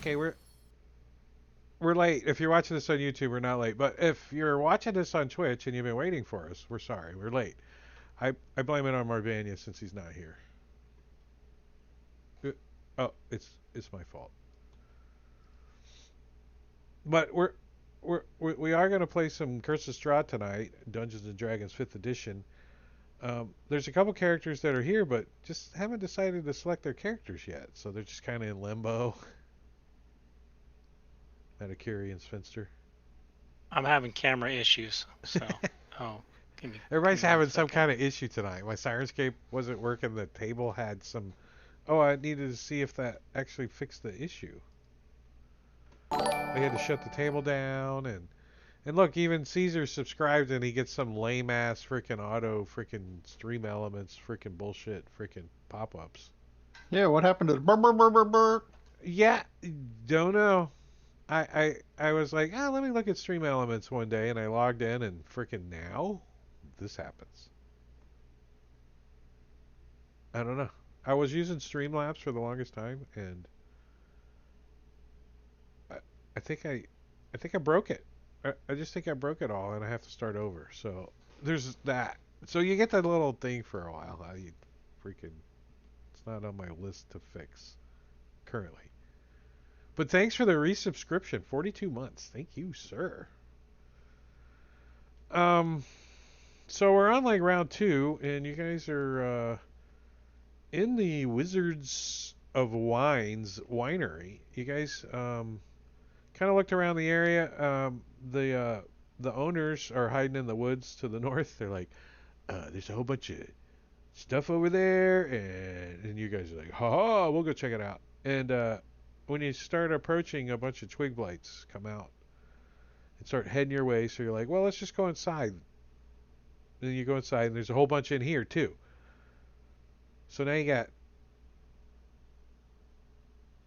Okay, we're late. If you're watching this on YouTube, we're not late. But if you're watching this on Twitch and you've been waiting for us, we're sorry. We're late. I blame it on Marvania since he's not here. Uh, Oh, it's my fault. But we are going to play some Curse of Strahd tonight, Dungeons and Dragons 5th edition. There's a couple characters that are here, but just haven't decided to select their characters yet, so they're just kind of in limbo. Metacuri and Sphinster. I'm having camera issues, so oh, give Everybody's me one having some second. kind of issue tonight. My Sirenscape wasn't working. The table had some. Oh, I needed to see if that actually fixed the issue. I had to shut the table down and look, even Caesar subscribed and he gets some lame ass freaking auto freaking stream elements freaking bullshit freaking pop ups. Yeah, what happened to the burr, burr, burr, burr, burr? Yeah, don't know. I was like, let me look at stream elements one day, and I logged in, and freaking now this happens. I don't know. I was using Streamlabs for the longest time, and I, I think I broke it. I just think I broke it all, and I have to start over. So there's that. So you get that little thing for a while. I freaking it's not on my list to fix currently. But thanks for the resubscription. 42 months. Thank you, sir. Um, so we're on like round two, and you guys are in the Wizards of Wines winery. You guys kind of looked around the area. The owners are hiding in the woods to the north. They're like, there's a whole bunch of stuff over there, and you guys are like, ha ha, we'll go check it out. And when you start approaching, a bunch of twig blights come out and start heading your way. So you're like, well, let's just go inside. And then you go inside, and there's a whole bunch in here too. So now you got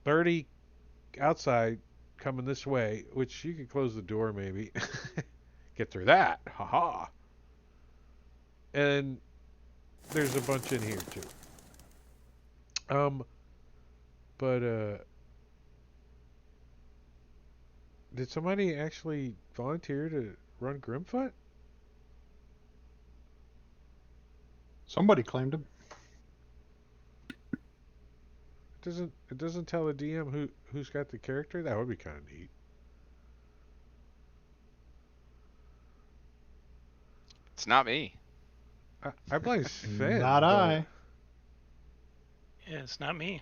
30 outside coming this way, which you could close the door maybe. Get through that. Haha. And there's a bunch in here too. Um, but did somebody actually volunteer to run Grimfoot? Somebody claimed him. It doesn't tell the DM who's got the character. That would be kind of neat. It's not me. I blame Finn. Not but I. Yeah, it's not me.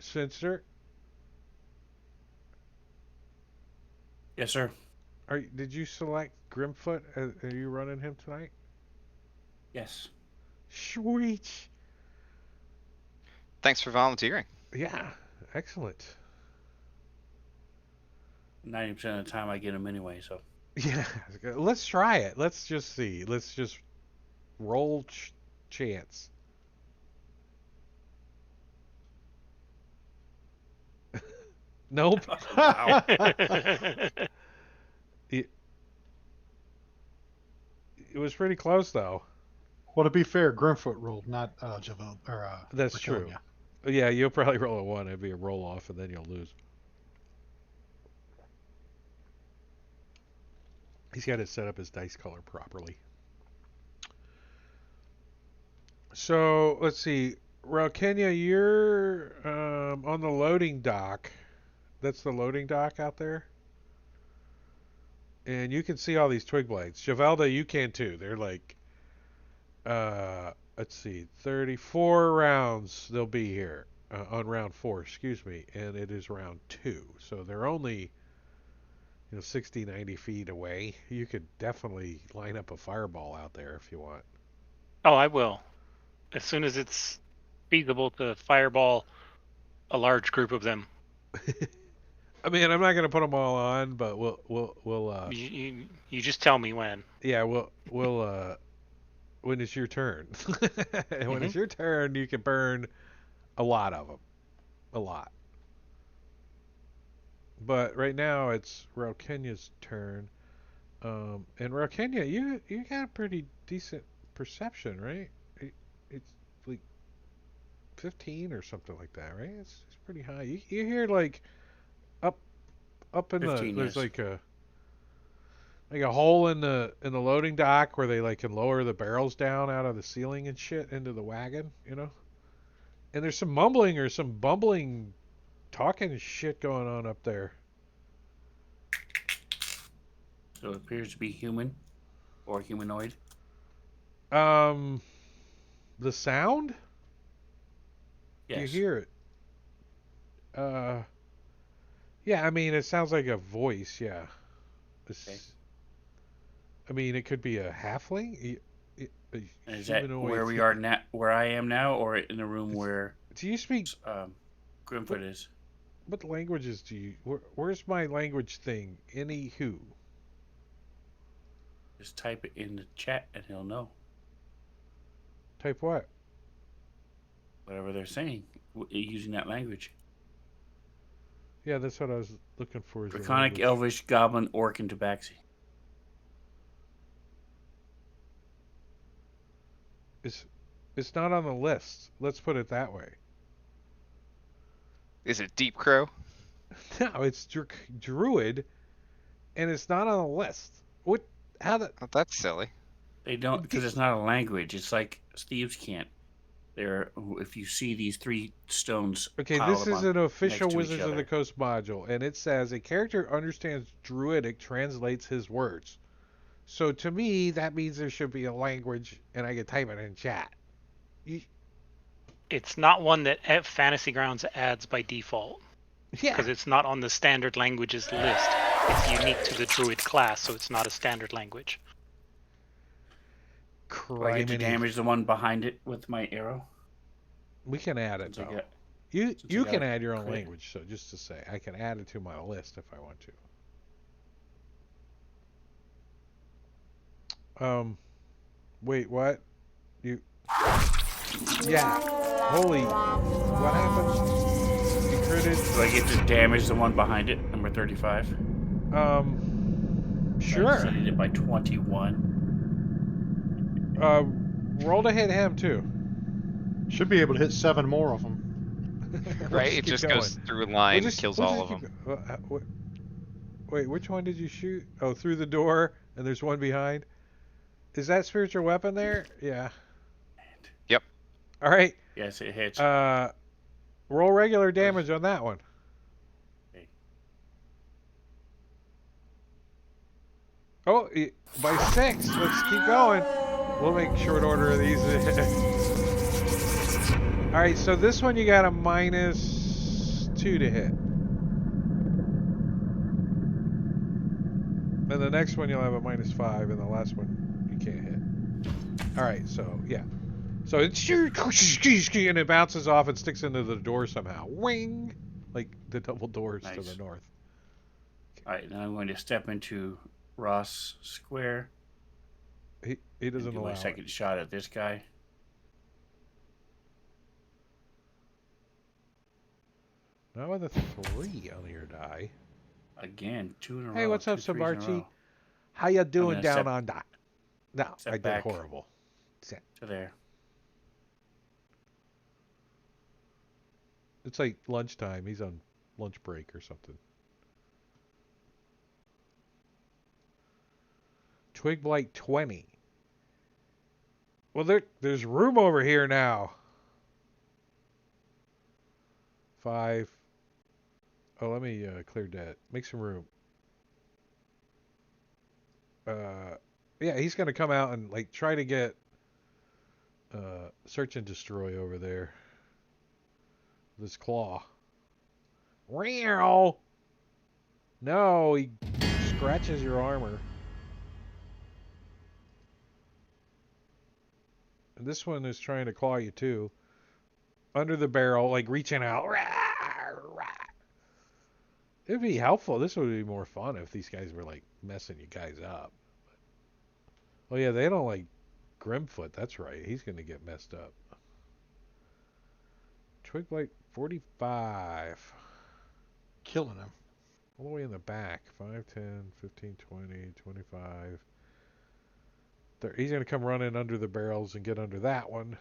Sphinster, Yes, sir. did you select Grimfoot? Are you running him tonight? Yes. Sweet. Thanks for volunteering. Yeah, excellent. 90% of the time I get them anyway, so. Yeah, let's try it. Let's just see. Let's just roll chance. Nope. Wow. it, it was pretty close though. Well, to be fair, Grimfoot rolled, not Javel or That's true. Raquelia. Yeah, you'll probably roll a one. It'd be a roll off, and then you'll lose. He's got to set up his dice color properly. So let's see, Kenya, you're on the loading dock. That's the loading dock out there, and you can see all these twig blades. Javelda, you can too. They're like, let's see, 34 rounds they'll be here on round 4. Excuse me, and it is round 2, so they're only 60, 90 feet away. You could definitely line up a fireball out there if you want. Oh, I will. As soon as it's feasible to fireball a large group of them. I mean, I'm not gonna put them all on, but we'll You just tell me when. yeah, we'll when it's your turn. When it's your turn, you can burn a lot of them, a lot. But right now it's Kenya's turn, and Kenya, you got a pretty decent perception, right? It's like 15 or something like that, right? It's pretty high. You hear like up up in the 15, there's yes. like a hole in the loading dock where they like can lower the barrels down out of the ceiling and shit into the wagon, you know? And there's some mumbling or some bumbling talking shit going on up there. So it appears to be human or humanoid. Um the sound? You Yes. hear it. Uh yeah, I mean it sounds like a voice, yeah. Okay. I mean it could be a halfling, a And is that humanoid. where we are now, where I am now, or in the room where Do you speak Grimfoot is? what languages do you where's my language thing? Any who? Just type it in the chat and he'll know Type what? whatever they're saying using that language. Yeah, that's what I was looking for. Is the Draconic, language. Elvish, Goblin, Orc, and Tabaxi. It's not on the list. Let's put it that way. Is it Deep Crow? No, it's druid, and it's not on the list. What? How the? Oh, that's silly. They don't, because it's not a language. It's like thieves can't. They're, if you see these three stones Okay, piled this up is on, an official next to each Wizards of the other. Coast module, and it says a character understands Druidic translates his words. So to me, that means there should be a language, and I can type it in chat. It's not one that Fantasy Grounds adds by default Yeah, because it's not on the standard languages list. It's unique to the Druid class, so it's not a standard language. Do I get to criminy. damage the one behind it with my arrow? We can add it Since I though. got- You since I you got can a add your own crit. language. So just to say, I can add it to my list if I want to. Wait, what? You? Yeah. Holy, what happened? You critted. Do I get to damage the one behind it, number 35? I Sure. studied it by 21. Roll to hit him too. Should be able to hit 7 more of them. We'll Right? just It keep just going. goes through a line, kills we'll all just of keep them. wait, which one did you shoot? Oh, through the door, and there's one behind. Is that spiritual weapon there? Yeah. Yep. All right. Yes, it hits. Roll regular damage on that one. Okay. Oh, by 6. Let's keep going. We'll make short order of these. All right, so this one you got a -2 to hit. And the next one you'll have a -5, and the last one you can't hit. All right, so yeah. So it's and it bounces off and sticks into the door somehow. Wing! Like the double doors to Nice. the north. All right, now I'm going to step into Ross Square. He And doesn't do allow my it. second shot at this guy. Not with a 3 on your die. Again, 2 in a row. Hey, what's up, 2 threes in a Sabarchi? row. How you doing gonna down step- on that? No, step I did back. horrible. To there. It's like lunchtime. He's on lunch break or something. Twig Blight 20. Well, there's room over here now. 5. Oh, let me clear that. Make some room. Yeah, he's gonna come out and like try to get search and destroy over there. This claw. Meow. No, he scratches your armor. And this one is trying to claw you too. Under the barrel, like reaching out. It'd be helpful. This would be more fun if these guys were like messing you guys up. Oh yeah, they don't like Grimfoot. That's right. He's gonna get messed up. Twig Blight 45. Killing him. All the way in the back. 5, 10, 15, 20, 25. He's going to come running under the barrels and get under that one.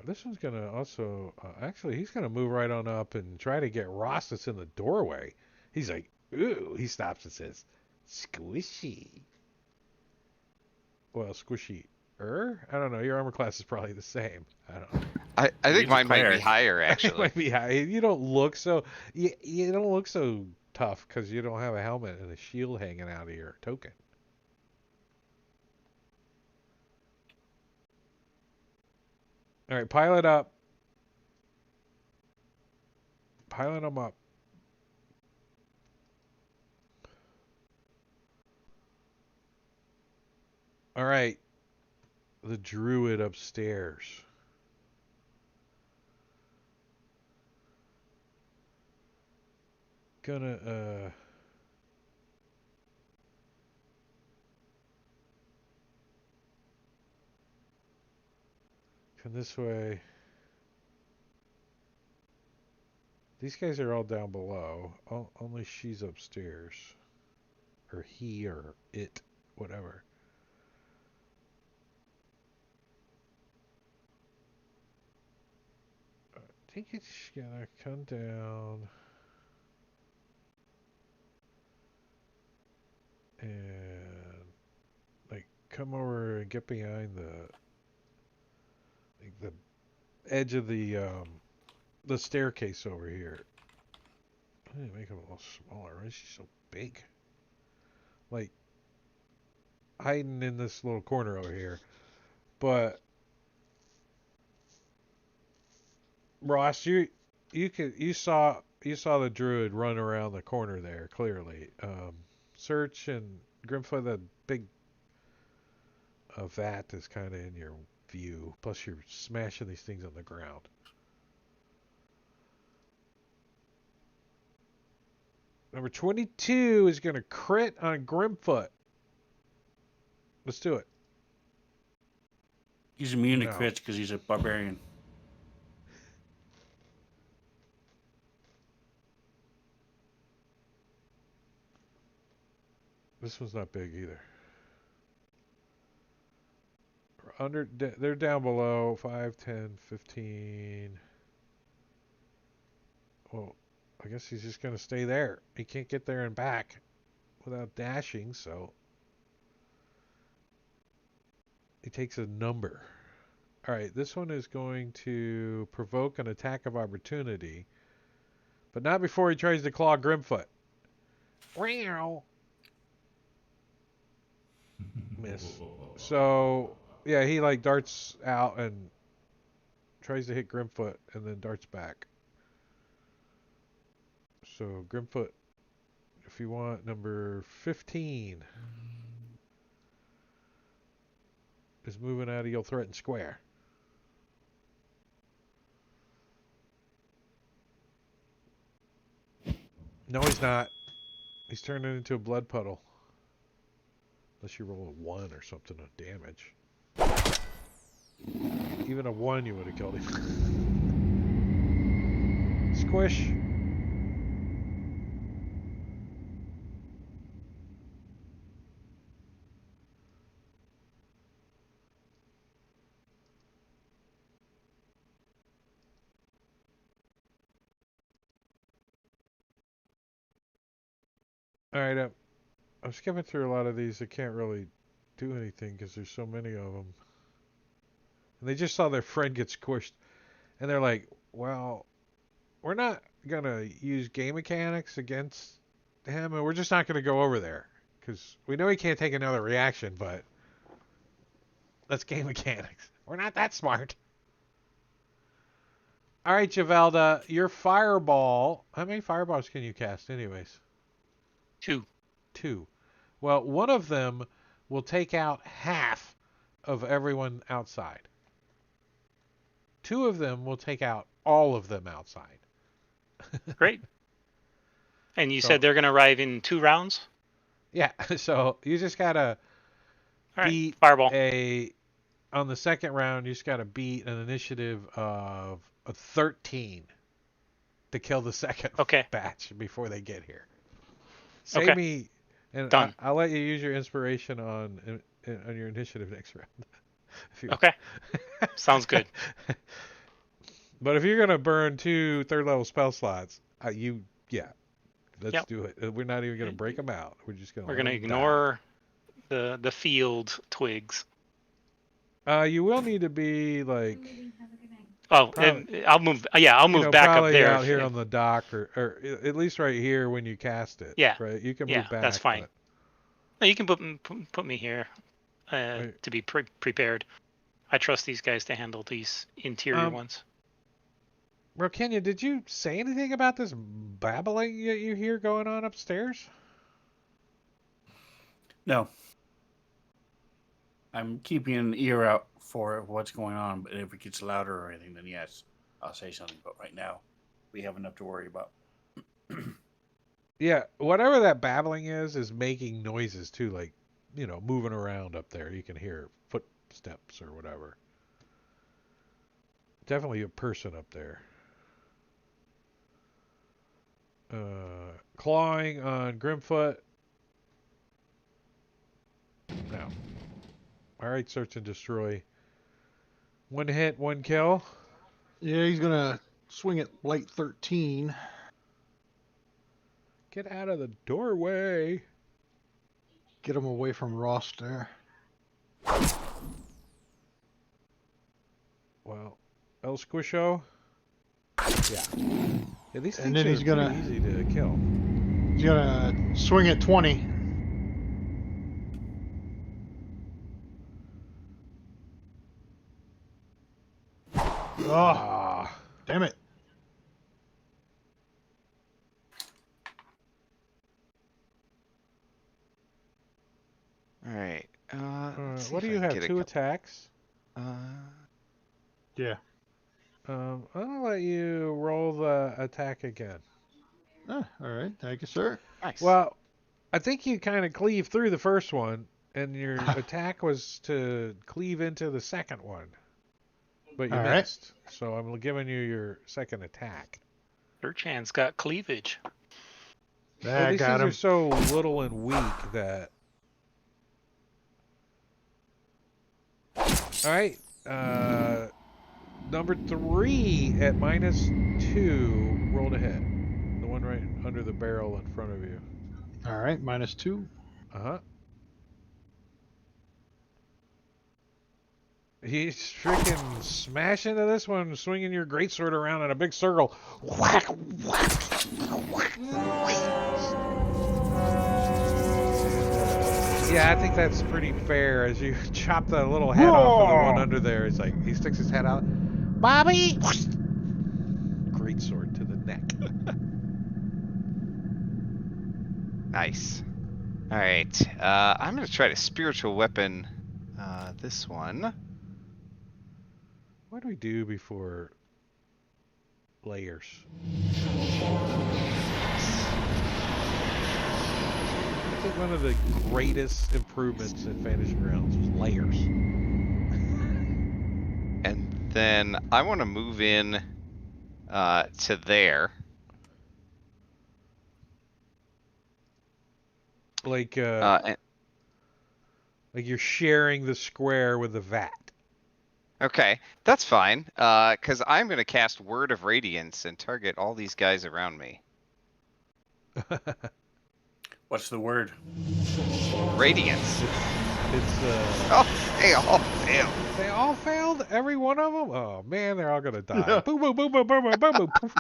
This one's gonna also actually he's gonna move right on up and try to get Ross that's in the doorway. He's like, ooh, he stops and says, squishy. Well, squishy. I don't know. Your armor class is probably the same. I don't know. I think He's a mine might be cleric. higher It actually. might be high. You don't look so you don't look so tough because you don't have a helmet and a shield hanging out of your token. All right, pilot up. Pilot them up. All right, the druid upstairs. Gonna come this way. These guys are all down below. Only she's upstairs. Or he or it, whatever. I think it's gonna come down and like come over and get behind the edge of the staircase over here. I need to make him a little smaller. Why is he so big? Like hiding in this little corner over here. But Ross, you saw the druid run around the corner there clearly. Search and Grimfoot, the big vat is kind of in your view. Plus, you're smashing these things on the ground. Number 22 is going to crit on Grimfoot. Let's do it. He's immune to No. crits because he's a barbarian. This one's not big either. They're down below 5, 10, 15. Well, I guess he's just going to stay there. He can't get there and back without dashing, so he takes a number. All right, this one is going to provoke an attack of opportunity, but not before he tries to claw Grimfoot. Wow. Miss. So, yeah, he like darts out and tries to hit Grimfoot and then darts back. So, Grimfoot, if you want, number 15 is moving out of your threatened square. No, he's not. He's turning into a blood puddle. Unless you roll a 1 or something on damage. Even a 1 you would have killed him. Squish. Alright, I'm skipping through a lot of these. I can't really do anything because there's so many of them. And they just saw their friend get squished. And they're like, well, we're not going to use game mechanics against him. And we're just not going to go over there. Because we know he can't take another reaction, but that's game mechanics. We're not that smart. Alright, Javelda, your fireball. How many fireballs can you cast anyways? 2. 2. Well, one of them will take out half of everyone outside. 2 of them will take out all of them outside. Great. And you So- said they're going to arrive in 2 rounds? Yeah, so you just gotta All right, beat fireball. on the second round, you just gotta beat an initiative of a 13 to kill the second Okay. batch before they get here. Save Okay. me, and Done. I'll let you use your inspiration on your initiative next round. Okay. Sounds good. But if you're gonna burn 2 third-level spell slots, let's Yep. do it. We're not even gonna break them out. We're just gonna. We're let gonna 'em die. ignore the field twigs. You will need to be like. Oh, Probably- and I'll move. Yeah, I'll move back up probably there. out here on the dock, or at least right here when you cast it. Yeah. Right. You can Yeah, move back. that's fine. But, No, you can put me here Right. to be prepared. I trust these guys to handle these interior ones. well, Kenya, did you say anything about this babbling that you hear going on upstairs? No. I'm keeping an ear out for what's going on, but if it gets louder or anything, then yes, I'll say something. But right now, we have enough to worry about. Yeah, whatever that babbling is making noises too, like, moving around up there. You can hear footsteps or whatever. Definitely a person up there. Clawing on Grimfoot. No. Alright, search and destroy. 1 hit, 1 kill. Yeah, he's gonna swing at Blight 13. Get out of the doorway. Get him away from Ross there. Well, El Squisho. Yeah. Yeah, these And things then are he's gonna- pretty easy to kill. He's gonna swing at 20. Oh, Ah. damn it. Alright. Let's see What do if I you can have? get a 2 couple- attacks? Yeah. I'm gonna let you roll the attack again. All right. Thank you, sir. Nice. Well, I think you kind of cleave through the first one, and your attack was to cleave into the second one. But you All right. missed. So I'm giving you your second attack. Urchan's got cleavage. I these got things him. are so little and weak that. Alright. Number 3 at -2 rolled a hit. The one right under the barrel in front of you. All right. -2. Uh-huh. He's freaking smashing into this one, swinging your greatsword around in a big circle. Whack, whack, whack. Yeah, I think that's pretty fair. As you chop the little head off of the one under there, it's like he sticks his head out. Bobby! Greatsword to the neck. Nice. Alright. I'm gonna try to spiritual weapon this one. What do we do before layers? I think one of the greatest improvements in Fantasy Grounds was layers. And then I want to move in to there. Like And- like you're sharing the square with the vat. okay, that's fine. Because I'm going to cast Word of Radiance and target all these guys around me. What's the word? Radiance. It's Oh, they all failed. they all failed, every one of them. Oh man, they're all gonna die. Boom, boom, boom, boom, boom, boom, boom, boom, poof,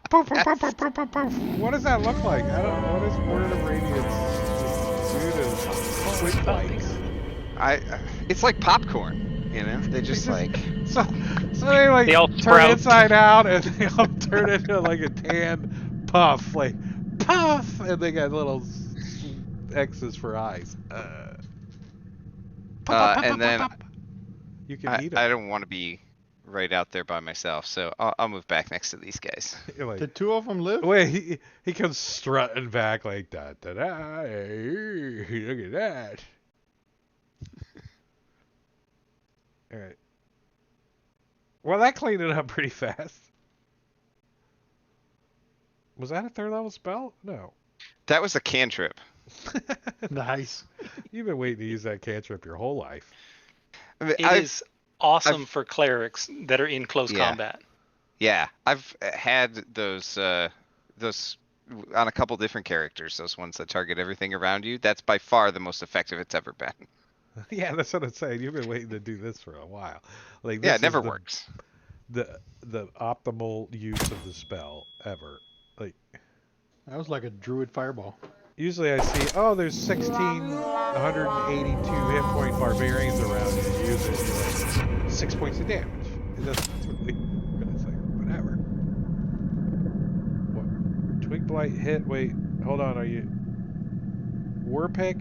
poof, poof, poof, poof, poof, poof, poof. What does that look like? I don't know. What is Word of Radiance do to quick likes? It's like popcorn. You know, they just like. So they like They all turn sprout. inside out and they all turn into like a tan puff, like puff, and they got little X's for eyes. And then You can eat them. I don't want to be right out there by myself, so I'll move back next to these guys. You're like, Did 2 of them live? wait, he comes strutting back like da da da. Hey, look at that. All right. Well, that cleaned it up pretty fast. Was that a 3rd level spell? No. That was a cantrip. Nice. You've been waiting to use that cantrip your whole life. I mean, It I've is awesome for clerics that are in close Yeah. combat. Yeah, I've had those on a couple different characters. Those ones that target everything around you. That's by far the most effective it's ever been. Yeah, that's what I'm saying. You've been waiting to do this for a while. Like Yeah, this it never is works. the optimal use of the spell ever. Like That was like a druid fireball. usually I see, oh, there's 1,682 hit point barbarians around you. You use it, you're like 6 points of damage. It doesn't really. It's like whatever. What? Twig blight hit. Wait, hold on. Are you war pick?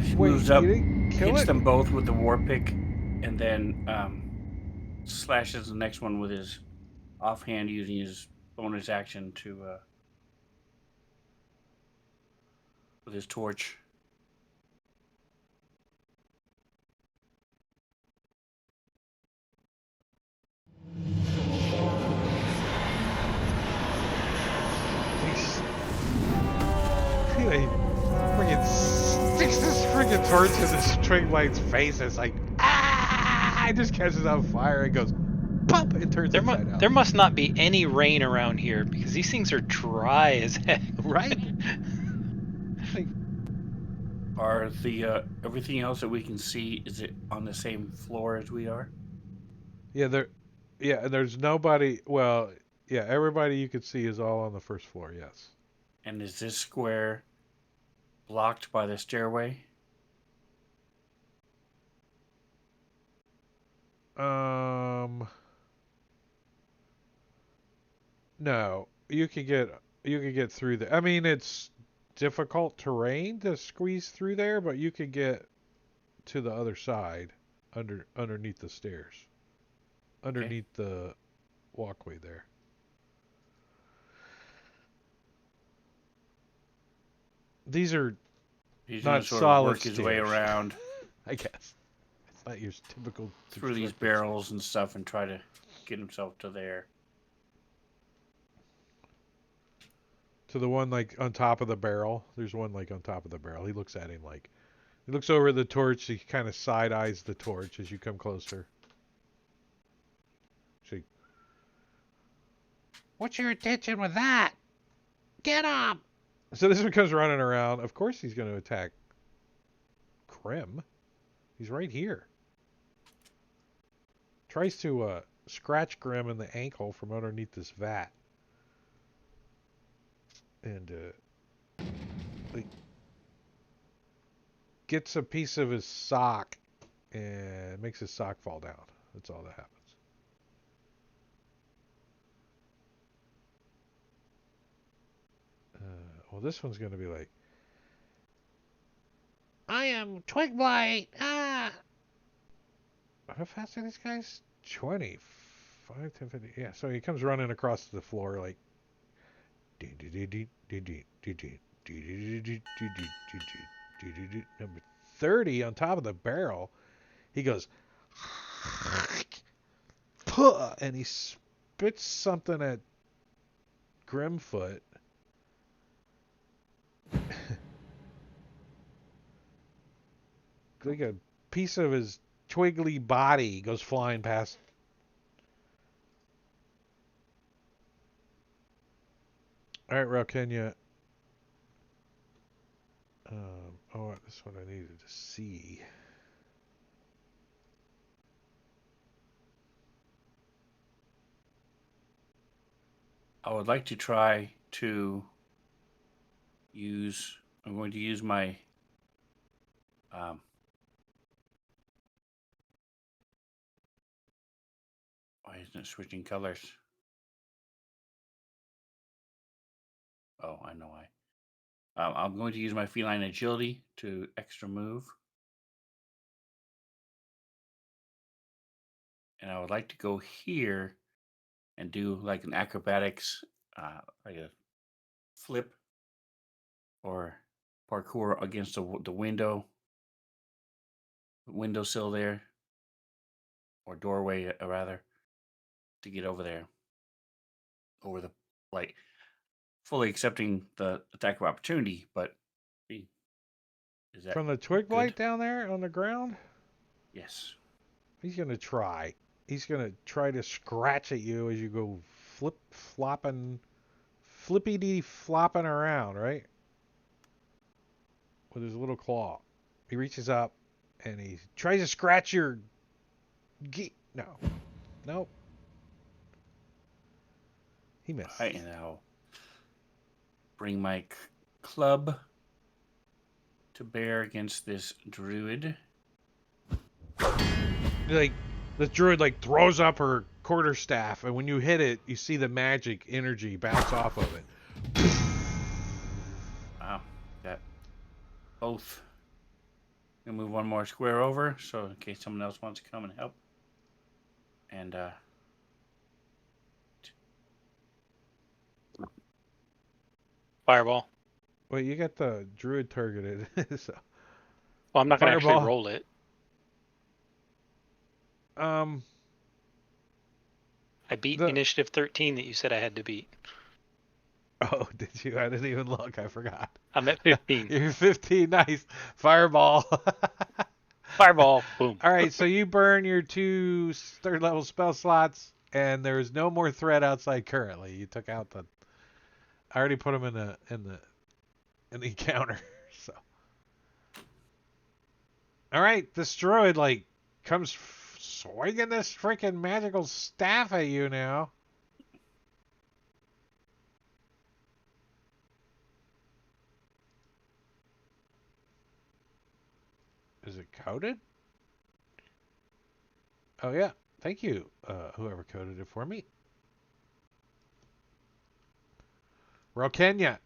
He Wait, moves up, you didn't kill hits it? them both with the war pick, and then slashes the next one with his offhand using his bonus action to with his torch. He freaking sticks this freaking torch in this twig blight's face. It's like, ah! It just catches on fire and goes, pop! It turns inside out. There must not be any rain around here because these things are dry as heck. Right? Like, Are the everything else that we can see, is it on the same floor as we are? yeah, there's nobody. Well, yeah, everybody you could see is all on the first floor. Yes. And is this square blocked by the stairway? No, you could get through there. I mean, it's difficult terrain to squeeze through there, but you could get to the other side underneath the stairs, underneath the walkway there. These are He's not gonna sort of solid work his way stairs. around I guess it's not your typical through these constructed barrels and stuff and try to get himself to there. to the one like on top of the barrel. There's one like on top of the barrel. He looks at him like he looks over the torch. He kind of side eyes the torch as you come closer. See, what's your intention with that? Get him! So this one comes running around. Of course he's going to attack Krim. He's right here. Tries to scratch Grim in the ankle from underneath this vat. And like, gets a piece of his sock and makes his sock fall down. That's all that happens. Well, this one's going to be like, I am Twig Blight. Ah! How fast are these guys? 20. 5, 10, 50. Yeah, so he comes running across the floor like. Number 30 on top of the barrel. He goes, puh, and he spits something at Grimfoot. Like a piece of his twiggly body goes flying past. All right, Ralkenya. Oh, this one I needed to see. I would like to try to use. I'm going to use my. Why isn't it switching colors? Oh, I know why. I'm going to use my feline agility to extra move. And I would like to go here and do like an acrobatics, like a flip or parkour against the windowsill there, or doorway rather, to get over there, over the like, fully accepting the attack of opportunity, but Is that From the twig good? blight down there on the ground? Yes. He's gonna try. He's gonna try to scratch at you as you go flippy flopping around, right? With his little claw. He reaches up and he tries to scratch your no. Nope. He missed. All right, and I'll bring my club to bear against this druid. Like the druid like throws up her quarterstaff, and when you hit it, you see the magic energy bounce off of it. Wow. Got both. Gonna move one more square over, so in case someone else wants to come and help. And Fireball. Wait, you got the druid targeted. So, Well, I'm not going to actually Fireball. roll it. I beat initiative 13 that you said I had to beat. Oh, did you? I didn't even look. I forgot. I'm at 15. You're 15. Nice. Fireball. Fireball. Boom. All right, so you burn your 2 third level spell slots, and there is no more threat outside currently. You took out the. I already put them in the encounter. So. All right, this druid like comes swinging this freaking magical staff at you now. Is it coded? Oh yeah, thank you, whoever coded it for me. Rokenya,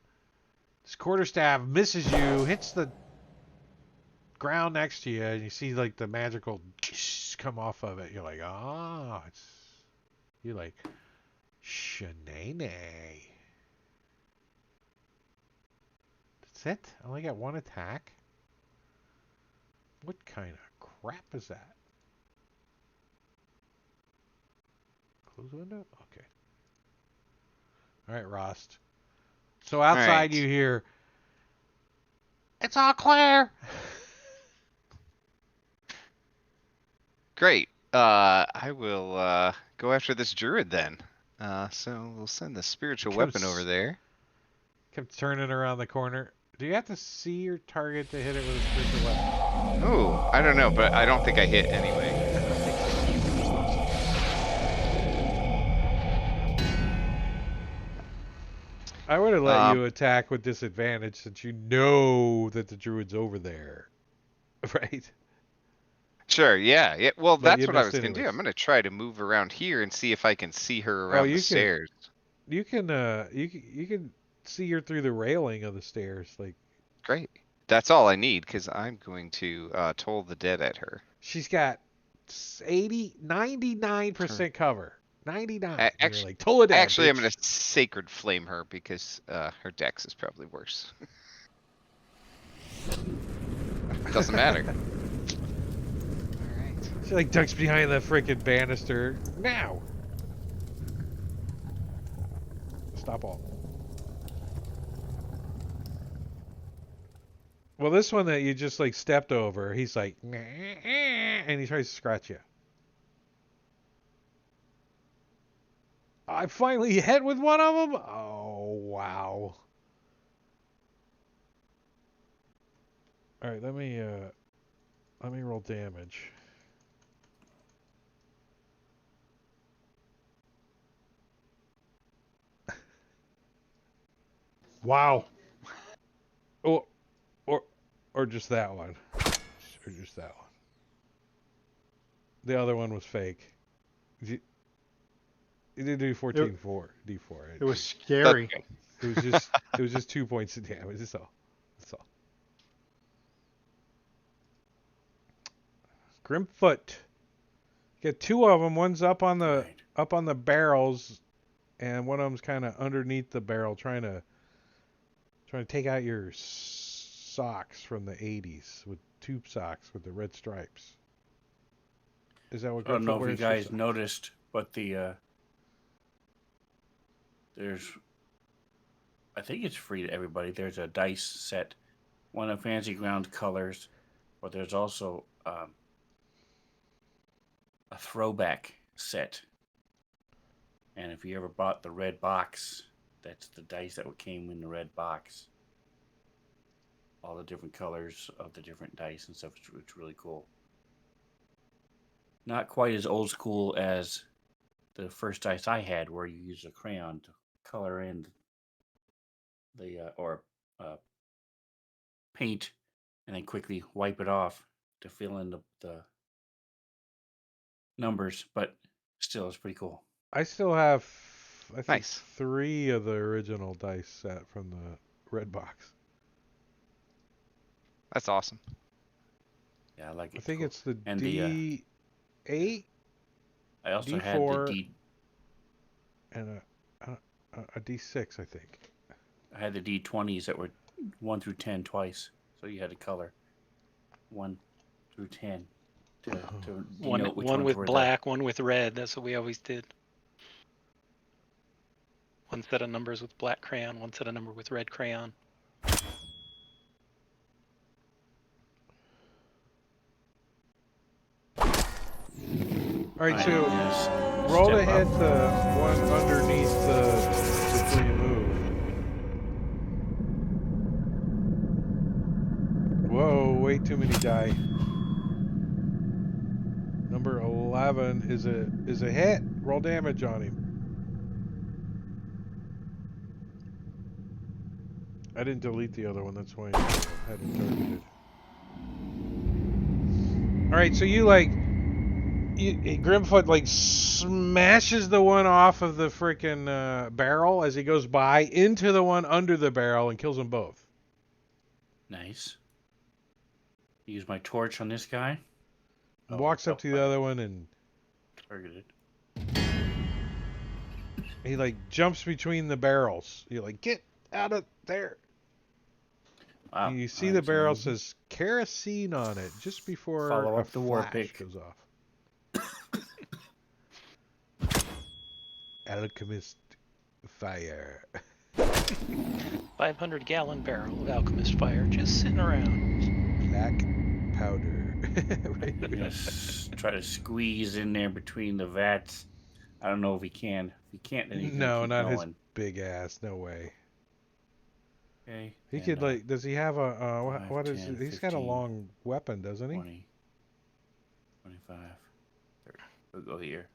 this quarterstaff misses you, hits the ground next to you, and you see like the magical come off of it. You're like, you're like, Shanae. That's it? I only got 1 attack? What kind of crap is that? Close the window? Okay. Alright, Rost. So outside right. you hear, it's all clear! Great. I will go after this druid then. So we'll send the spiritual weapon over there. Kept turning around the corner. Do you have to see your target to hit it with a spiritual weapon? Oh, I don't know, but I don't think I hit anyway. I would have let you attack with disadvantage since you know that the druid's over there. Right? Sure, yeah. Well, But that's you what I missed was going to do. anyways. I'm going to try to move around here and see if I can see her around the stairs. You can see her through the railing of the stairs. Like, great. That's all I need, because I'm going to toll the dead at her. she's got 99% cover. 99. Actually, like, toll it down, actually, I'm bitch. going to sacred flame her because her dex is probably worse. Doesn't matter. Alright. She like ducks behind the freaking banister. Now. Stop all. Well, this one that you just like stepped over, he's like, nah, and he tries to scratch you. I finally hit with one of them. Oh wow! All right, let me roll damage. Wow. Or just that one. Or just that one. The other one was fake. You did do 14 4 D4. Right? It was scary. Okay. It was just 2 points of damage. That's all. Grimfoot. Get 2 of them. One's up on the barrels, and one of them's kind of underneath the barrel, trying to take out your socks from the 80s with tube socks with the red stripes. Is that what? I don't know if you wears guys for noticed, but there's, I think it's free to everybody. There's a dice set one of Fantasy Ground colors, but there's also a throwback set. And if you ever bought the red box, that's the dice that came in the red box. All the different colors of the different dice and stuff. It's really cool. Not quite as old school as the first dice I had, where you use a crayon to color in the paint, and then quickly wipe it off to fill in the numbers. But still, it's pretty cool. I still have, I think, Nice. 3 of the original dice set from the red box. That's awesome. Yeah, I like it. I think cool. it's the And D8 I also had the D4 D. and a D6, I think. I had the D20s that were 1 through 10 twice, so you had to color 1 through 10 to denote which one ones with were black, one with red. That's what we always did. One set of numbers with black crayon, one set of number with red crayon. All right, so Yes. roll Step to hit up. the one underneath before you move. Whoa, way too many die. Number 11 is a hit. Roll damage on him. I didn't delete the other one, that's why I hadn't targeted. Alright, so Grimfoot like smashes the one off of the freaking barrel as he goes by into the one under the barrel and kills them both. Nice. Use my torch on this guy. Walks up to the other one and Targeted. he like jumps between the barrels. You're like, get out of there. Wow. And you see the barrel says kerosene on it just before Follow a up the war flash pick. goes off. Alchemist fire. 500-gallon barrel of alchemist fire just sitting around. Black powder. Right? I'm gonna try to squeeze in there between the vats. I don't know if he can. If he can't, then he's No, gonna keep not going. his big ass. No way. Okay. He and, could like. Does he have a? 5, what is? 10, He's got a 15, long weapon, doesn't he? 20, 25, 30. We'll go here.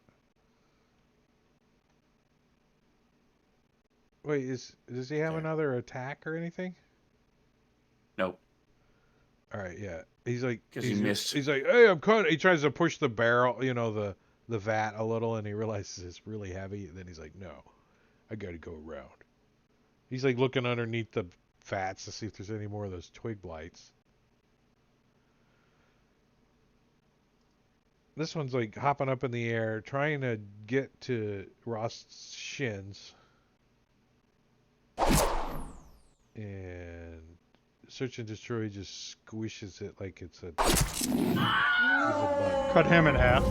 Wait, does he have There. another attack or anything? Nope. All right, yeah. He's like, 'Cause he missed. He's like, hey, I'm cutting. He tries to push the barrel, the vat a little, and he realizes it's really heavy. And then he's like, no, I got to go around. He's like looking underneath the vats to see if there's any more of those twig blights. This one's like hopping up in the air, trying to get to Rost's shins. And Search and Destroy just squishes it like it's a bug. Cut him in half.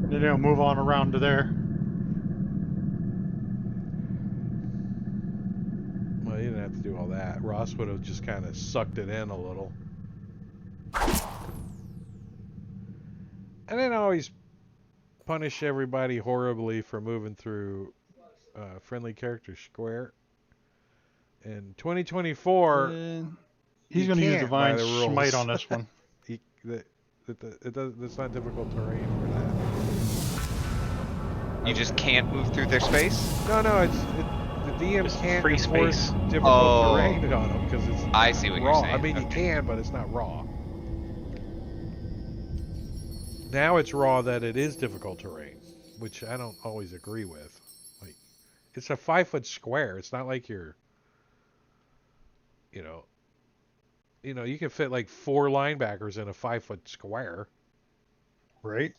Then he'll move on around to there. Well, he didn't have to do all that. Ross would have just kind of sucked it in a little. I didn't always punish everybody horribly for moving through friendly character square. In 2024, He's you going to use can't by Divine the rules. Smite on this one. It's not difficult terrain for that. You just can't move through their space? No, the DM Just can't free enforce space. difficult terrain on them because it's I see what you're raw. saying. I mean, you Okay. can, but it's not raw. Now it's raw that it is difficult terrain, which I don't always agree with. Like, it's a 5-foot square. It's not like you're, you can fit like 4 linebackers in a 5-foot square. Right?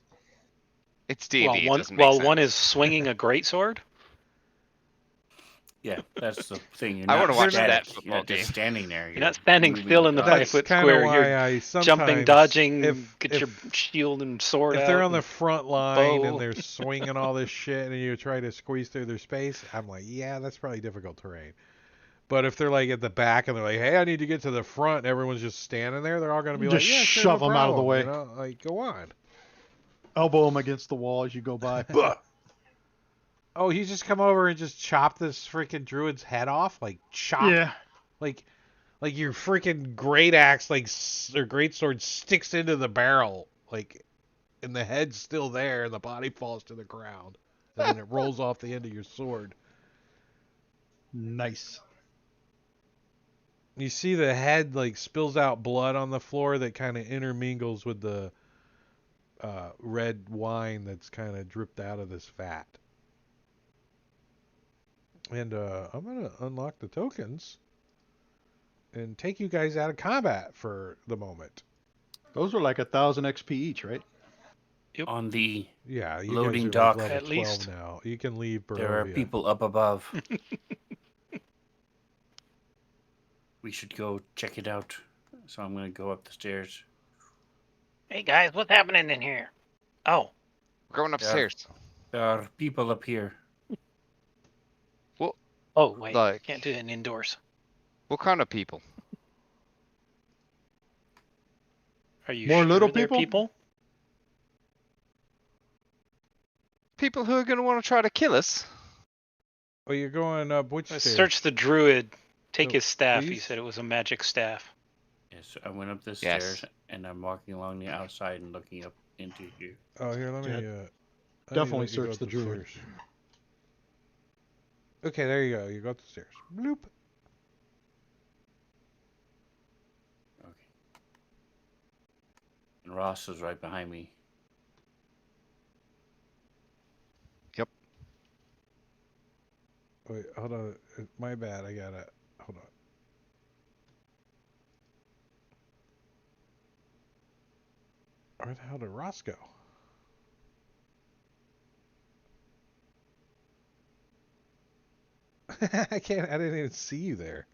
It's D&D. It doesn't make While sense. one is swinging a greatsword. Yeah, that's the thing. You're I not wanna watch static. that You're football not just game. standing there. You're not standing moving still your in the guns. That's 5-foot kind of square. why You're I sometimes jumping, dodging, if get your shield and sword if out. they're on the and front line and bow. they're swinging all this shit and you try to squeeze through their space, I'm like, yeah, that's probably difficult terrain. But if they're like at the back and they're like, hey, I need to get to the front, and everyone's just standing there, they're all going to be Just like, yeah, sure, shove no them out of the problem. way. You know, like, go on. Elbow them against the wall as you go by. Blah. Oh, he just come over and just chop this freaking druid's head off, like chop, Yeah. like your freaking great axe, like or great sword sticks into the barrel, like, and the head's still there, and the body falls to the ground, and then it rolls off the end of your sword. Nice. You see the head like spills out blood on the floor that kind of intermingles with the red wine that's kind of dripped out of this vat. And I'm gonna unlock the tokens and take you guys out of combat for the moment. Those are like 1,000 XP each, right? On the Yeah, you Loading guys are dock. like level At 12 least. now. You can leave there are Barovia. people up above. We should go check it out. So I'm gonna go up the stairs. Hey guys, what's happening in here? Oh, We're going upstairs. There are people up here. oh wait, Like, can't do that indoors. what kind of people? Are you More sure little they're people? people? People who are going to want to try to kill us. Oh, you're going up which Let's stairs? search the druid. Take So, his staff. He these? said it was a magic staff. Yes, I went up the Yes. stairs and I'm walking along the outside and looking up into here. Oh, here, let me. Yeah, I need to definitely let you go search up the druid. stairs. Okay, there you go. You go up the stairs. Bloop. Okay. And Ross is right behind me. Wait, hold on. My bad. I gotta. Hold on. Where the hell did Ross go? I can't. I didn't even see you there.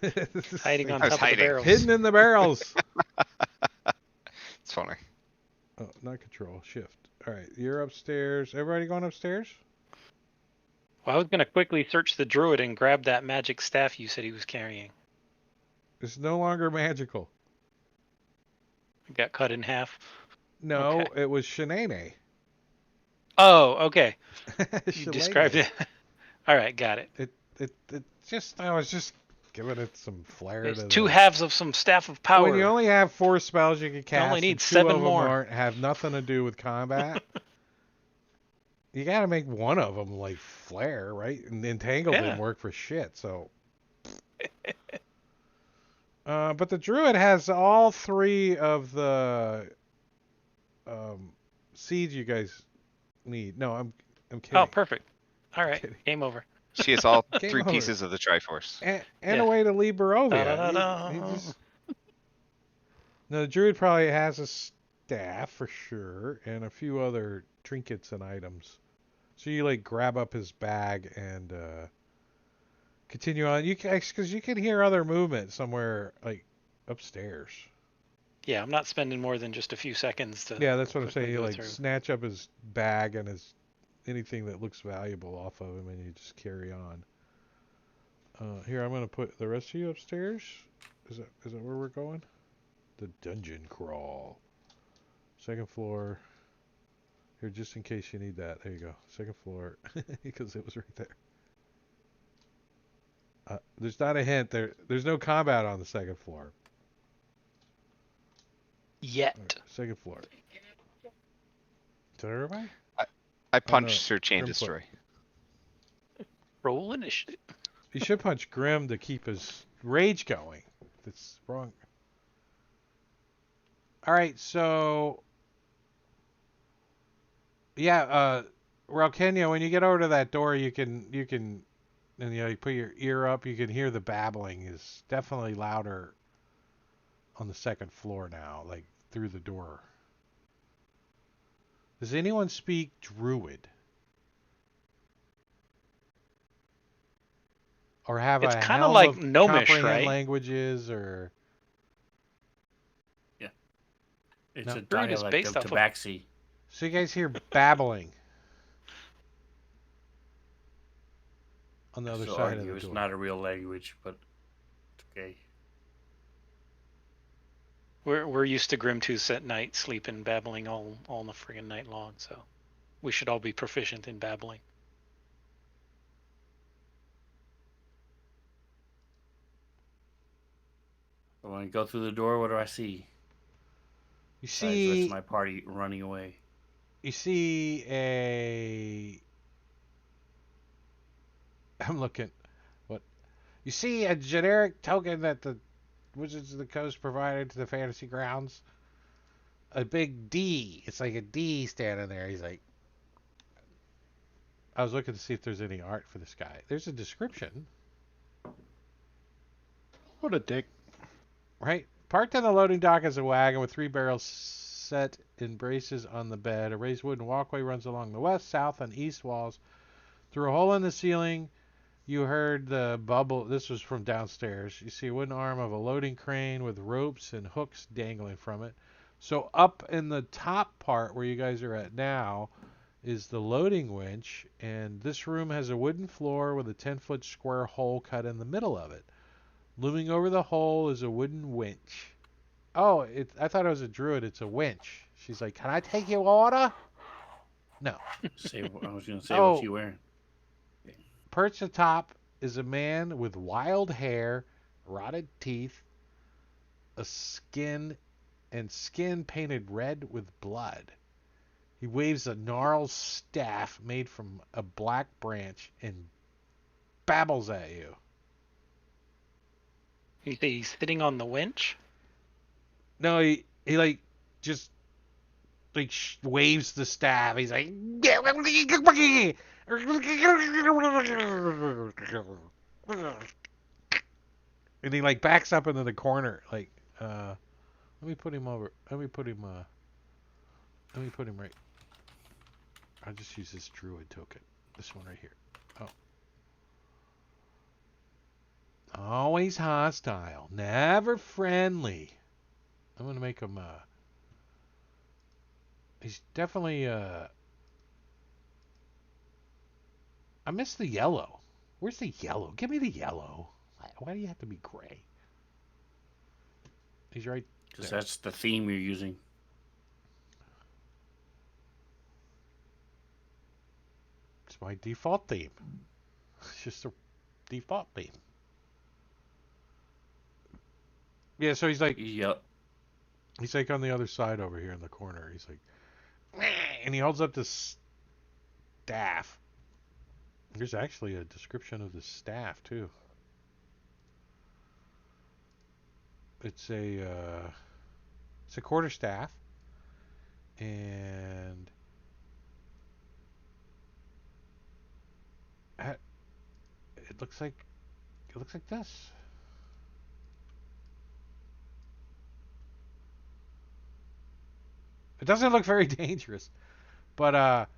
This Hiding on thing- I was top of the hiding. barrels. hidden in the barrels. It's funny. Oh, not control. Shift. All right, you're upstairs. Everybody going upstairs? Well, I was gonna quickly search the druid and grab that magic staff you said he was carrying. It's no longer magical. It got cut in half. No, Okay. it was Shanae. Oh, okay. You Shillelagh. described it. All right, got it. It just. I was just giving it some flair It's to two the. halves of some staff of power. When you only have 4 spells you can cast, only need and 2 7 of them more. aren't have nothing to do with combat. You gotta make one of them like flare, right? And Entangle Yeah. didn't work for shit, so. But the druid has all 3 of the seeds you guys need. No, I'm kidding. Oh, perfect. All right, Kidding. game over. She has all Game 3 over. pieces of the Triforce. And Yeah. a way to leave Barovia. Da-da-da-da. He just... No, the druid probably has a staff for sure, and a few other trinkets and items. So you like grab up his bag and continue on. You can, because you can hear other movement somewhere like upstairs. Yeah, I'm not spending more than just a few seconds to. Yeah, that's what I'm quickly saying. You go like through. snatch up his bag and his anything that looks valuable off of him, and you just carry on. Here, I'm gonna put the rest of you upstairs. Is that where we're going? The dungeon crawl. 2nd floor. Here, just in case you need that. There you go. 2nd floor, because it was right there. There's not a hint. There's no combat on the 2nd floor. Yet. Right, 2nd floor. To everybody? I no, punched Search and Grim Destroy. Roll initiative. You should punch Grim to keep his rage going. That's wrong. All right, so yeah, Ralkenia, when you get over to that door, you can, and you put your ear up, you can hear the babbling is definitely louder on the 2nd floor now, like through the door. Does anyone speak Druid? or have It's a kind of helm like of gnomish, comprehend right? languages, or It's No. a Strahd is dialect based of off of. Tabaxi. so you guys hear babbling on the other So side of argue the it's door. not a real language, but it's okay. We're used to Grimtooth at night, sleeping, babbling all the friggin' night long. So we should all be proficient in babbling. So when I go through the door, what do I see? You Besides the rest of see, my party running away. you see a. I'm looking. What? You see a generic token that the Wizards of the Coast provided to the Fantasy Grounds. A big D. It's like a D standing there. He's like, I was looking to see if there's any art for this guy. There's a description, What a dick. right? Parked on the loading dock is a wagon with 3 barrels set in braces on the bed. A raised wooden walkway runs along the west, south, and east walls. Through a hole in the ceiling, you heard the bubble. This was from downstairs. You see a wooden arm of a loading crane with ropes and hooks dangling from it. So up in the top part where you guys are at now is the loading winch, and this room has a wooden floor with a 10-foot square hole cut in the middle of it. Looming over the hole is a wooden winch. Oh, I thought it was a druid. It's a winch. She's like, "Can I take your order?" No. I was gonna say, Oh. what's he wearing? Perched atop is a man with wild hair, rotted teeth, a skin painted red with blood. He waves a gnarled staff made from a black branch and babbles at you. He's sitting on the winch. No, he like just like waves the staff. He's like, and he like backs up into the corner. Like, let me put him over. Let me put him right. I'll just use this druid token. This one right here. Oh. Always hostile, never friendly. I'm gonna make him. He's definitely. I miss the yellow. Where's the yellow? Give me the yellow. Why do you have to be gray? He's right. Because there. that's the theme you're using. It's my default theme. It's just a default theme. Yeah, so he's like Yep. he's like on the other side over here in the corner. He's like, and he holds up this staff. There's actually a description of the staff too. It's a quarterstaff, and it looks like this. It doesn't look very dangerous, but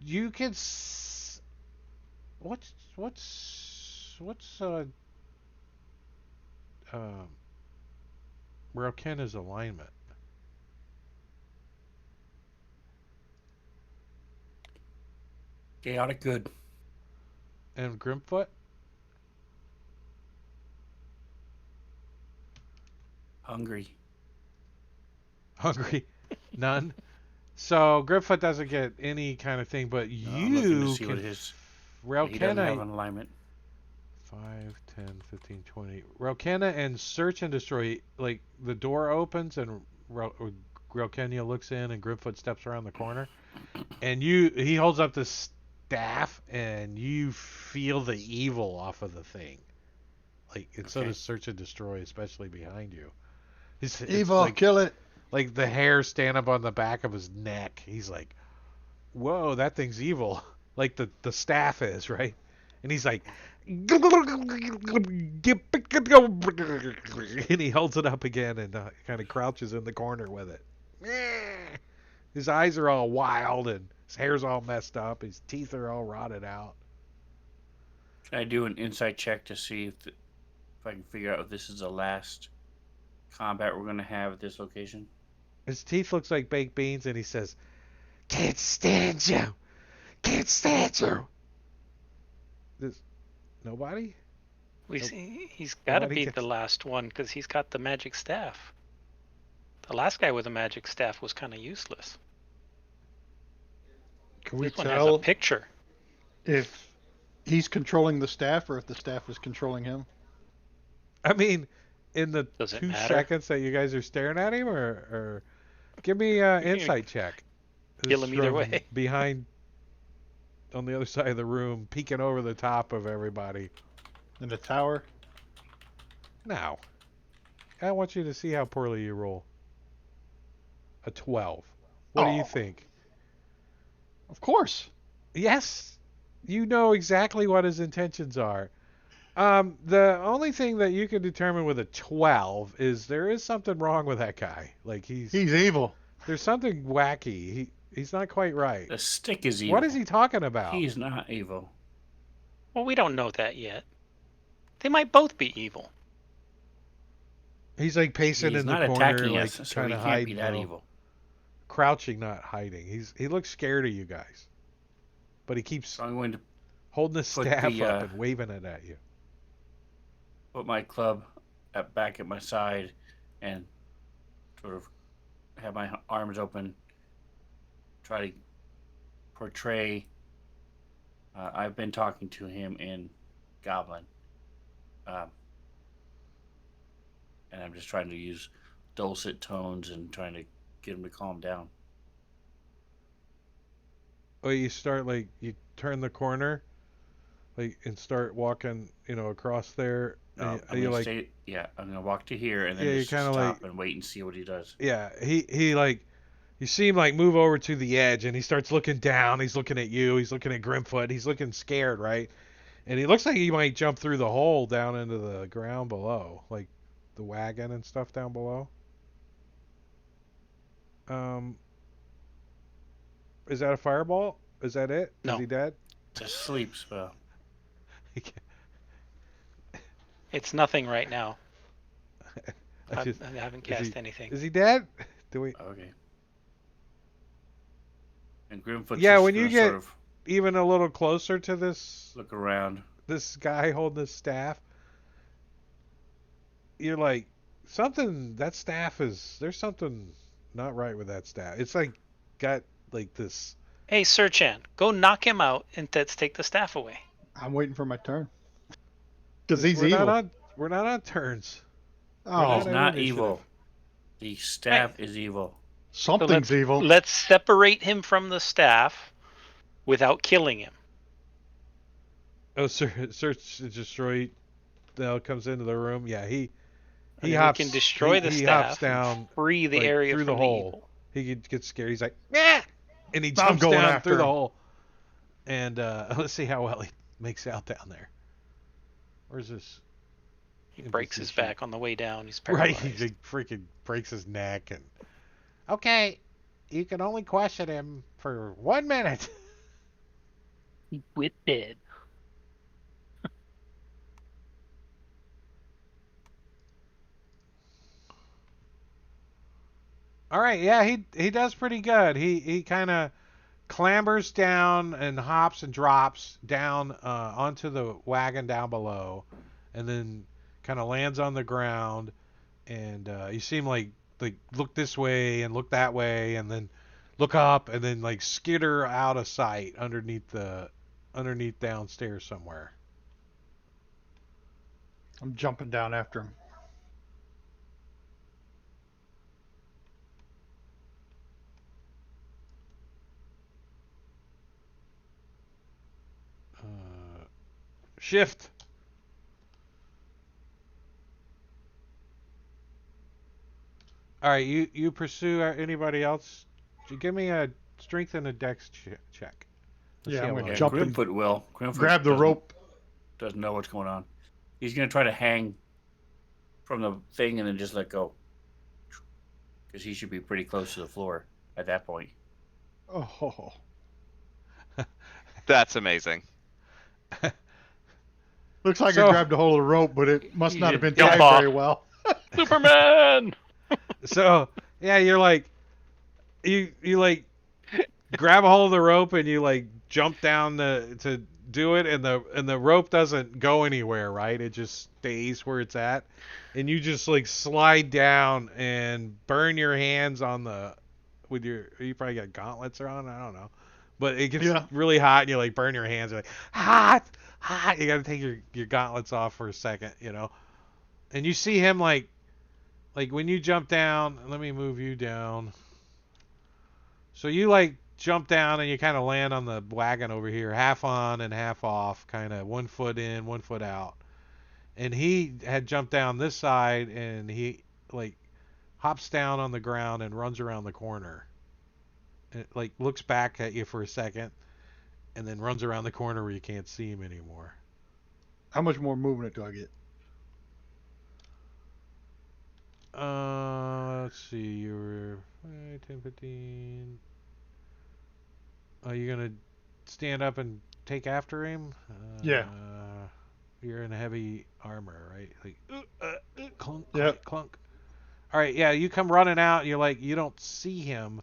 you can. What's um Raukenna's alignment? Chaotic good. And Grimfoot? Hungry. Hungry? None. So Grimfoot doesn't get any kind of thing, but No, I'm looking to you see can. what his. He doesn't have Raukenna. an alignment. 5, 10, 15, 20. Raukenna and search and destroy. Like the door opens and Raukenna looks in and Grimfoot steps around the corner, and he holds up this staff and you feel the evil off of the thing. Like it's sort Okay. of search and destroy, especially behind you. It's Evil, like, kill it. like the hair stand up on the back of his neck. He's like, "Whoa, that thing's evil!" Like the staff is, right? And he's like, and he holds it up again and kind of crouches in the corner with it. His eyes are all wild and his hair's all messed up. His teeth are all rotted out. Can I do an insight check to see if I can figure out if this is the last combat we're going to have at this location? His teeth looks like baked beans, and he says, "Can't stand you. Can't stand you." This nobody. Nope. He's got to Nobody be gets- the last one because he's got the magic staff. The last guy with a magic staff was kind of useless. Can we This one has a tell picture. if he's controlling the staff or if the staff is controlling him? I mean, in the Does it 2 matter? seconds that you guys are staring at him, or give me an insight check. Kill This him either from way. Behind, on the other side of the room, peeking over the top of everybody. In the tower? Now, I want you to see how poorly you roll. A 12. What do you Oh. think? Of course. Yes, you know exactly what his intentions are. The only thing that you can determine with a 12 is there is something wrong with that guy. Like He's evil. there's something wacky. He's not quite right. The stick is evil. What is he talking about? He's not evil. Well, we don't know that yet. They might both be evil. He's like pacing He's in not the corner, attacking like us, so trying he to can't hide. be that though. evil. Crouching, not hiding. He looks scared of you guys, but he keeps So I'm going to holding his put staff the, up and waving it at you. put my club back at my side and sort of have my arms open, try to portray I've been talking to him in Goblin, and I'm just trying to use dulcet tones and trying to get him to calm down. Oh, you start like you turn the corner, like and start walking, across there. No, and you like, I'm gonna walk to here and then Yeah, you just kinda stop like- and wait and see what he does. yeah, he like, you see him like move over to the edge, and he starts looking down. He's looking at you. He's looking at Grimfoot. He's looking scared, right? And he looks like he might jump through the hole down into the ground below, like the wagon and stuff down below. Is that a fireball? Is that it? No. Is he dead? Just sleep spell. It's nothing right now. I I just- haven't is cast anything. Is he dead? Do we Okay. And Grimfoot's Yeah, just when you gonna get- sort of even a little closer to this look around. guy holding this staff? You're like, that staff there's something not right with that staff. It's like got like this. Hey, Sir Chan, go knock him out and let's take the staff away. I'm waiting for my turn. Because he's we're evil. We're not on turns. Oh, He's not not initiative. evil. The staff is evil. something's evil. Let's separate him from the staff without killing him. Oh, search and destroy. Now comes into the room. Yeah, he And then hops. we can destroy the he staff. hops down. Free the like, area through from the hole. evil. He gets scared. He's like, yeah, and he I'm jumps going down after through the him. hole. And let's see how well he makes out down there. Where's this? He breaks his NPC? back on the way down. He's Right, paralyzed. he freaking breaks his neck and. Okay, you can only question him for 1 minute. With dead. All right, yeah, he does pretty good. He kind of clambers down and hops and drops down onto the wagon down below, and then kind of lands on the ground. And you see him like look this way and look that way, and then look up, and then like skitter out of sight underneath downstairs somewhere. I'm jumping down after him. Shift. All right, you pursue anybody else? Give me a strength and a dex check. Let's Yeah, see I'm how gonna well- jump in. Grimfoot will. Grimfoot Grab the doesn't- rope. Doesn't know what's going on. He's gonna try to hang from the thing and then just let go. Because he should be pretty close to the floor at that point. Oh, That's amazing. Looks like So- I grabbed a hold of the rope, but it must You not have should been jump tied off. very well. Superman. So yeah, you're like you like grab a hold of the rope and you like jump down to do it, and the rope doesn't go anywhere, right? It just stays where it's at, and you just like slide down and burn your hands on the with your you probably got gauntlets on, I don't know, but it gets Yeah. really hot and you like burn your hands, you're like hot. You got to take your gauntlets off for a second, and you see him like when you jump down. Let me move you down. So you like jump down and you kind of land on the wagon over here, half on and half off, kind of 1 foot in, 1 foot out. And he had jumped down this side and he like hops down on the ground and runs around the corner. It like looks back at you for a second and then runs around the corner where you can't see him anymore. How much more movement do I get? Let's see. You were 10, 15. Are you gonna stand up and take after him? Yeah. You're in heavy armor, right? Like clunk, Yep. clunk. All right, yeah. You come running out. You're like you don't see him,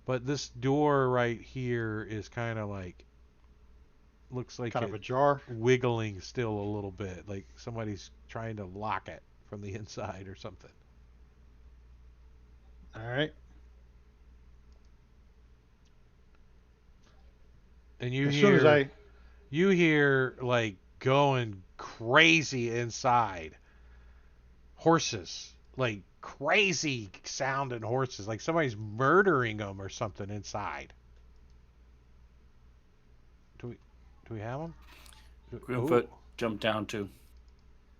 but this door right here is kind of like looks like Kind of it ajar. wiggling still a little bit, like somebody's trying to lock it from the inside or something. All right. And you As soon as I hear like going crazy inside. Horses, like crazy sounding horses, like somebody's murdering them or something inside. Do we have them? Grimfoot jumped down too.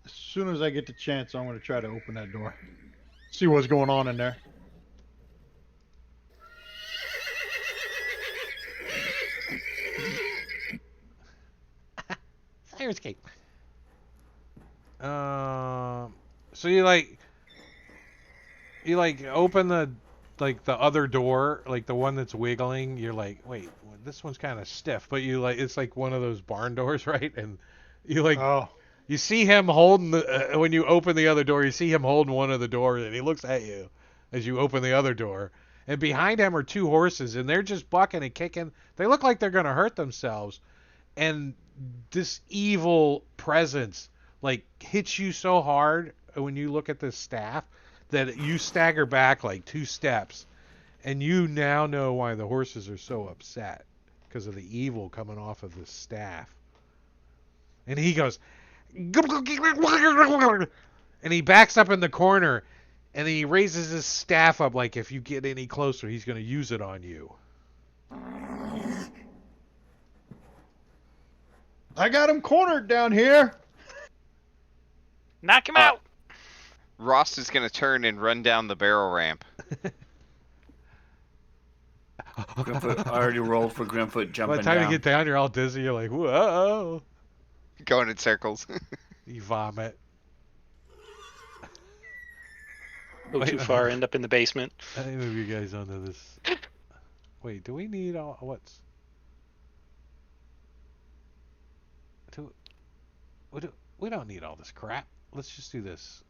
as soon as I get the chance, I'm going to try to open that door. See what's going on in there. Siren's Gate. So you open the other door, like the one that's wiggling. You're like, wait, this one's kind of stiff, but you like it's like one of those barn doors, right? And you like Oh, you see him holding the when you open the other door, you see him holding one of the doors, and he looks at you as you open the other door. And behind him are two horses, and they're just bucking and kicking. They look like they're gonna hurt themselves. And this evil presence like hits you so hard when you look at this staff that you stagger back like 2 steps, and you now know why the horses are so upset because of the evil coming off of this staff. And he goes, and he backs up in the corner, and then he raises his staff up like if you get any closer, he's going to use it on you. I got him cornered down here. Knock him out. Ross is gonna turn and run down the barrel ramp. Grimfoot I already rolled for Grimfoot By jumping the time down. you get down, you're all dizzy. You're like, whoa. Going in circles. You vomit. Go Wait, too far, end up in the basement. Let me move you guys onto this. Wait, do we need all what's? Do we don't need all this crap. Let's just do this.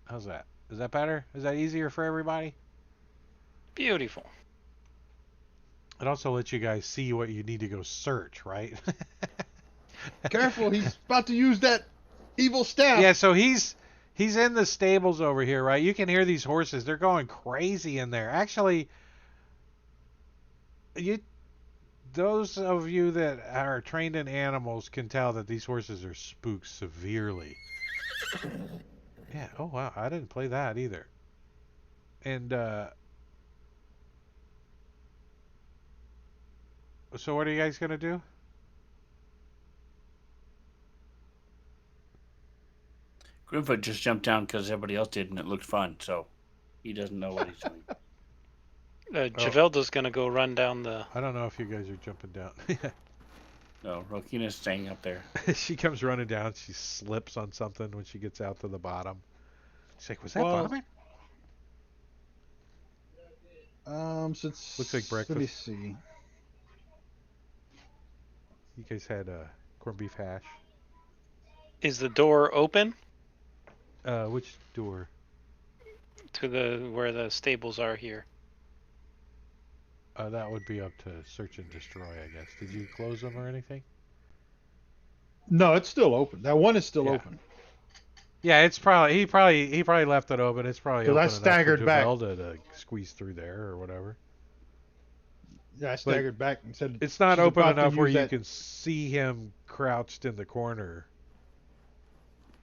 How's that? Is that better? Is that easier for everybody? Beautiful. It also lets you guys see what you need to go search, right? Careful, he's about to use that evil staff. Yeah, so he's in the stables over here, right? You can hear these horses. They're going crazy in there. Actually, those of you that are trained in animals can tell that these horses are spooked severely. Yeah, oh wow, I didn't play that either. And so what are you guys going to do? Grimfoot just jumped down because everybody else did, and it looked fun. So he doesn't know what he's doing. Javelda's gonna go run down the. I don't know if you guys are jumping down. No, Rokina's staying up there. She comes running down. She slips on something when she gets out to the bottom. She's like, "Was that Well, vomit?" Since Looks like Let me breakfast. see. You guys had corned beef hash. Is the door open Which door? to where the stables are here? That would be up to search and destroy, I guess. Did you close them or anything? No, it's still open. That one is still Yeah. open. Yeah, it's probably he probably left it open. It's probably Because I open enough for staggered back. Javelda to squeeze through there or whatever. Yeah, I staggered back and said It's not she's open about to enough where use you that. can see him crouched in the corner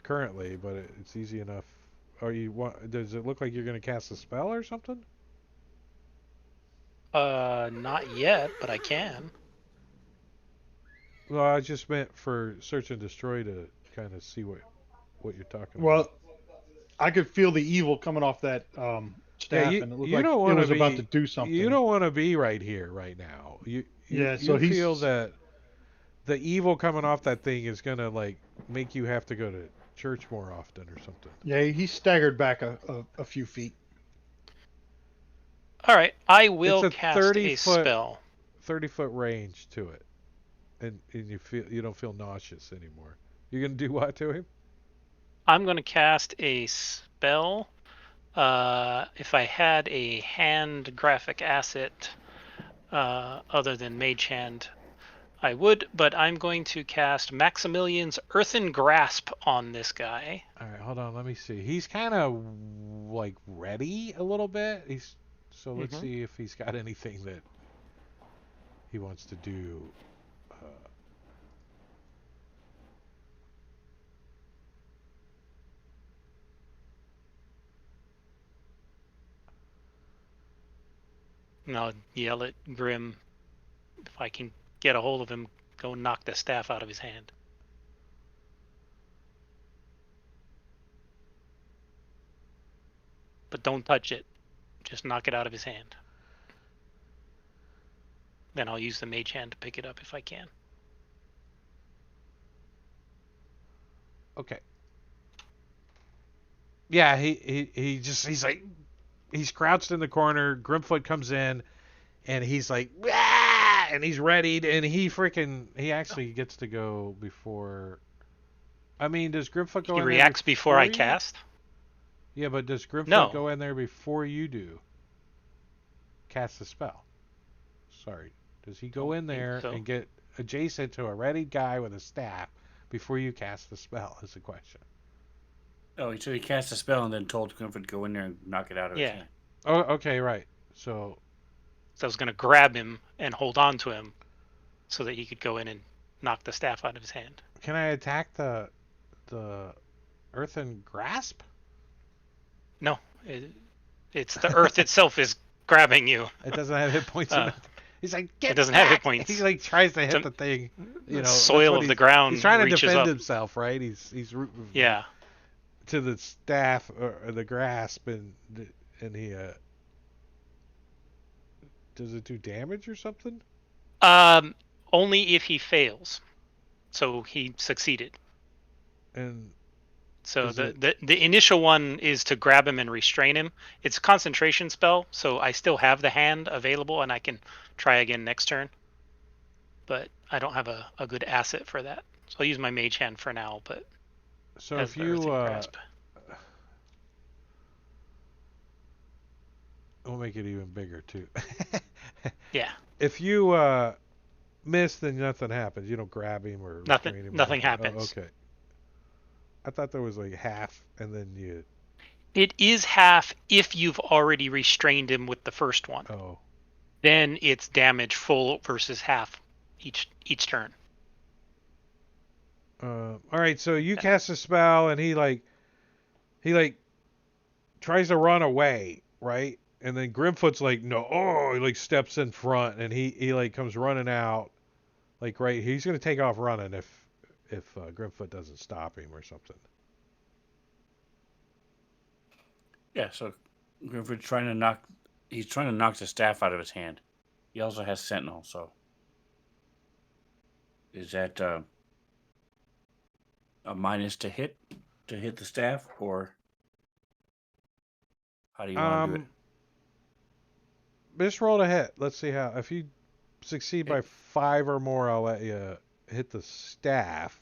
currently, but it's easy enough. Are you want? Does it look like you're going to cast a spell or something? Not yet, but I can. Well, I just meant for search and destroy to kind of see what you're talking Well, about. I could feel the evil coming off that Yeah, staff, and it looked you like don't it want to was about to be do something. you don't want to be right here right now. Yeah, so You feel he's that the evil coming off that thing is gonna like make you have to go to church more often or something. yeah he staggered back a few feet. All right, I It's will a cast 30 a foot spell. 30-foot range to it, and you don't feel nauseous anymore. You're gonna do what to him? I'm going to cast a spell. If I had a hand graphic asset other than Mage Hand, I would, but I'm going to cast Maximilian's Earthen Grasp on this guy. All right, hold on. Let me see. He's kind of like ready a little bit. So let's Mhm. see if he's got anything that he wants to do. Uh, And I'll yell at Grim if I can get a hold of him, go knock the staff out of his hand. But don't touch it. Just knock it out of his hand. Then I'll use the Mage Hand to pick it up if I can. okay. Yeah, he's crouched in the corner. Grimfoot comes in, and he's like, "Wah!" And he's readied, and he actually gets to go before. I mean, does Grimfoot go He in there reacts before I you? cast? Yeah, but does Grimfoot No. go in there before you do? Cast the spell. Sorry. Does he go in there so. and get adjacent to a readied guy with a staff before you cast the spell? Is the question. Oh, so he cast a spell and then told Grimford to go in there and knock it out of his Yeah. hand. Oh, okay, right. So So I was going to grab him and hold on to him so that he could go in and knock the staff out of his hand. can I attack the earthen grasp? No, it's the earth itself is grabbing you. It doesn't have hit points. In it. He's like, get It doesn't back! have hit points. He like tries to hit Some- the thing. You know, the soil of the ground He's trying to reaches defend up. himself, right? He's Yeah. to the staff or the grasp, and he does it do damage or something? Only if he fails. So he succeeded. And So is the initial one is to grab him and restrain him. It's a concentration spell, so I still have the hand available and I can try again next turn. But I don't have a good asset for that. So I'll use my Mage Hand for now, but so as if the you Earthen Grasp. we'll make it even bigger too. Yeah. If you miss, then nothing happens. You don't grab him or restrain him. Nothing Oh, happens. okay. I thought there was like half, and then you. It is half if you've already restrained him with the first one. Oh. Then it's damage full versus half each turn. All right. So you cast a spell, and he tries to run away, right? And then Grimfoot's like, no, oh, he like steps in front, and he like comes running out, like right. He's gonna take off running if Grimfoot doesn't stop him or something. Yeah, so Grimford's trying to knock the staff out of his hand. He also has Sentinel, so is that a minus to hit the staff, or how do you want to do it? Just roll to hit. Let's see how. If you succeed by 5 or more, I'll let you hit the staff.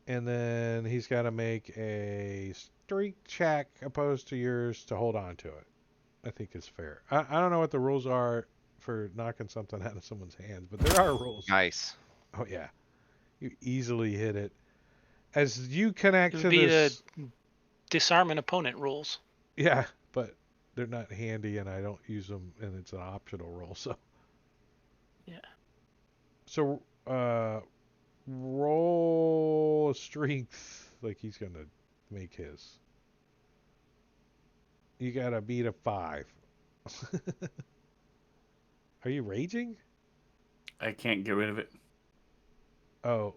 and then he's got to make a strength check opposed to yours to hold on to it. I think is fair. I don't know what the rules are for knocking something out of someone's hands, but there are rules. Nice. Oh yeah, you easily hit it. As you connect It would to be this, the disarm an opponent rules. yeah, but they're not handy, and I don't use them, and it's an optional roll. So Yeah. so roll a strength like he's gonna make his. You gotta beat a 5. Are you raging? I can't get rid of it. Oh.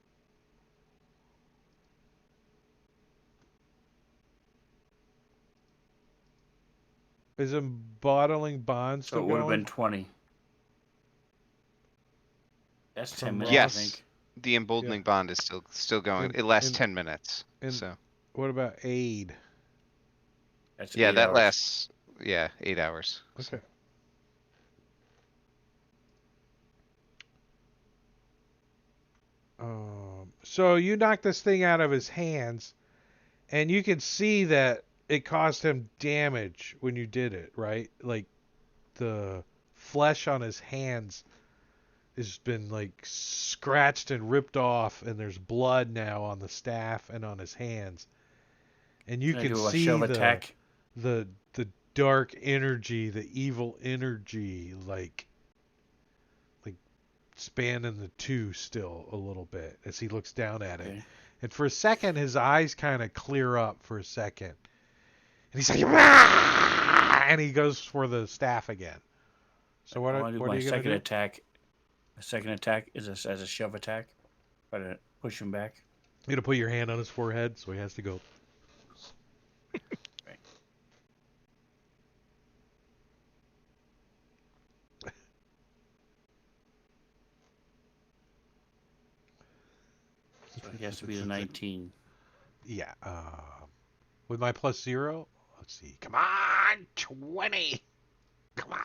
Is bottling bond So still it would have going? been 20. That's 10 From minutes, I Yes, think. the emboldening bond is still going. And It lasts and 10 minutes. and So what about aid? That's yeah, 8 that hours. lasts 8 hours. So. Okay. So you knock this thing out of his hands, and you can see that it caused him damage when you did it, right? Like the flesh on his hands has been like scratched and ripped off, and there's blood now on the staff and on his hands. And you Can I can do a see shove attack? the dark energy, the evil energy, like spanning the two still a little bit as he looks down at it. Okay. And for a second, his eyes kind of clear up for a second. And he's like, "Rah!" And he goes for the staff again. So I what want to do are my you going to second do? attack. My second attack is as a shove attack. Try to push him back. You're going to put your hand on his forehead so he has to go. Right. So he has to be the 19. Yeah. With my +0, let's see. Come on, 20. Come on.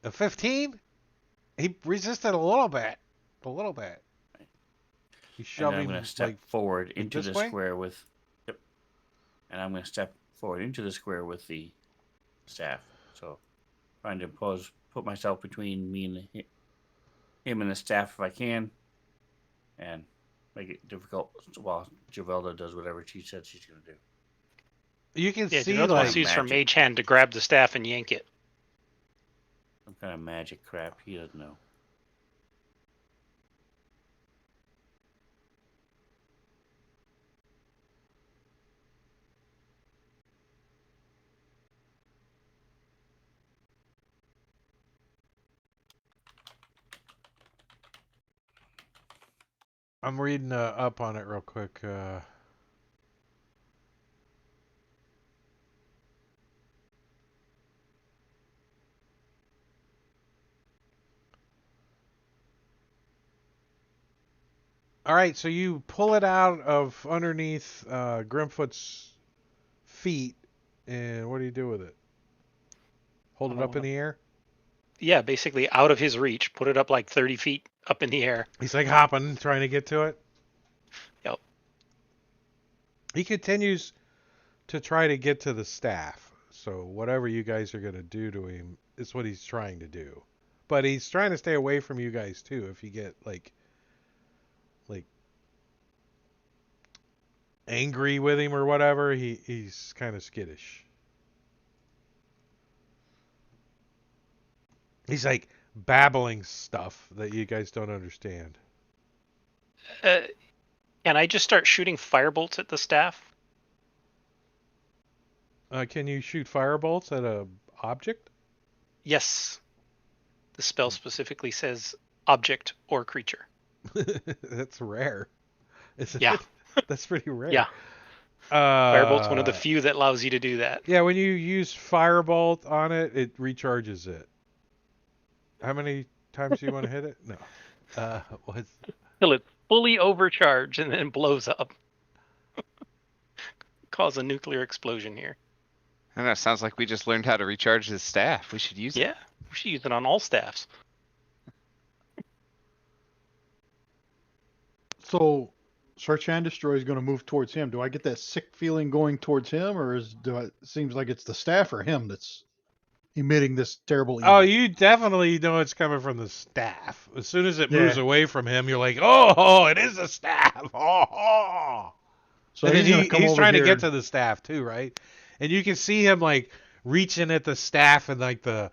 A 15? He resisted a little bit. A little bit. You And shove then I'm him going to step like forward into this the way? square with. Yep. And I'm going to step forward into the square with the staff. So trying to put myself between me and him and the staff if I can, and make it difficult while Javelda does whatever she said she's going to do. You can Yeah, see Javelda wants like to use her magic. mage hand to grab the staff and yank it. Some kind of magic crap. He doesn't know. I'm reading up on it real quick. All right, so you pull it out of underneath Grimfoot's feet, and what do you do with it? Hold it up in the air? Yeah, basically out of his reach. Put it up like 30 feet up in the air. He's like hopping, trying to get to it. Yep. He continues to try to get to the staff. So whatever you guys are going to do to him is what he's trying to do. But he's trying to stay away from you guys too. If you get like angry with him or whatever, he's kind of skittish. He's like babbling stuff that you guys don't understand. Can I just start shooting firebolts at the staff? Can you shoot firebolts at a object? Yes. The spell specifically says object or creature. That's rare. Isn't Yeah. it? That's pretty rare. Yeah. Firebolt's one of the few that allows you to do that. Yeah, when you use firebolt on it, it recharges it. How many times do you want to hit it? No. What's Till it's fully overcharged and then blows up. Cause a nuclear explosion here. I don't know. Sounds like we just learned how to recharge his staff. We should use it. Yeah. We should use it on all staffs. So, search and destroy is going to move towards him. Do I get that sick feeling going towards him, or seems like it's the staff or him that's emitting this terrible Oh, evil? you definitely know it's coming from the staff. As soon as it moves Yeah. away from him, you're like, oh, it is the staff. Oh. So And then he's going to come he's over trying to get here. to the staff too, right? And you can see him like reaching at the staff and like the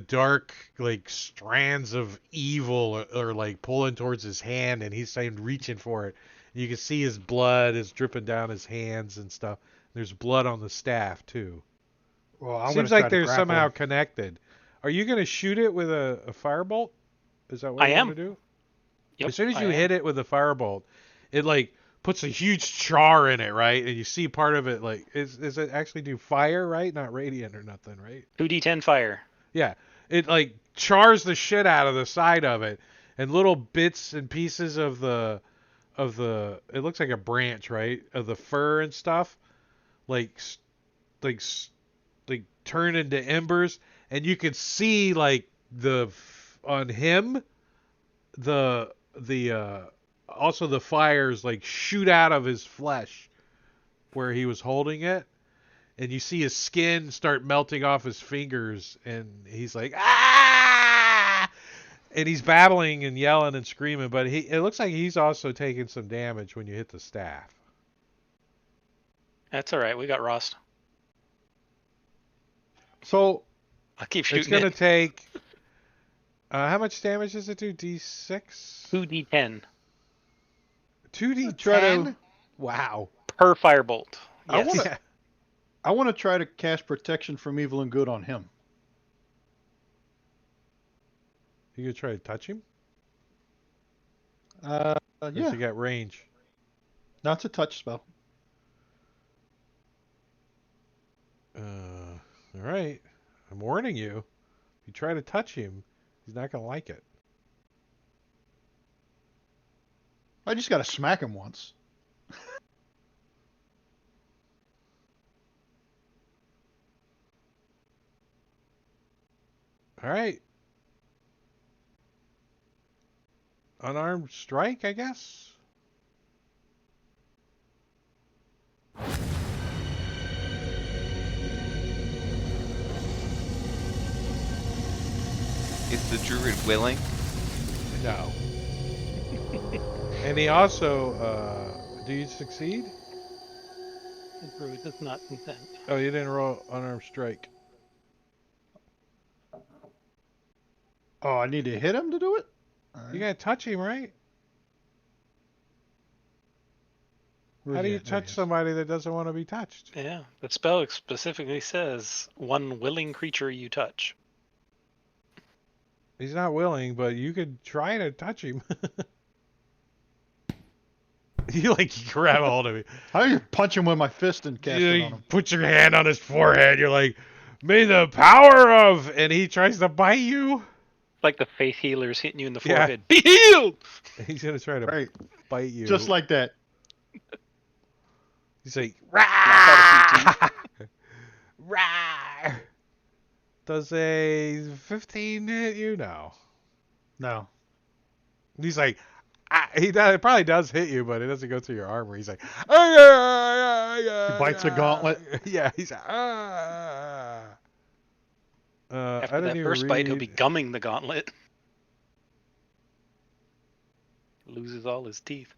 dark like strands of evil are like pulling towards his hand, and he's saying reaching for it. And you can see his blood is dripping down his hands and stuff. There's blood on the staff too. Well, I'm going Seems to try like to they're grapple somehow him. connected. Are you going to shoot it with a firebolt? Is that what I you want am. to do? Yep. As soon as I you am. hit it with a firebolt, it like puts a huge char in it, right? And you see part of it like is it actually do fire, right? Not radiant or nothing, right? 2d10 fire. Yeah. It like chars the shit out of the side of it, and little bits and pieces of the it looks like a branch, right? Of the fur and stuff like like like turn into embers, and you can see like on him the also the fires like shoot out of his flesh where he was holding it, and you see his skin start melting off his fingers, and he's like ah, and he's babbling and yelling and screaming, but it looks like he's also taking some damage when you hit the staff. That's all right. We got Rost. So I'll keep It's shooting gonna it. take how much damage does it do? D6? 2d10 try to. 2d10? Wow. per firebolt. I Yes. want to. Yeah. I want to try to cast protection from evil and good on him. You gonna try to touch him? Or does Yeah. he got range? Not a touch spell. All right. I'm warning you. If you try to touch him, he's not gonna like it. I just got to smack him once. All right. Unarmed strike, I guess. Is the druid willing? No. And he also, do you succeed? The druid does not consent. Oh, you didn't roll unarmed strike. Oh, I need to hit him to do it? You gotta touch him, right? How do you touch somebody that doesn't want to be touched? Yeah. The spell specifically says one willing creature you touch. He's not willing, but you could try to touch him. You like grab a hold of him. How do you punch him with my fist and cast it on him? Put your hand on his forehead. You're like, may the power of, and he tries to bite you. Like the faith healers hitting you in the Yeah. forehead. Be healed! He's gonna try to Right. bite you. Just like that. He's like, Knock out rah, rah. Does a 15 hit you? No. No. He's like, it probably does hit you, but it doesn't go through your armor. He's like, he bites a gauntlet. Yeah, he's like, I After didn't that even first bite, he'll be read- gumming the gauntlet. Loses all his teeth.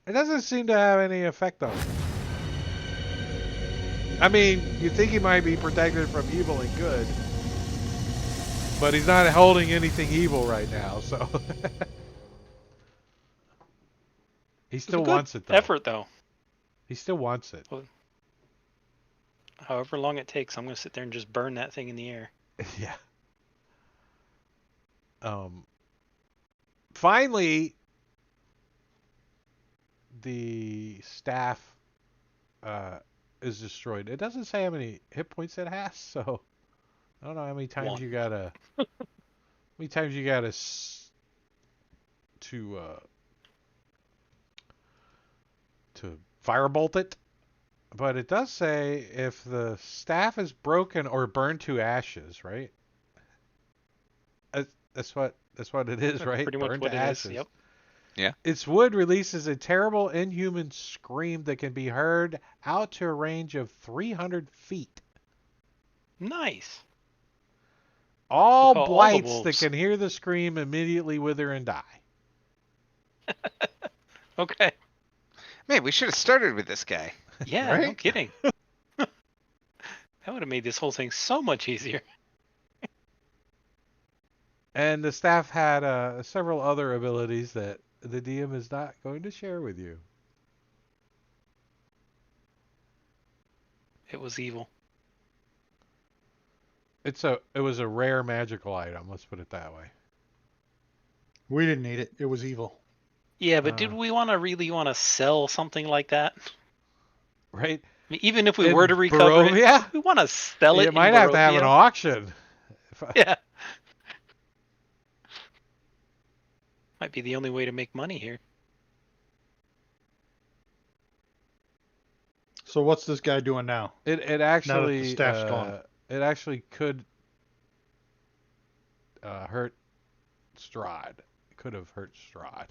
It doesn't seem to have any effect on him. I mean, you think he might be protected from evil and good, but he's not holding anything evil right now, so. He still It's a good wants it, though. effort, though. He still wants it. However long it takes, I'm going to sit there and just burn that thing in the air. Yeah. Finally, the staff is destroyed. It doesn't say how many hit points it has, so I don't know how many times One. you gotta. How many times you gotta to firebolt it. But it does say if the staff is broken or burned to ashes, right? That's what it is, That's right? pretty much Burned to what it is. ashes. Yep. Yeah. Its wood releases a terrible, inhuman scream that can be heard out to a range of 300 feet. Nice. We'll All call all the blights that wolves. can hear the scream immediately wither and die. Okay. Man, we should have started with this guy. Yeah, no Right? kidding. That would have made this whole thing so much easier. And the staff had several other abilities that the DM is not going to share with you. It was evil. It was a rare magical item, let's put it that way. We didn't need it. It was evil. Yeah, but did we really want to sell something like that? Right? I mean, even if we In were to recover it, Barovia? we want to sell it You in might have to have an Barovia. auction. Yeah. Might be the only way to make money here. So what's this guy doing now? It actually staff's gone. it actually could hurt Strahd. It could have hurt Strahd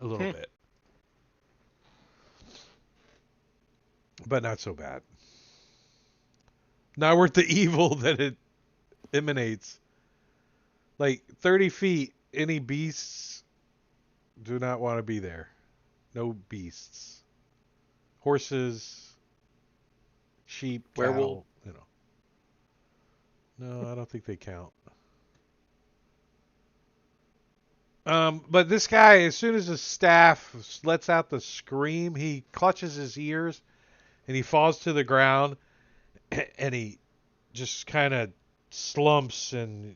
a little bit, but not so bad. Not worth the evil that it emanates. Like 30 feet, any beasts do not want to be there. No beasts. Horses, sheep, Werewolf. cattle, No, I don't think they count. But this guy, as soon as his staff lets out the scream, he clutches his ears and he falls to the ground and he just kind of slumps and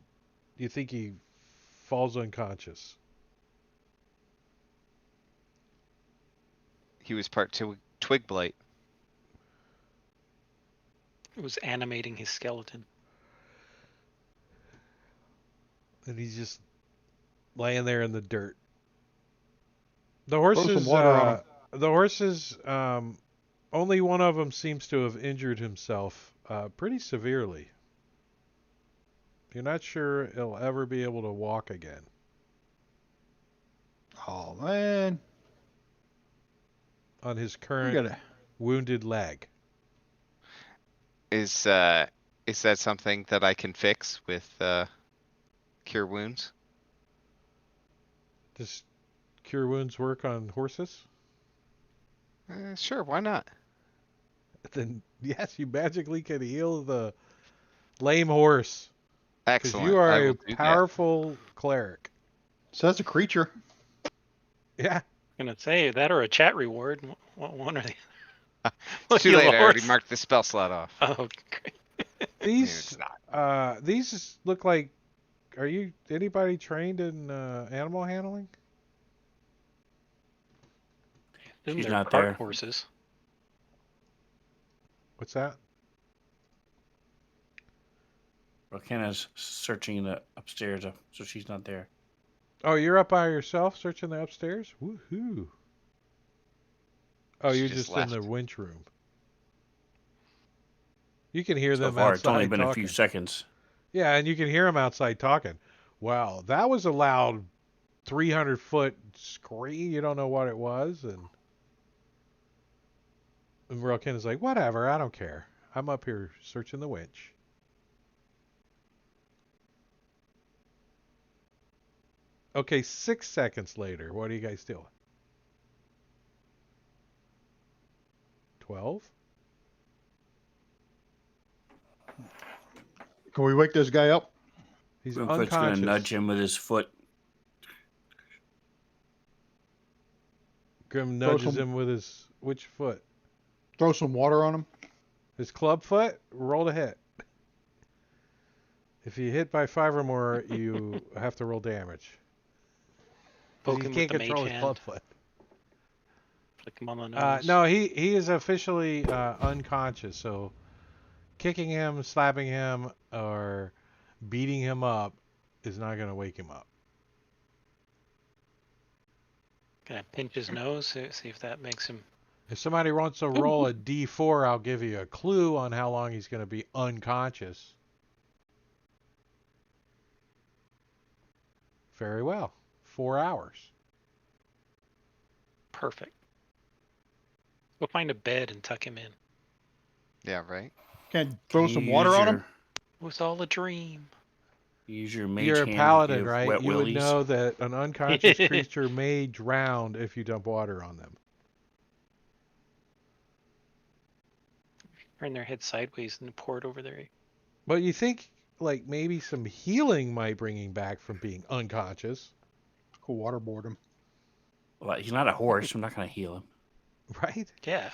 you think he falls unconscious. He was part twig blight. It was animating his skeleton. And he's just laying there in the dirt. The Throw some horses, water on only one of them seems to have injured himself pretty severely. You're not sure he'll ever be able to walk again. Oh man. On his We current gotta wounded leg. Is that something that I can fix with cure wounds? Does cure wounds work on horses? Sure, why not? Then yes, you magically can heal the lame horse. Because Excellent. you I are will a do that. powerful cleric. So that's a creature. Yeah. I'm gonna say that or a chat reward. One or the It's too Heal late. the I already horse. marked the spell slot off. Oh, great. These not. these look like. Are you anybody trained in animal handling? Isn't She's there not cart there. horses? What's that? Rokenna's searching the upstairs, so she's not there. Oh, you're up by yourself searching the upstairs? Woohoo! Oh, She you're just just in the left. winch room. You can hear So them far, outside it's only been talking. a few seconds. Yeah, and you can hear them outside talking. Wow, that was a loud 300-foot scream. You don't know what it was, and Roken is like, whatever, I don't care. I'm up here searching the winch. Okay, 6 seconds later, what are you guys doing? 12? Can we wake this guy up? He's Rookfoot's going unconscious. to nudge him with his foot. Grim Throw nudges some- him with his which foot? Throw some water on him. His club foot? Roll to hit. If you hit by 5 or more, you have to roll damage. 'Cause Poke he him can't with the control mage his club hand. foot. Flick him on the nose. No, he is officially unconscious. So kicking him, slapping him, or beating him up is not going to wake him up. Can I pinch his nose? See if that makes him. If somebody wants to roll a D4, I'll give you a clue on how long he's going to be unconscious. Very well. 4 hours. Perfect. We'll find a bed and tuck him in. Yeah, right. Can't Can throw you some water use on him? your- It was all a dream. Use your mage You're a hand paladin, to give right? wet You would willies. know that an unconscious creature may drown if you dump water on them. Turn their head sideways and pour it over there. But you think, like, maybe some healing might bring him back from being unconscious, Cool waterboard him. Well, he's not a horse. I'm not going to heal him. right? Yeah,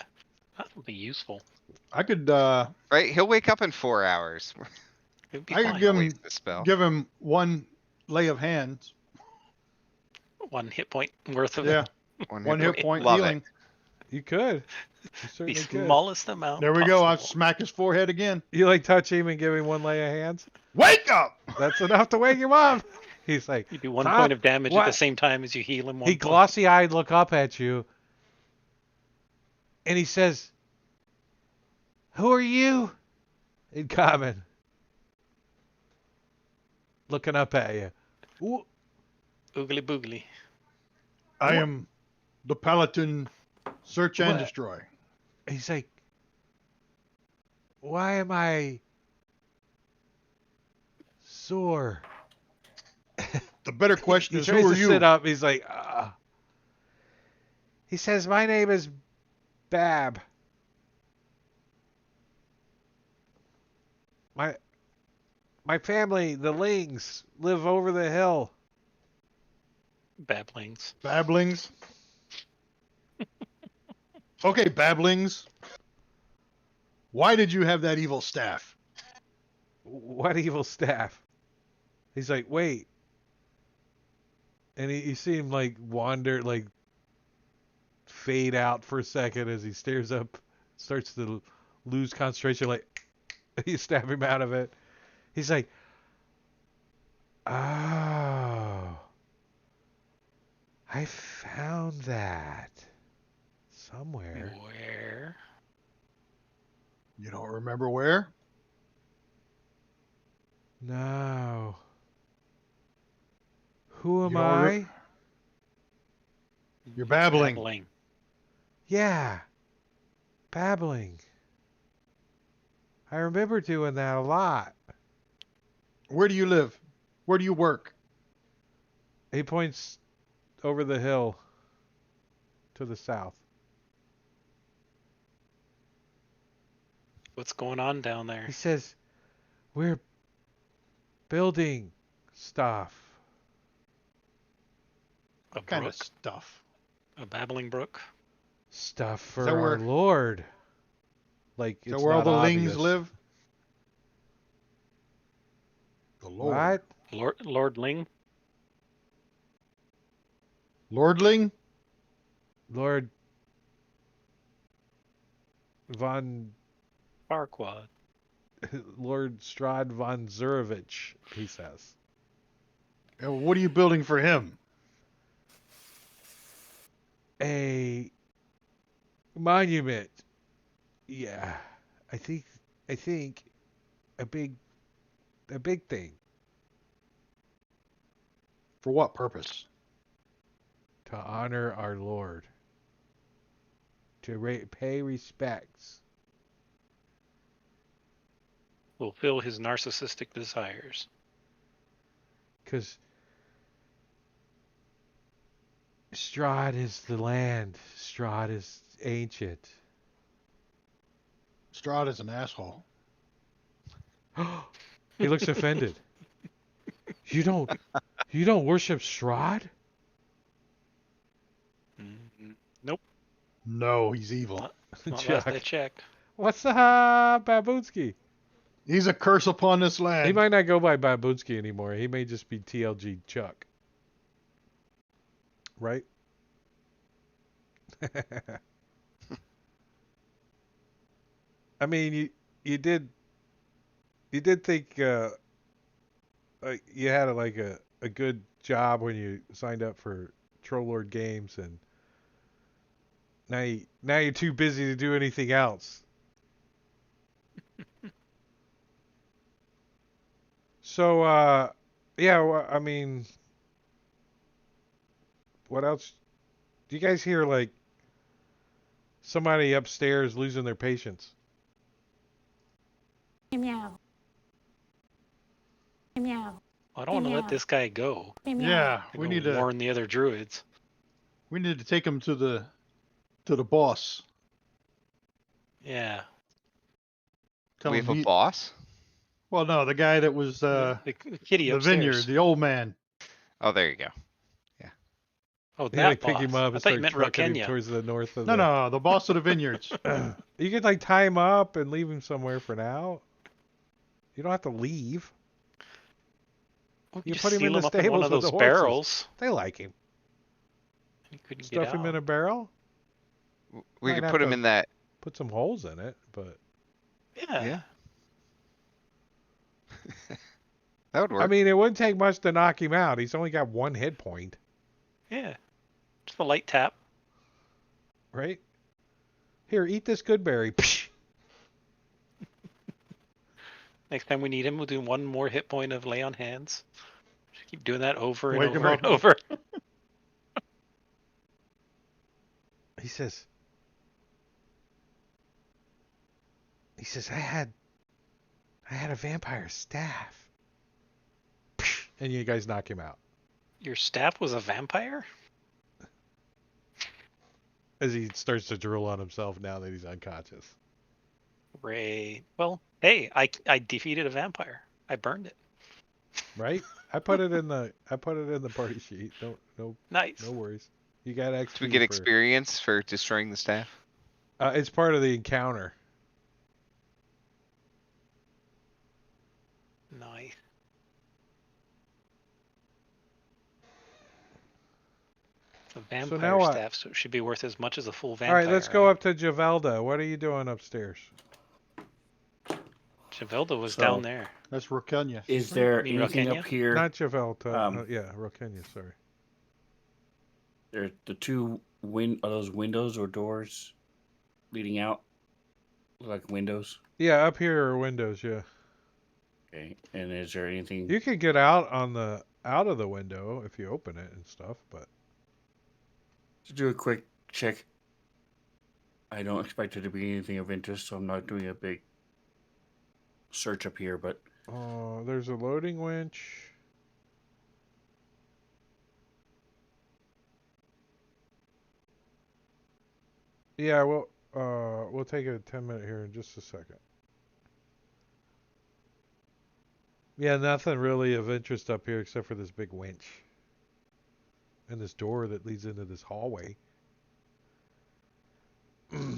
that would be useful. I could Right. He'll wake up in 4 hours. It would be I could fine. give him Waste the spell. give him one lay of hands. 1 hit point worth of Yeah, One one hit point Love healing. it. You could. You the certainly could. smallest amount. There we go. I possible. smack his forehead again. You like touch him and give him one lay of hands? Wake up! That's enough to wake him up. He's like, You do 1 Huh? point of damage at What? the same time as you heal him. 1 he point. glossy-eyed look up at you, and he says, "Who are you?" In common, looking up at you. Oogly boogly. I am the Paladin Search and What? Destroy. He's like, "Why am I sore?" The better question He is, tries who are to you? sit up. He's like, He says, "My name is Bab. My family, the Lings, live over the hill." Babblings. Babblings. Okay, Babblings. Why did you have that evil staff? "What evil staff?" He's like, "Wait." And you see him like wander, like fade out for a second as he stares up, starts to lose concentration, like you stab him out of it. He's like, "Oh, I found that somewhere." Where? You don't remember where? No. Who am You don't I? You're babbling. Babbling. Yeah. Babbling. I remember doing that a lot. Where do you live? Where do you work? He points over the hill to the south. What's going on down there? He says, "We're building stuff." A What kind brook? of stuff? A babbling brook? Stuff for that our where- Lord. Like, Is it's that where all not the obvious. Lings live? The Lord. What? Lord Ling? Lordling? Lord von... Farquaad. Lord Strahd von Zurovich, he says. What are you building for him? A monument. Yeah. I think a big thing For what purpose? to honor our Lord. To pay respects. Fulfill his narcissistic desires. Because Strahd is the land. Strahd is ancient. Strahd is an asshole. He looks offended. You don't worship Strahd? Nope. No, he's evil. Not last I checked. What's the Babunsky? He's a curse upon this He land. might not go by Babunsky anymore. He may just be TLG Chuck. Right? I mean, you did think like you had a good job when you signed up for Troll Lord Games, and Now you're too busy to do anything else. So, yeah, well, I mean, what else? Do you guys hear like somebody upstairs losing their patience? Meow. Meow. I don't want to let this guy go. Yeah, To we go need to warn the other druids. take him to the boss. Yeah. Tell We him have a boss? Well, no, the guy that was The kitty the upstairs. vineyard, the old man. Oh, there you go. Oh, You that like pick him boss. up I and thought you start meant trucking him Rokenya. towards the north of No, the boss of the vineyards. You could like tie him up and leave him somewhere for now. You don't have to leave. We You could put just him in seal the up in one stables of with those the horses. barrels. They like him. He couldn't Stuff get him out. in a barrel. We Might could have put him to in that. Put some holes in it, but Yeah. That would work. I mean, it wouldn't take much to knock him out. He's only got 1 hit point, Yeah. Just a light tap. right? Here, eat this good berry. Psh. Next time we need him, we'll do 1 more hit point of lay on hands. Just keep doing that over and Wake him over and up. over. He says, I had a vampire staff. Psh. And you guys knock him out Your staff was a vampire? as he starts to drool on himself now that he's unconscious. Ray. Well, hey, I defeated a vampire. I burned it. Right? I put it in the party sheet. No Nice. worries. You got XP. Do we get for- experience for destroying the staff? It's part of the encounter. Nice. It's a vampire now what? staff, so it should be worth as much as a full All vampire. right, let's go up to Javelda. What are you doing upstairs? Javelda was So- down there. That's Rokenya. Is there You mean anything Rokenya? up here? Not Javelta. Um, Yeah, Rokenya, sorry. There, the two are those windows or doors leading out? Look like windows. Yeah, up here are windows, yeah. Okay. And is there anything? You could get out of the window if you open it and stuff, but To do a quick check. I don't expect there to be anything of interest, so I'm not doing a big search up here, but there's a loading winch. Yeah, we'll take a 10-minute here in just a second. Yeah, nothing really of interest up here except for this big winch. And this door that leads into this hallway.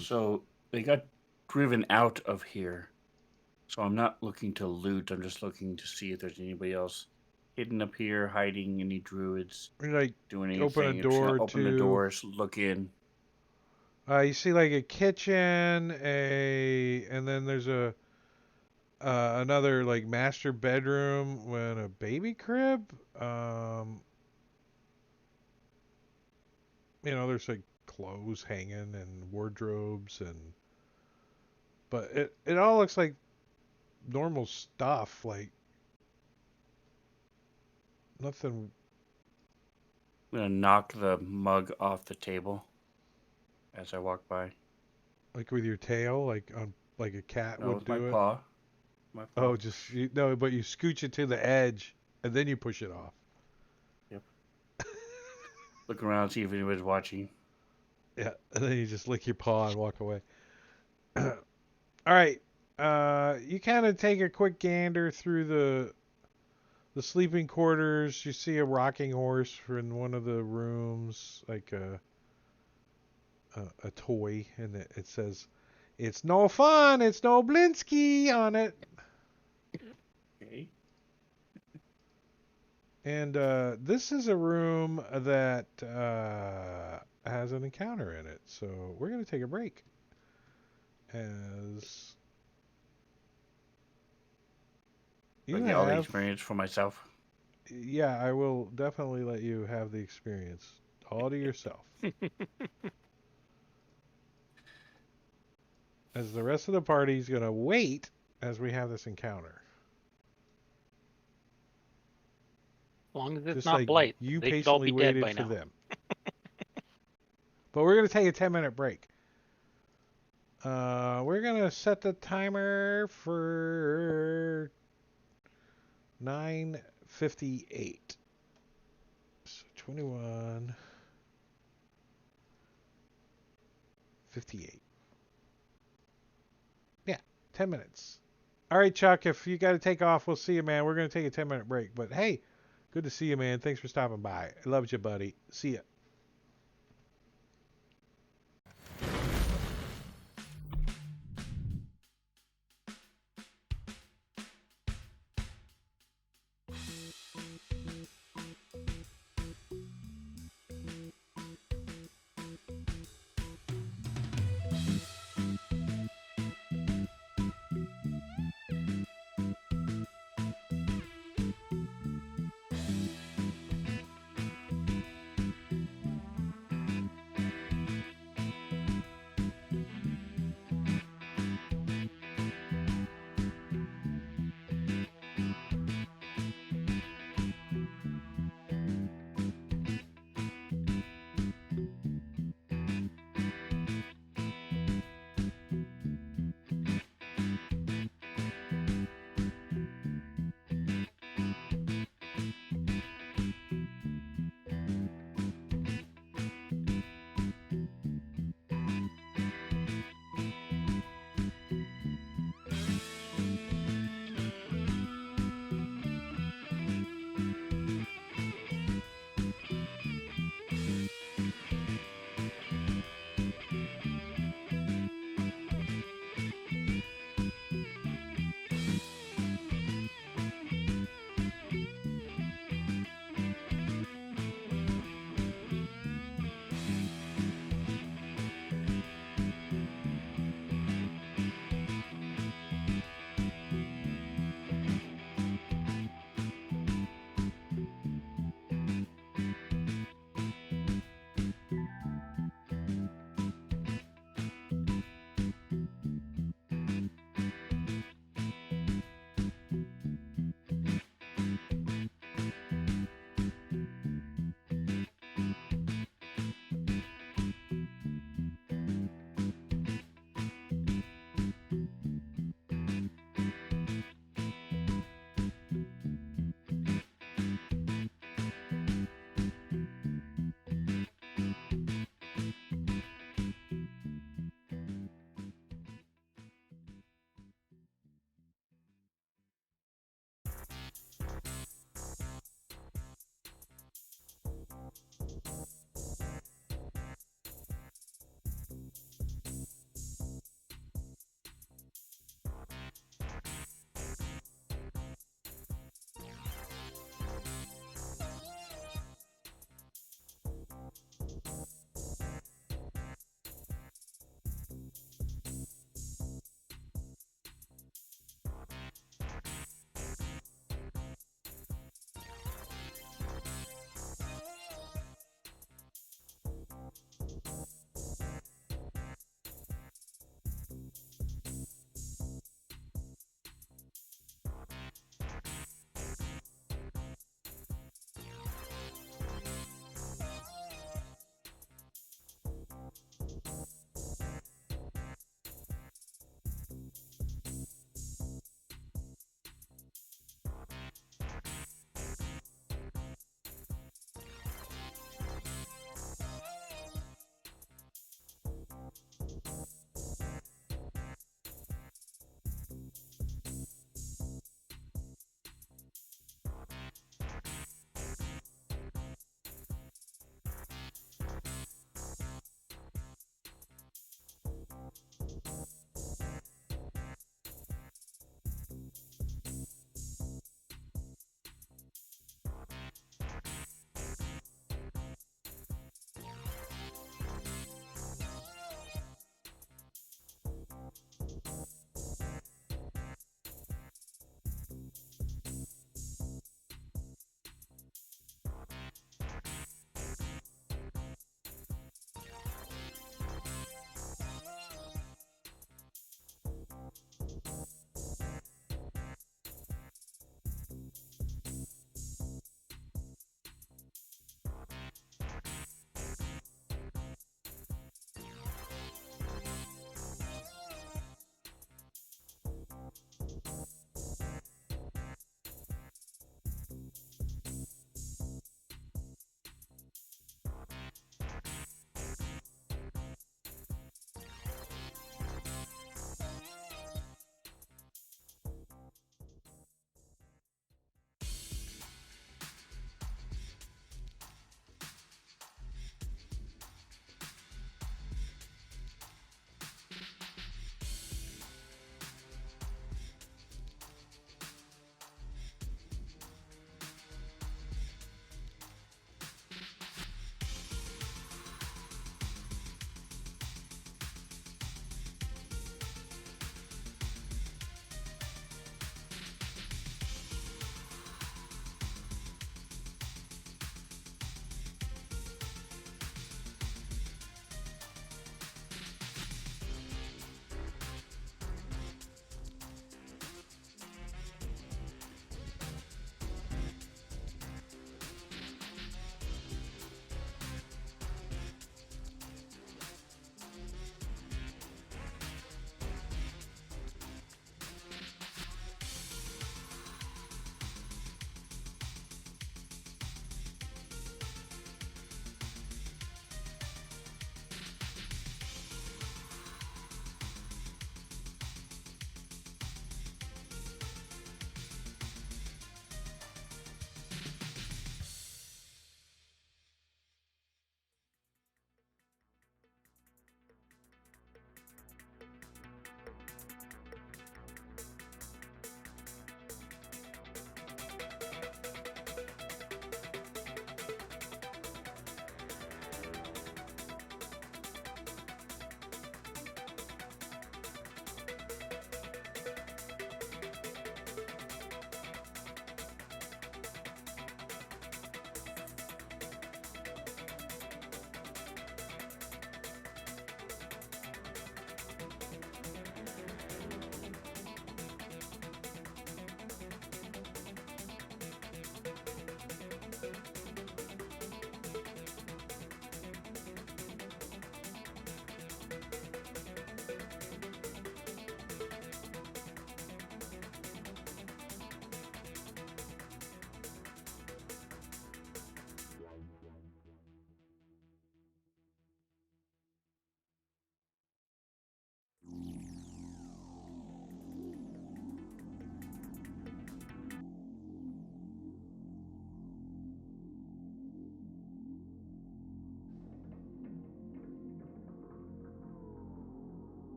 so they got driven out of here. So I'm not looking to loot. I'm just looking to see if there's anybody else hidden up here, hiding, any druids Like, doing anything. Open a I'm just door gonna open the to- doors, look in. you see like a kitchen, and then there's another like master bedroom and a baby crib. There's like clothes hanging and wardrobes but it all looks like normal stuff, like nothing. I'm gonna knock the mug off the table as I walk by. Like with your tail, like on like a cat No, would with my do it. paw. My paw. Oh, no, but you scooch it to the edge and then you push it off. Look around, see if anybody's watching. Yeah, and then you just lick your paw and walk away. All right, you kind of take a quick gander through the sleeping quarters. You see a rocking horse in one of the rooms, like a toy, and it says, "It's no fun, it's no Blinsky" on it. Okay. And this is a room that has an encounter in it. So we're going to take a break. As you I get all the have, experience for myself. yeah, I will definitely let you have the experience all to yourself. as the rest of the party is going to wait as we have this encounter. As long as it's Just not like blight, you they could all patiently be dead waited by for now. them. But we're going to take a 10-minute break. We're going to set the timer for 9:58. So 21:58. Yeah, 10 minutes. All right, Chuck, if you got to take off, we'll see you, man. We're going to take a 10-minute break. But hey, good to see you, man. Thanks for stopping by. I love you, buddy. See ya.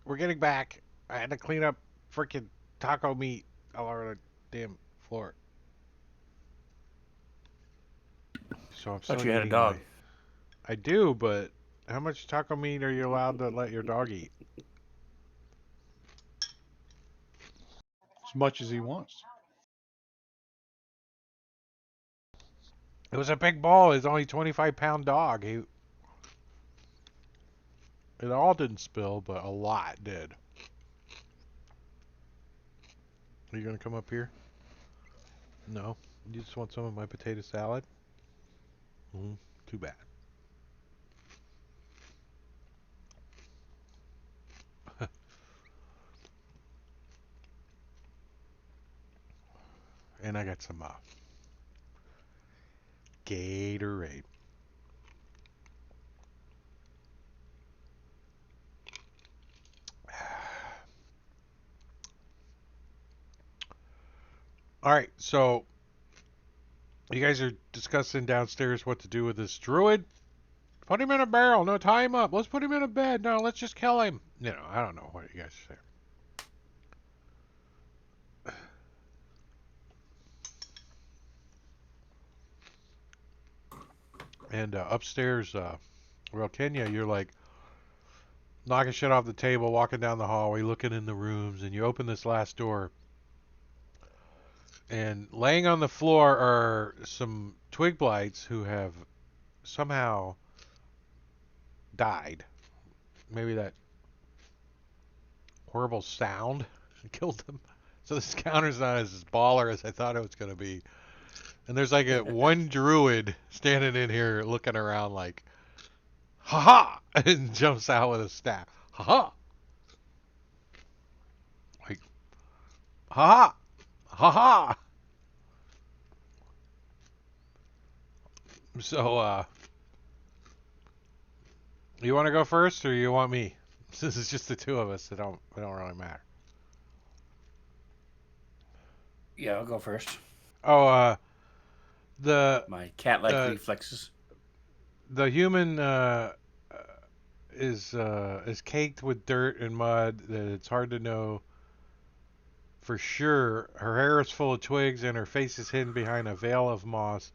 We're getting back. I had to clean up freaking taco meat all over the damn floor. So I'm Thought still you had a eating dog. I do, but how much taco meat are you allowed to let your dog eat? As much as he wants. It was a big bowl. It's only 25-pound dog. It all didn't spill, but a lot did. Are you gonna come up here? No. You just want some of my potato salad? Too bad. And I got some Gatorade. All right, so you guys are discussing downstairs what to do with this druid. Put him in a barrel. No, tie him up. Let's put him in a bed. No, let's just kill him. You know, I don't know what you guys say. And upstairs, well, Kenya, you're like knocking shit off the table, walking down the hallway, looking in the rooms, and you open this last door. And laying on the floor are some twig blights who have somehow died. Maybe that horrible sound killed them. So this counter's not as baller as I thought it was going to be. And there's like a one druid standing in here looking around like, ha ha, and jumps out with a staff. Ha ha. Like, ha ha. Ha ha. So, you want to go first or you want me? This is just the two of us. It don't really matter. Yeah, I'll go first. Oh, the My cat-like uh, reflexes. the human is caked with dirt and mud. That it's hard to know for sure. Her hair is full of twigs and her face is hidden behind a veil of moss.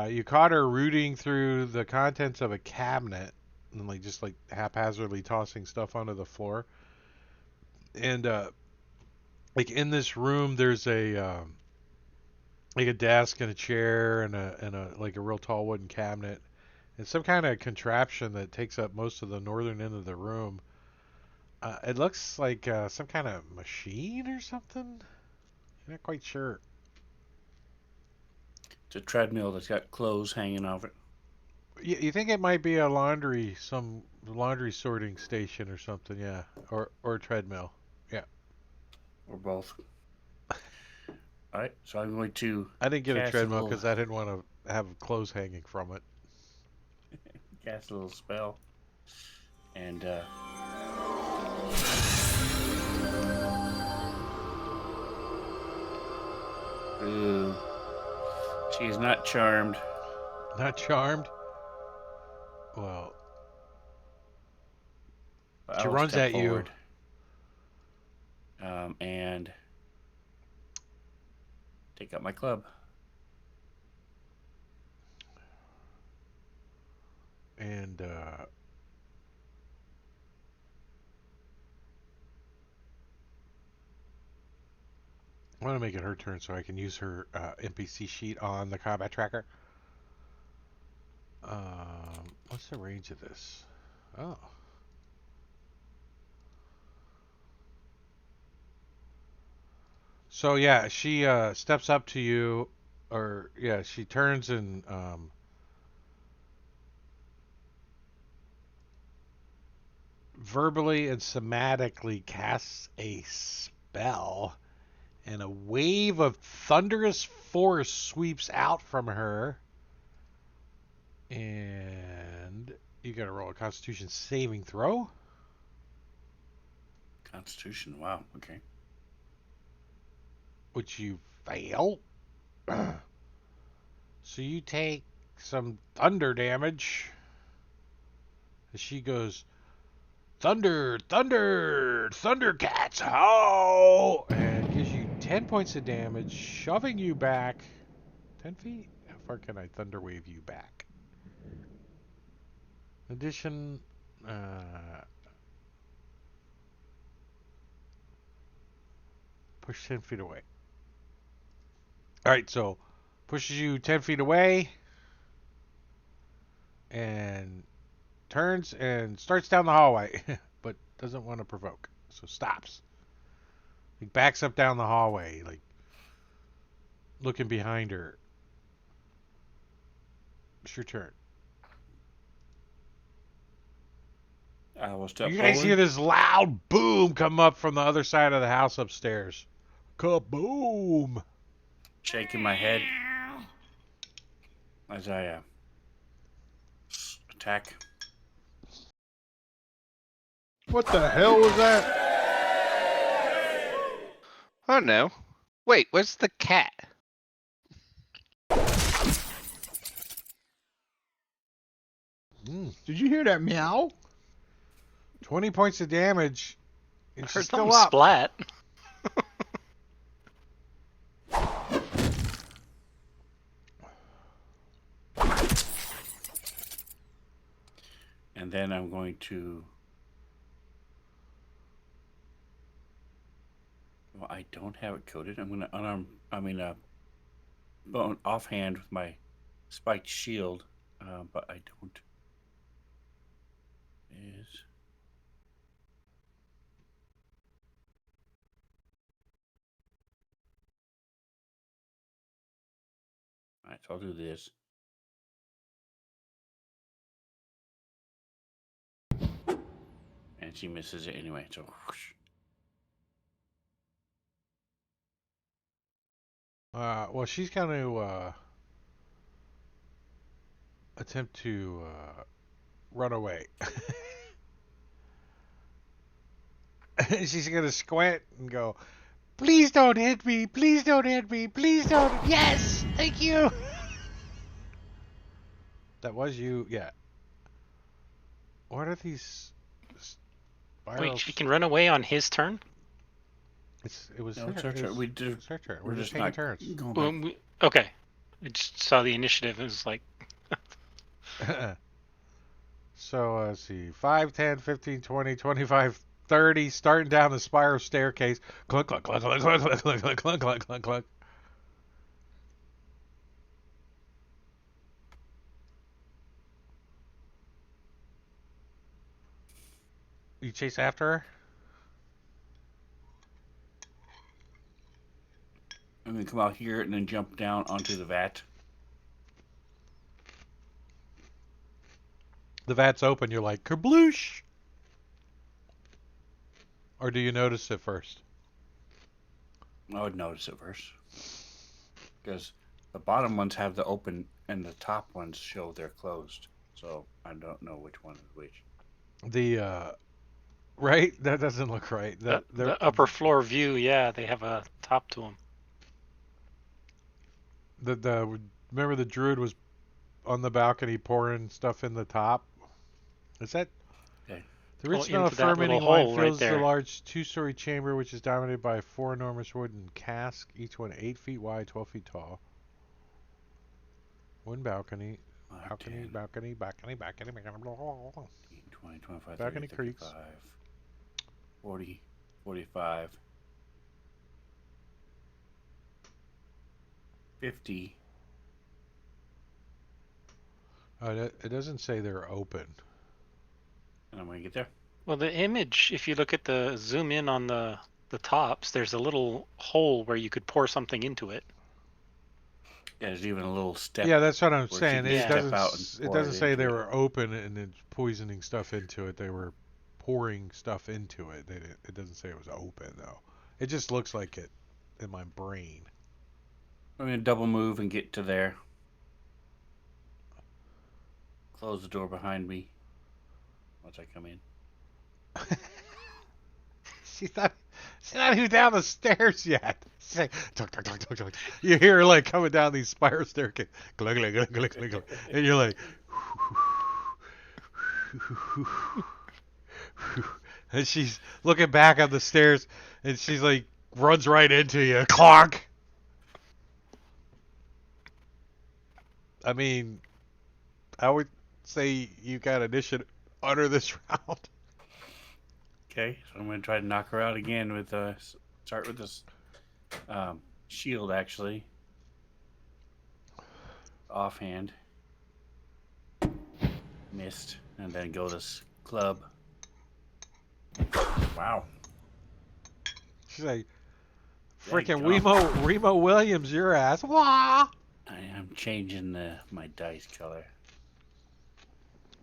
You caught her rooting through the contents of a cabinet and like haphazardly tossing stuff onto the floor. And like in this room, there's like a desk and a chair and a like a real tall wooden cabinet and some kind of contraption that takes up most of the northern end of the room. It looks like some kind of machine or something. I'm not quite sure. It's a treadmill that's got clothes hanging off it. You think it might be a some laundry sorting station or something, yeah, or a treadmill, yeah. Or both. All right, so I'm going to I didn't get a cast a treadmill little, because I didn't want to have clothes hanging from it. cast a little spell, and ooh, she is not charmed. Not charmed. Well, she I'll runs step at forward, and take out my club. And I want to make it her turn so I can use her NPC sheet on the combat tracker. What's the range of this? Oh. So yeah, she steps up to you, or yeah, she turns and verbally and somatically casts a spell, and a wave of thunderous force sweeps out from her. And you gotta roll a Constitution saving throw. Constitution. Wow. Okay. Which you fail. So you take some thunder damage. As she goes Thunder, thunder, Thundercats, how! And gives you 10 points of damage, shoving you back 10 feet? How far can I thunder wave you back? Addition, push 10 feet away. Alright, so pushes you 10 feet away and turns and starts down the hallway, but doesn't want to provoke, so stops. He backs up down the hallway, like looking behind her. It's your turn. I will step You guys forward. hear this loud boom come up from the other side of the house upstairs. Kaboom! Shaking my head as I attack. What the hell was that? Oh no. Wait, where's the cat? Did you hear that meow? 20 points of damage. And I she's heard still something up. splat. And then I'm going to. Well, I don't have it coded. I'm going to unarm. Bone offhand with my spiked shield, but I don't. Is. Alright, so I'll do this. And she misses it anyway, so whoosh. Well, she's going to attempt to run away. She's going to squint and go, please don't hit me, please don't hit me, please don't. Yes, thank you. That was you, yeah. What are these spirals? Wait, she can run away on his turn? It was No, her, it's our turn. We do. it's her turn. We're just taking not turns. going Well, back. okay. I just saw the initiative and was like, So let's see, 5, 10, 15, 20, 25, 30, starting down the spiral staircase. Clunk, clunk, clunk, clunk, clunk, clunk, clunk, clunk, clunk, clunk, clunk, clunk. You chase after her? I'm going to come out here and then jump down onto the vat. The vat's open. You're like, kerbloosh! Or do you notice it first? I would notice it first. Because the bottom ones have the open and the top ones show they're closed. So I don't know which one is which. Right? That doesn't look right. the upper floor view, yeah, they have a top to them. Remember the druid was on the balcony pouring stuff in the top? Is that? Okay. The rich Oh, smell of into that fermenting little wine hole right fills the there. large two-story chamber, which is dominated by 4 enormous wooden casks, each one 8 feet wide, 12 feet tall. One balcony. Balcony, 10, balcony, balcony, balcony, balcony, blah, blah, blah. 20, 25, Balcony 30, creaks. 35, 40, 45, 50. It doesn't say they're open. And I'm going to get there. Well, the image, if you look at the zoom in on the tops, there's a little hole where you could pour something into it. Yeah, there's even a little step. Yeah, that's what I'm where she saying. can It step doesn't. out and It pour doesn't it say into they it. were open and then poisoning stuff into it. They were pouring stuff into it. It doesn't say it was open though. It just looks like it in my brain. I'm going to double move and get to there. Close the door behind me once I come in. She's not even down the stairs yet. She's like, tuk, tuk, tuk, tuk, tuk. You hear her like coming down these spiral staircase, glug, glug, glug, glug, glug, glug. And you're like, And she's looking back on the stairs, and she's like, runs right into you. Clonk! I mean, I would say you got initiative under this round. Okay, so I'm gonna try to knock her out again with start with this shield actually. Offhand. Missed. And then go this club. Wow. She's like, Big freaking jump. Remo Williams, your ass. Wah! I am changing my dice color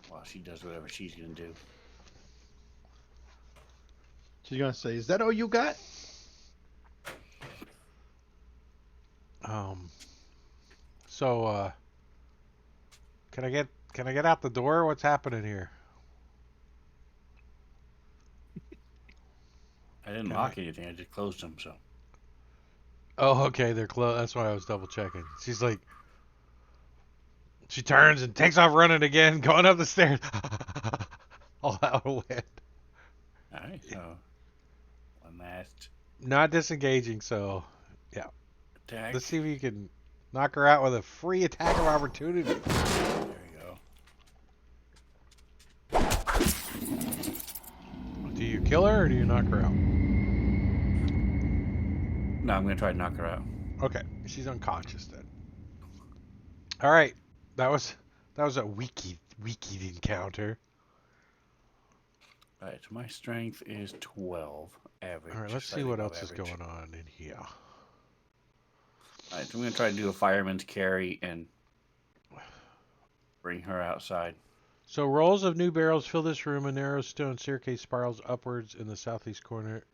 while she does whatever she's gonna do. She's gonna say, "Is that all you got?" So, can I get out the door? What's happening here? I didn't Can lock anything. I just closed them. So Oh, okay, they're close. That's why I was double checking. She's like, she turns and takes off running again, going up the stairs. All out of wind. all right. So one last Not disengaging, so yeah. attack. Let's see if you can knock her out with a free attack of opportunity. There you go. Do you kill her or do you knock her out? No, I'm gonna try to knock her out. Okay, she's unconscious then. All right, that was a weak encounter. All right. So my strength is 12 average. All right, let's see slightly what above else is average. going on in here. All right. So I'm gonna try to do a fireman's carry and bring her outside. So rows of new barrels fill this room. A narrow stone staircase spirals upwards in the southeast corner.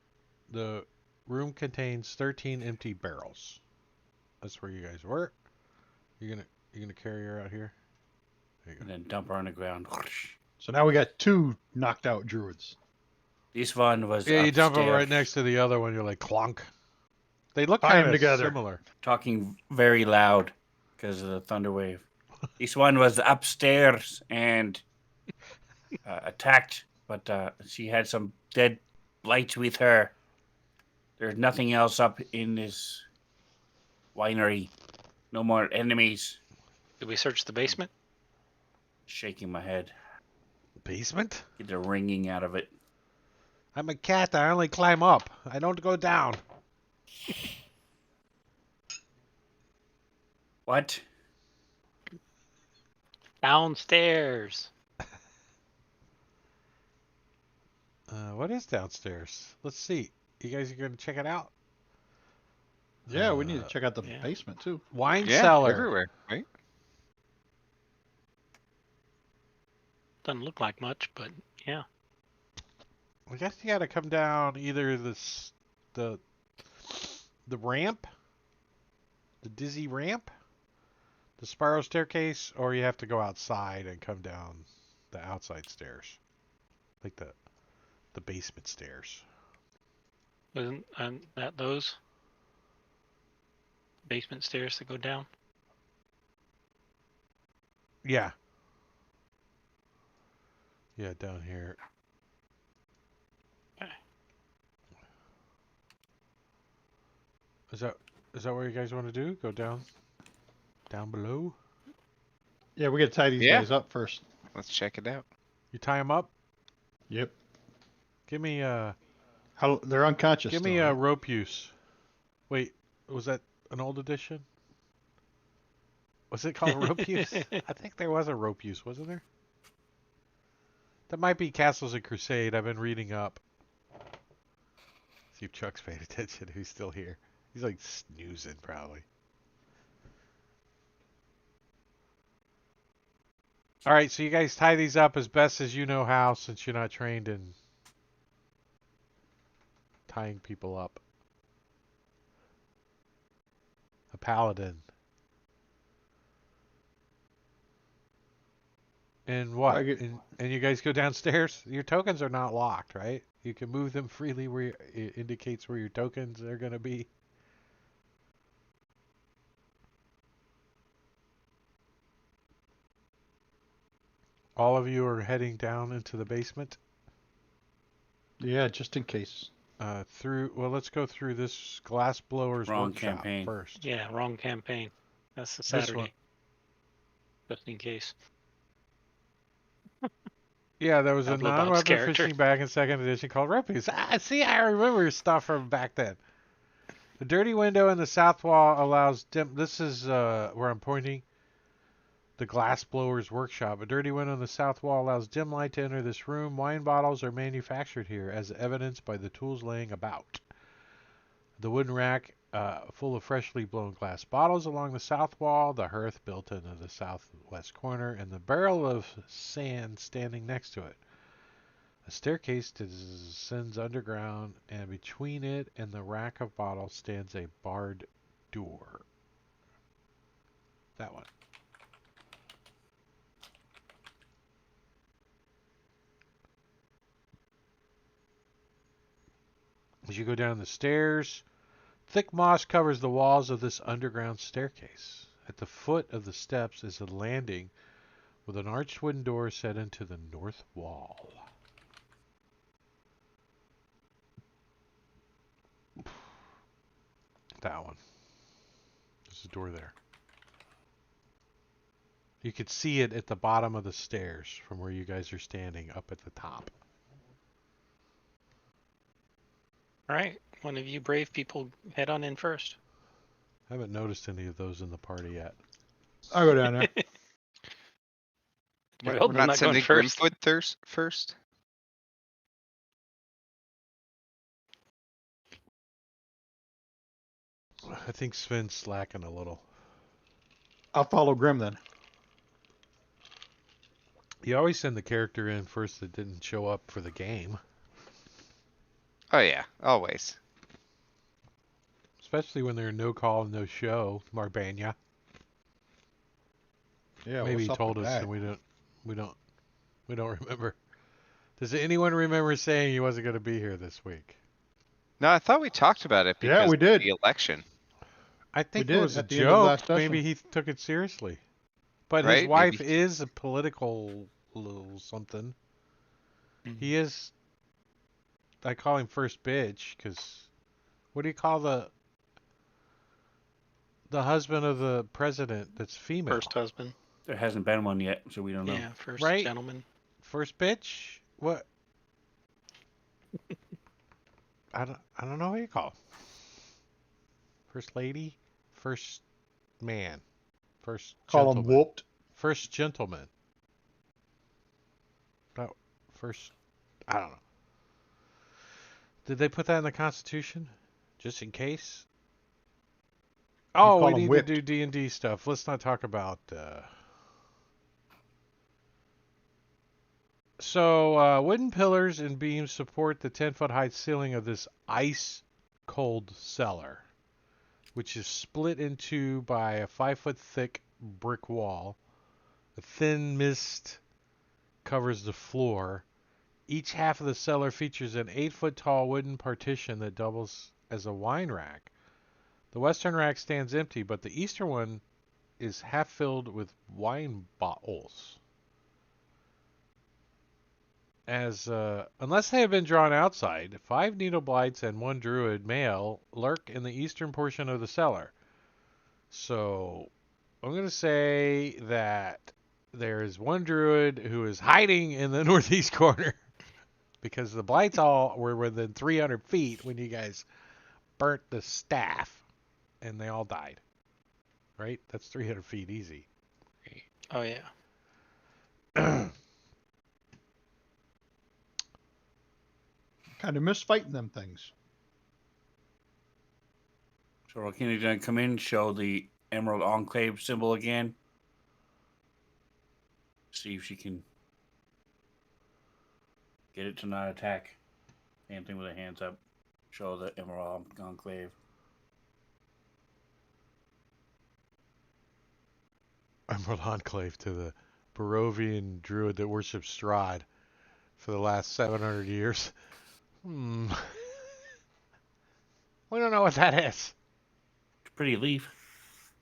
The room contains 13 empty barrels. That's where you guys were. You're gonna carry her out here. There you And go. then dump her on the ground. So now we got 2 knocked out druids. This one was Yeah, you dump them right upstairs, next to the other one. You're like clonk. They look Tie 'em kind of together. similar. talking very loud because of the thunder wave. This one was upstairs and attacked, but she had some dead blights with her. There's nothing else up in this winery. No more enemies. Did we search the basement? Shaking my head. Basement? Get the ringing out of it. I'm a cat. I only climb up. I don't go down. What? Downstairs. What is downstairs? Let's see. You guys are gonna check it out? Yeah, we need to check out the yeah. basement too. Wine Yeah, cellar. everywhere, right? Doesn't look like much, but yeah. I guess you gotta come down either the ramp, the dizzy ramp, the spiral staircase, or you have to go outside and come down the outside stairs, like the basement stairs. Wasn't that those basement stairs that go down? Yeah. Yeah, down here. Okay. Is that what you guys want to do? Go down below? Yeah, we gotta tie these Yeah. guys up first. Let's check it out. You tie them up? Yep. Give me How they're unconscious. give still, me a right? rope use. Wait, was that an old edition? Was it called rope use? I think there was a rope use, wasn't there? That might be Castles of Crusade. I've been reading up. See if Chuck's paying attention. Who's still here? He's like snoozing probably. All right, so you guys tie these up as best as you know how, since you're not trained in tying people up. A paladin. And what? And you guys go downstairs? Your tokens are not locked, right? You can move them freely where it indicates where your tokens are going to be. All of you are heading down into the basement. Yeah, just in case. Let's go through this glass blower's Wrong workshop campaign. first. Yeah, wrong campaign. That's the This one. Saturday. Just in case. Yeah, there was a Pablo Bob's non-weapon character. fishing bag in second edition called Refuse. See, I remember stuff from back then. The dirty window in the south wall allows dim. This is where I'm pointing. The glass blower's workshop. A dirty window in the south wall allows dim light to enter this room. Wine bottles are manufactured here, as evidenced by the tools laying about. The wooden rack full of freshly blown glass bottles along the south wall, the hearth built into the southwest corner, and the barrel of sand standing next to it. A staircase descends underground, and between it and the rack of bottles stands a barred door. That one. As you go down the stairs, thick moss covers the walls of this underground staircase. At the foot of the steps is a landing with an arched wooden door set into the north wall. That one. There's a door there. You could see it at the bottom of the stairs from where you guys are standing up at the top. All right, one of you brave people head on in first. I haven't noticed any of those in the party yet. I'll go down there. I We're hope I'm not not going sending first. Grimfoot first. I think Sven's slacking a little. I'll follow Grim then. You always send the character in first that didn't show up for the game. Oh yeah, always. Especially when they're no call and no show, Marbanya. Yeah, Maybe what's he up told with us that? and we don't remember. Does anyone remember saying he wasn't going to be here this week? No, I thought we talked about it Yeah, because we of did. the election, I think We it did was a at the end of last joke. session. Maybe he took it seriously. But his right? wife Maybe. is a political little something. He is. I call him first bitch because what do you call the husband of the president that's female? First husband. There hasn't been one yet, so we don't know. Yeah, first Right? gentleman. First bitch? What? I don't know what you call him. First lady, first man, first Call him gentleman, whooped. first gentleman. No, first. I don't know. Did they put that in the Constitution? Just in case? Oh, call we 'em need whipped. to do D&D stuff. Let's not talk about... So, wooden pillars and beams support the 10-foot high ceiling of this ice-cold cellar, which is split into by a 5-foot thick brick wall. A thin mist covers the floor. Each half of the cellar features an 8-foot tall wooden partition that doubles as a wine rack. The western rack stands empty, but the eastern one is half filled with wine bottles. Unless they have been drawn outside, 5 needle blights and 1 druid male lurk in the eastern portion of the cellar. So I'm going to say that there is 1 druid who is hiding in the northeast corner because the blights all were within 300 feet when you guys burnt the staff and they all died. Right? That's 300 feet easy. Oh yeah. Kind of miss fighting them things. So Rokina's gonna come in, show the Emerald Enclave symbol again. See if she can get it to not attack. Same thing with the hands up. Show the Emerald Enclave. Emerald Enclave to the Barovian druid that worships Strahd for the last 700 years. We don't know what that is. It's a pretty leaf.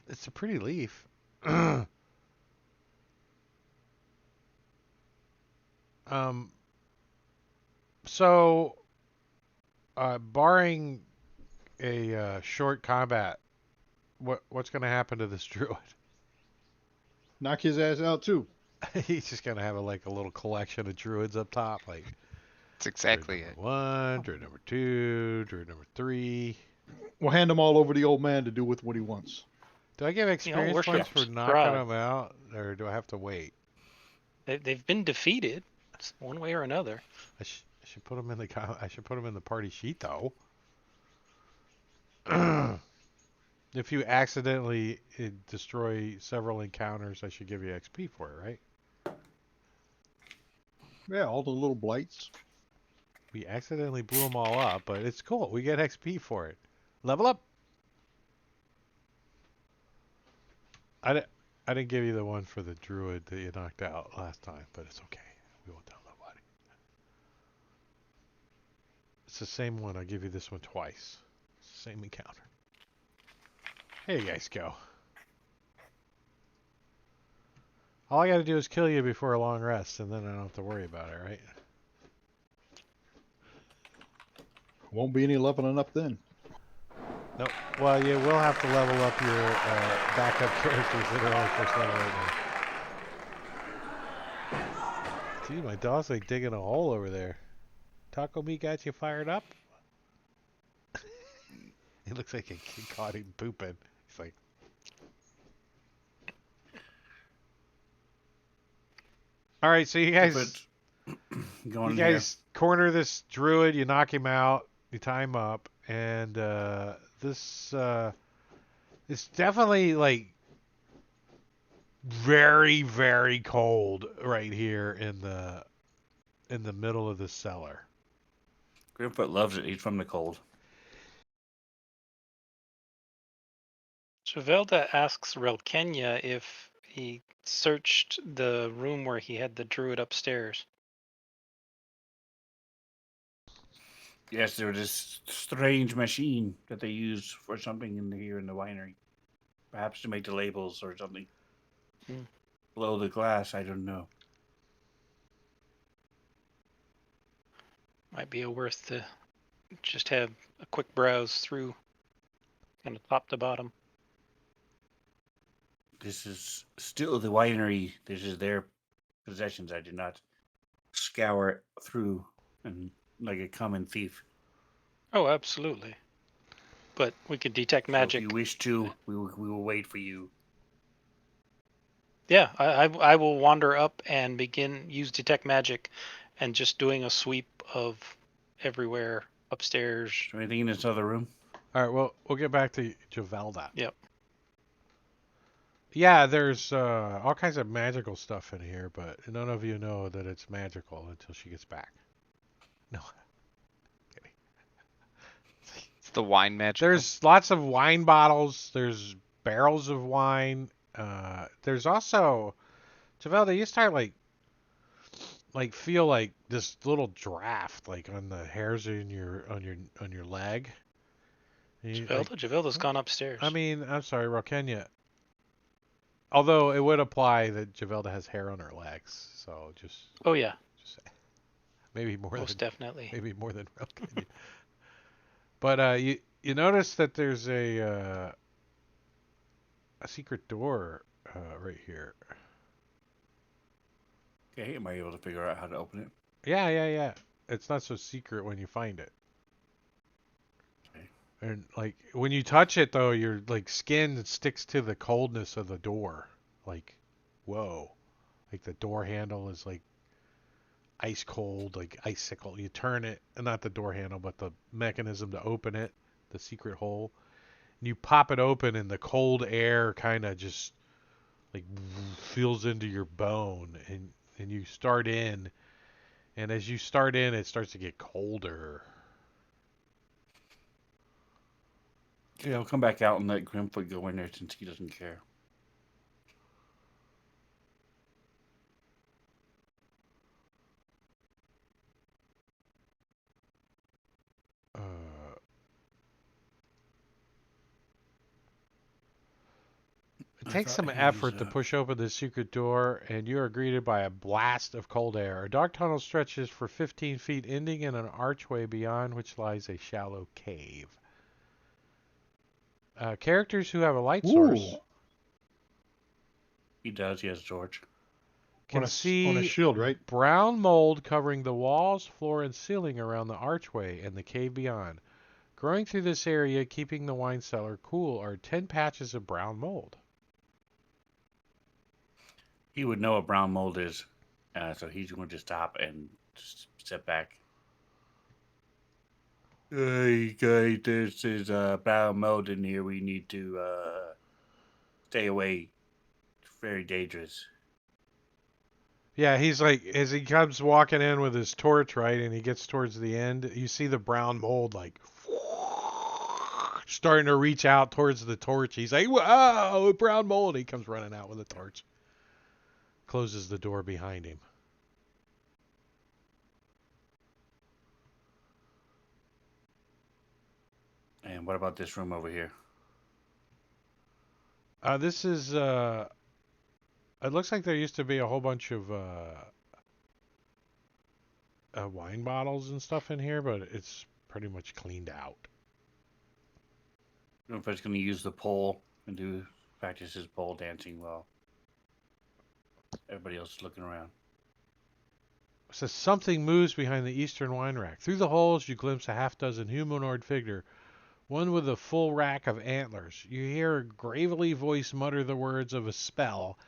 It's a pretty leaf. So Barring a short combat, what's going to happen to this druid? Knock his ass out too. He's just going to have a little collection of druids up top, like That's druid exactly number it. 1, druid number 2, druid number 3. We'll hand them all over to the old man to do with what he wants. Do I give experience worship points for knocking Strahd. them out, or do I have to wait? They've been defeated, one way or another. I should put them in I should put them in the party sheet though. If you accidentally destroy several encounters, I should give you XP for it, right? Yeah, all the little blights. We accidentally blew them all up, but it's cool. We get XP for it. Level up. I didn't give you the one for the druid that you knocked out last time, but it's okay. We won't tell nobody. It's the same one. I'll give you this one twice. Same encounter. Here you guys go. All I gotta do is kill you before a long rest, and then I don't have to worry about it, right? Won't be any leveling up then. No. Well, you will have to level up your backup characters that are only first level right now. Gee, my dog's like digging a hole over there. Taco meat got you fired up? It looks like a kid caught him pooping. He's like, all right, so you guys, Going there. corner this druid, you knock him out, you tie him up, and this it's definitely like very, very cold right here in the middle of the cellar. Grimfoot loves it. He's from the cold. Javelda asks Relkenya if he searched the room where he had the druid upstairs. Yes, there was this strange machine that they used for something here in the winery. Perhaps to make the labels or something. Below the glass, I don't know. Might be worth to just have a quick browse through, kind of top to bottom. This is still the winery. This is their possessions. I did not scour through and like a common thief. Oh, absolutely. But we could detect So magic. if you wish to, we will wait for you. Yeah, I will wander up and use detect magic, and just doing a sweep of everywhere upstairs. Is there anything in this other room? All right, well, we'll get back to Javelda. Yep. Yeah, there's all kinds of magical stuff in here, but none of you know that it's magical until she gets back. No. Kidding. It's the wine magic. There's lots of wine bottles. There's barrels of wine. There's also, Javelda, you start like feel like this little draft like on the hairs in on your leg. And you, like, Javelda's gone upstairs. I mean, I'm sorry, Rokenya. Although it would apply that Javelda has hair on her legs, so just Oh yeah, maybe more most than definitely. maybe more than Rokenya. But you notice that there's a secret door right here. Okay, am I able to figure out how to open it? Yeah. It's not so secret when you find it. Okay. And like when you touch it though, your like skin sticks to the coldness of the door. Like, whoa. Like the door handle is like ice cold, like icicle. You turn it, not the door handle, but the mechanism to open it, the secret hole. And you pop it open and the cold air kind of just like feels into your bone and you start in, and as you start in it starts to get colder. Okay, I'll come back out and let Grimfoot go in there since he doesn't care. It I takes thought some he was, effort to push open the secret door, and you are greeted by a blast of cold air. A dark tunnel stretches for 15 feet, ending in an archway beyond which lies a shallow cave. Characters who have a light source Ooh, He does, yes, George. can on a see shield, right? brown mold covering the walls, floor, and ceiling around the archway and the cave beyond. Growing through this area, keeping the wine cellar cool, are 10 patches of brown mold. He would know what brown mold is, so he's going to stop and just step back. Hey guys, this is brown mold in here. We need to stay away. It's very dangerous. Yeah, he's like, as he comes walking in with his torch, right, and he gets towards the end, you see the brown mold, like, starting to reach out towards the torch. He's like, whoa, brown mold. He comes running out with a torch. Closes the door behind him. And what about this room over here? This is, it looks like there used to be a whole bunch of wine bottles and stuff in here, but it's pretty much cleaned out. I don't know if it's going to use the pole and practice his pole dancing while everybody else is looking around. It says something moves behind the eastern wine rack. Through the holes, you glimpse a half-dozen humanoid figure, one with a full rack of antlers. You hear a gravely voice mutter the words of a spell,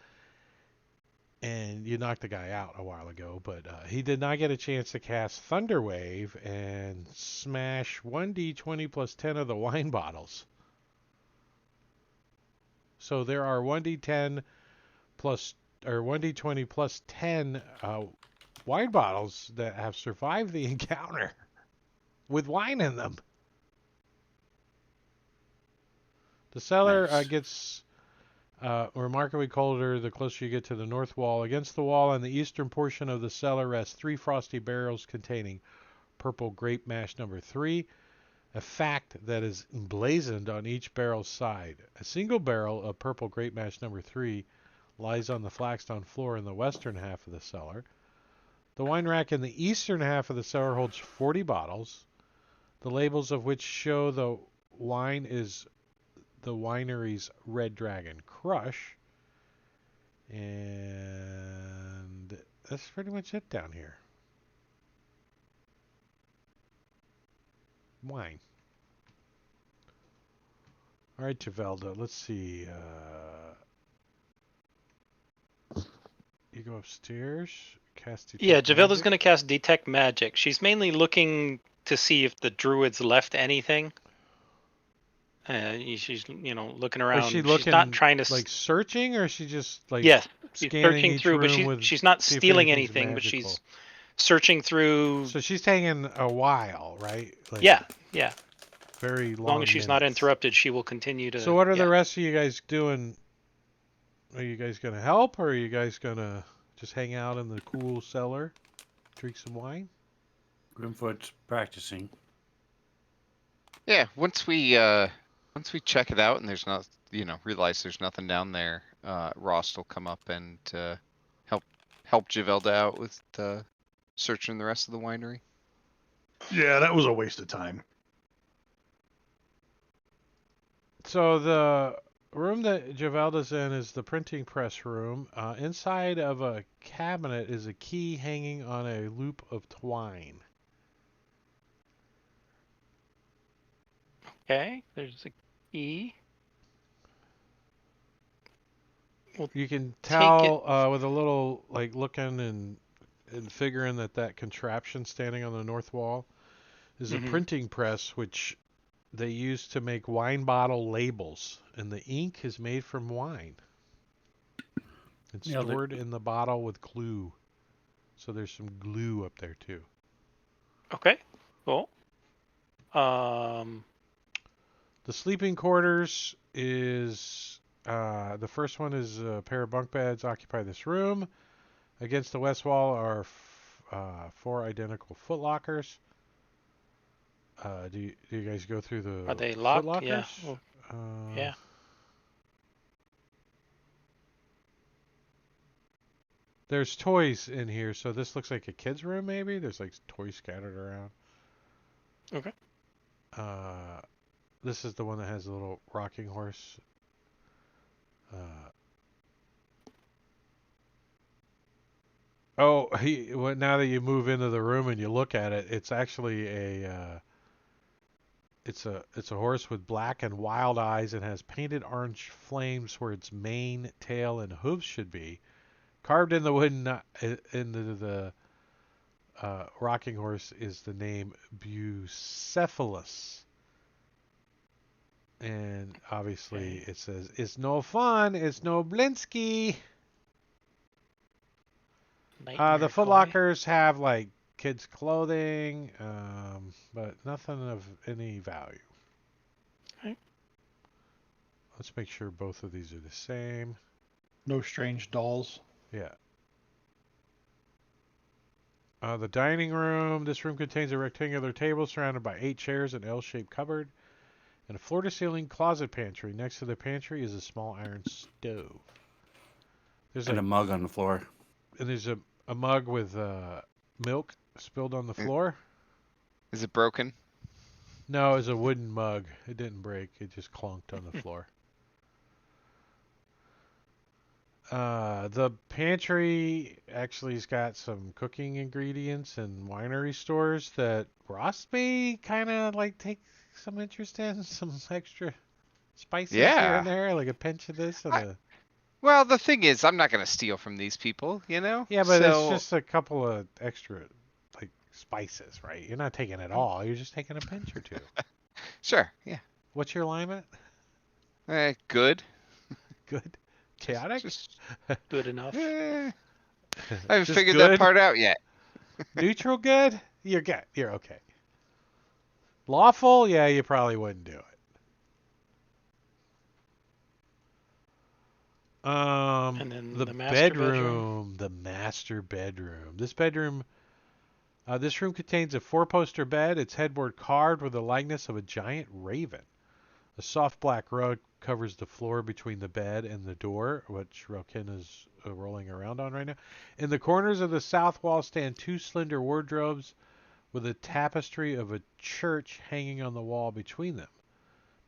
and you knocked the guy out a while ago, but he did not get a chance to cast Thunder Wave and smash 1d20 plus 10 of the wine bottles. So there are 1d10 plus, or 1d20 plus 10 wine bottles that have survived the encounter with wine in them. The cellar Nice. gets remarkably colder the closer you get to the north wall. Against the wall on the eastern portion of the cellar rest 3 frosty barrels containing purple grape mash number 3, a fact that is emblazoned on each barrel's side. A single barrel of purple grape mash number 3 lies on the flagstone floor in the western half of the cellar. The wine rack in the eastern half of the cellar holds 40 bottles, the labels of which show the wine is the winery's Red Dragon Crush. And that's pretty much it down here. Wine. All right, Javelda, let's see. You go upstairs, cast Detect Yeah, Javelda's Magic. going to cast Detect Magic. She's mainly looking to see if the druids left anything. She's, looking around. Is she She's looking not trying to. like searching, or is she just like Yes, she's scanning searching each through, but room with she's not see if stealing anything's anything, but magical? she's searching through. So she's taking a while, right? Like Yeah, yeah. very As long. long as she's not minutes. interrupted, she will continue to. So what are yeah. the rest of you guys doing? Are you guys gonna help, or are you guys gonna just hang out in the cool cellar, drink some wine? Grimfoot's practicing. Yeah, once we check it out and there's not, realize there's nothing down there, Rost will come up and help Javelda out with searching the rest of the winery. Yeah, that was a waste of time. So the room that Javelda's in is the printing press room. Inside of a cabinet is a key hanging on a loop of twine. Okay, there's a key. You can Take it. tell with a little like looking and figuring that contraption standing on the north wall is a Mhm. printing press which they use to make wine bottle labels, and the ink is made from wine. It's Yeah, stored in the bottle with glue. So there's some glue up there too. Okay, cool. Um, The sleeping quarters is the first one is a pair of bunk beds occupy this room. Against the west wall are 4 identical footlockers. Do you guys go through the are they locked? footlockers? Yeah. Well, yeah. There's toys in here, so this looks like a kid's room, maybe? There's like toys scattered around. Okay. This is the one that has a little rocking horse. Well, now that you move into the room and you look at it, it's actually it's a horse with black and wild eyes and has painted orange flames where its mane, tail, and hooves should be. Carved in the wooden into the rocking horse is the name Bucephalus. And obviously it says, "It's no fun, it's no Blinsky." The Foot Lockers have like kids' clothing, but nothing of any value. Okay. Let's make sure both of these are the same. No strange dolls. Yeah. The dining room. This room contains a rectangular table surrounded by 8 chairs, an L-shaped cupboard, and a floor-to-ceiling closet pantry. Next to the pantry is a small iron stove. There's And a mug on the floor. And there's a mug with milk spilled on the floor. Is it broken? No, it's a wooden mug. It didn't break. It just clunked on the floor. The pantry actually has got some cooking ingredients and winery stores that Ross may kind of like take some interest in. Some extra spices here and there, like a pinch of this and Well, the thing is, I'm not going to steal from these people, you know? Yeah, but it's just a couple of extra, like, spices, right? You're not taking it all. You're just taking a pinch or two. Sure, yeah. What's your alignment? Good. Good. Chaotic? Just good enough. I haven't Just figured good? that part out yet. Neutral good? You're good. You're okay. Lawful? Yeah, you probably wouldn't do it. And then the master bedroom. The master bedroom. This room contains a 4-poster bed. Its headboard carved with the likeness of a giant raven. A soft black rug covers the floor between the bed and the door, which Relkin is rolling around on right now. In the corners of the south wall stand 2 slender wardrobes with a tapestry of a church hanging on the wall between them.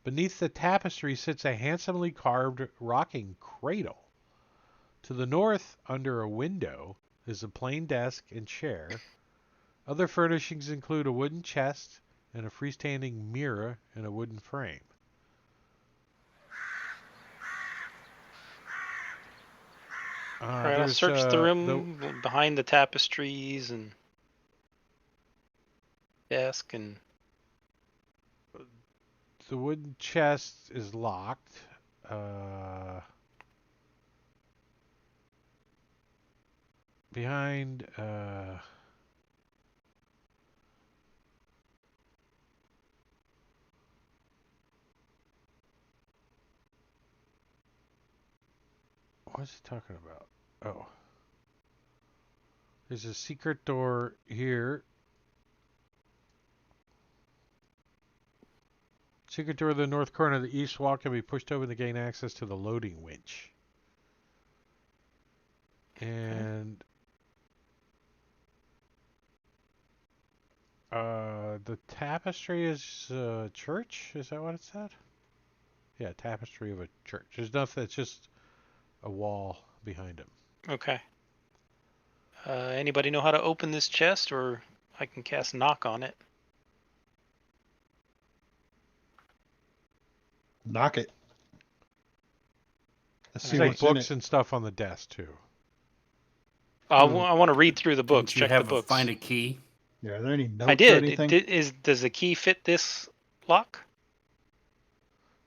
Beneath the tapestry sits a handsomely carved rocking cradle. To the north, under a window, is a plain desk and chair. Other furnishings include a wooden chest and a freestanding mirror in a wooden frame. Alright, I'll search the room behind the tapestries and desk and... The wooden chest is locked. Behind... What's he talking about? Oh. There's a secret door here. Secret door in the north corner of the east wall can be pushed open to gain access to the loading winch. And the tapestry is a church? Is that what it said? Yeah, tapestry of a church. There's nothing, it's just a wall behind him. Okay. Anybody know how to open this chest, or I can cast knock on it? Knock it. Let's see There's like what's in books it. and stuff on the desk too. I want to read through the books. Didn't you Check have the books. find a key? Yeah, are there any notes I or did. anything? Does the key fit this lock?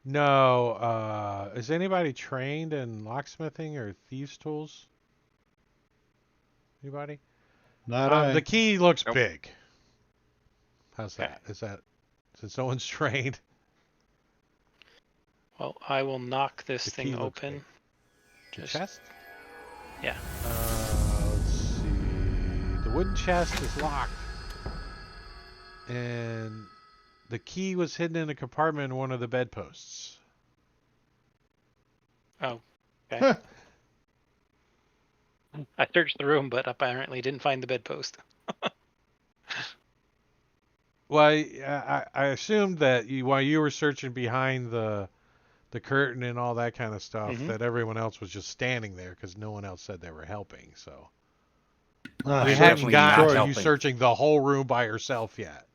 No. Is anybody trained in locksmithing or thieves' tools? Anybody? Not I. The key looks Nope. big. How's Okay. that? Is that since no one's trained? Well, I will knock this The thing key looks open. The Just- chest? Yeah. Let's see. The wooden chest is locked. And the key was hidden in a compartment in one of the bedposts. Oh. Okay. Huh. I searched the room, but apparently didn't find the bedpost. Well, I assumed that while you were searching behind the curtain and all that kind of stuff, Mhm. that everyone else was just standing there because no one else said they were helping. So Ah, we I'm search hadn't and definitely not gotten to destroy. you helping. searching the whole room by yourself yet.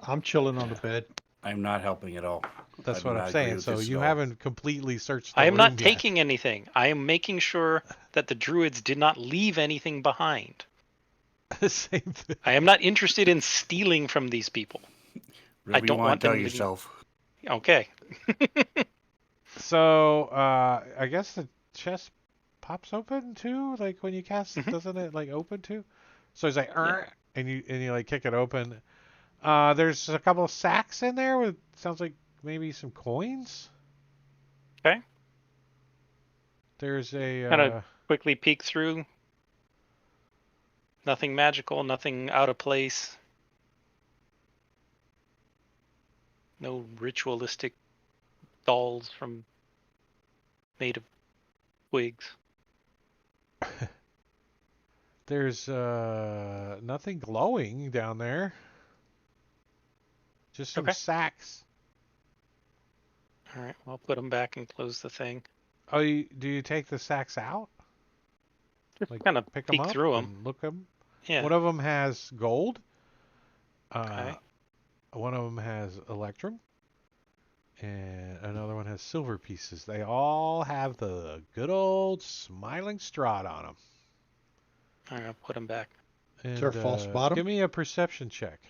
I'm chilling on the Yeah. bed. I'm not helping at all. I That's do what I'm not agree saying. with So this at you all. haven't completely searched I the am not room yet. taking anything. I am making sure that the druids did not leave anything behind. Same thing. I am not interested in stealing from these people. I Whatever you don't want want to tell them to. yourself. Okay. So I guess the chest pops open too. Like when you cast, Mhm. doesn't it like open too? So he's like, Yeah. and you like kick it open. There's a couple of sacks in there with sounds like maybe some coins. Okay. There's a Kind of quickly peek through. Nothing magical, nothing out of place. No ritualistic dolls from made of twigs. there's nothing glowing down there. Just some Okay. sacks. All right. I'll put them back and close the thing. Oh, do you take the sacks out? Just Like kind of pick them peek up through them. and look them? Yeah. One of them has gold. Okay. One of them has electrum. And another one has silver pieces. They all have the good old smiling Strahd on them. All right. I'll put them back. Is there a And false bottom? give me a perception check.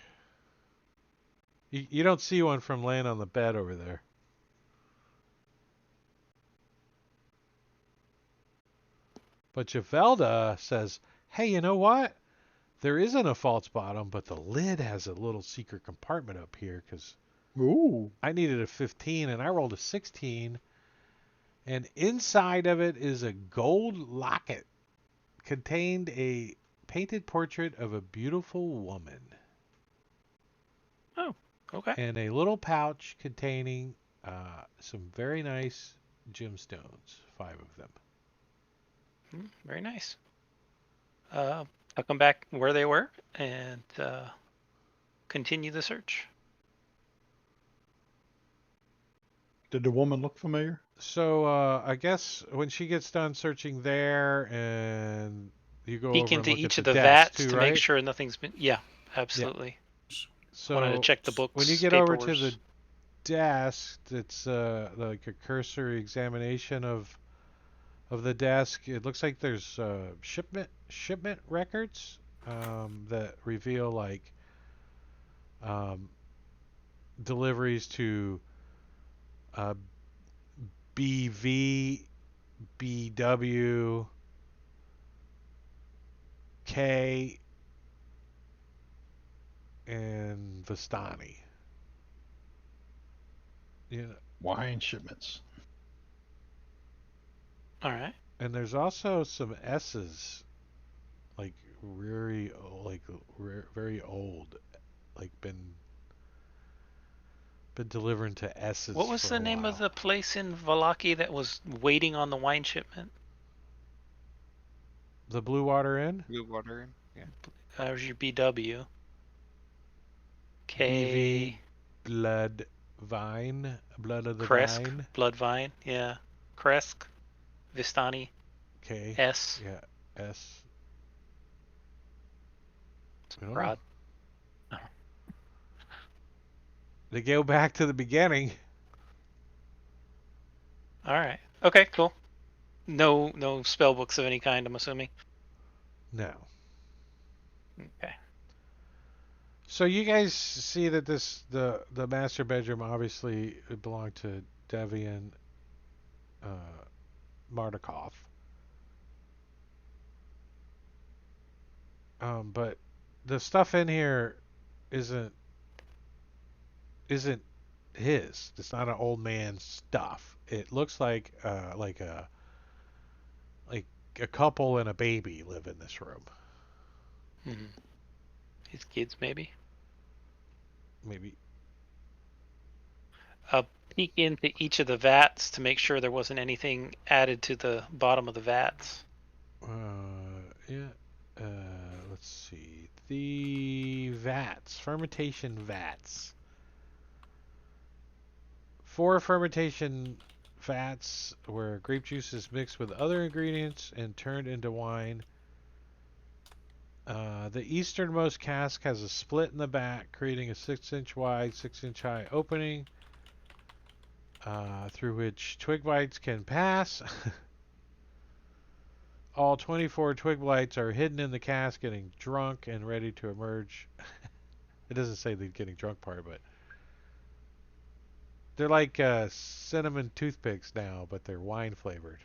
You don't see one from laying on the bed over there. But Javelda says, hey, you know what? There isn't a false bottom, but the lid has a little secret compartment up here because Ooh. I needed a 15 and I rolled a 16. And inside of it is a gold locket contained a painted portrait of a beautiful woman Oh. Okay. and a little pouch containing some very nice gemstones, 5 of them. Very nice. I'll come back where they were and continue the search. Did the woman look familiar? So I guess when she gets done searching there, and you go Peek over and into look at each the of the desk vats too, to make right? sure nothing's been. Yeah, Yeah. absolutely. I wanted to So check the when you books, get over to the paperwork. desk, it's like a cursory examination of the desk. It looks like there's shipment records that reveal like um, deliveries to uh, BV, BW, K, and Vistani. You know, Wine shipments. All right. and there's also some S's, like very like very old, like been delivering to S's What was for the a name of while. the place in Valaki that was waiting on the wine shipment? The Blue Water Inn, Blue water. Yeah. There's your BW. BV, K. Blood Vine, Blood of the Kresk. Vine, Bloodvine. Yeah. Kresk. Vistani. K, S. yeah, S. I don't know. Strahd. Oh. They go back to the beginning. All right. Okay. Cool. No spell books of any kind, I'm assuming. No. Okay. So you guys see that the master bedroom obviously belonged to Devian Mardukov. But the stuff in here isn't isn't his. It's not an old man's stuff. It looks like a couple and a baby live in this room. Hmm. His kids, maybe. Maybe. Peek into each of the vats to make sure there wasn't anything added to the bottom of the vats. Yeah. Let's see. The vats, fermentation vats. 4 fermentation vats where grape juice is mixed with other ingredients and turned into wine. The easternmost cask has a split in the back, creating a 6-inch wide, 6-inch high opening through which twig blights can pass. All 24 twig blights are hidden in the cask, getting drunk and ready to emerge. It doesn't say the getting drunk part, but they're like cinnamon toothpicks now, but they're wine flavored.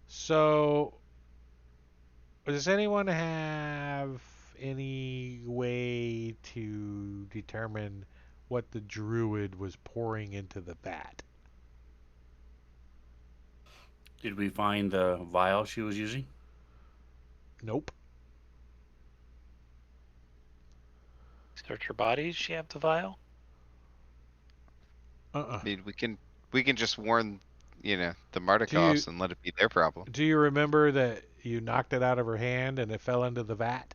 So, does anyone have any way to determine what the druid was pouring into the vat? Did we find the vial she was using? Nope. Search her body. Does she have the vial? Uh-uh. I mean, we can just warn, the Do you Mardikovs and let it be their problem. do you remember that you knocked it out of her hand and it fell into the vat?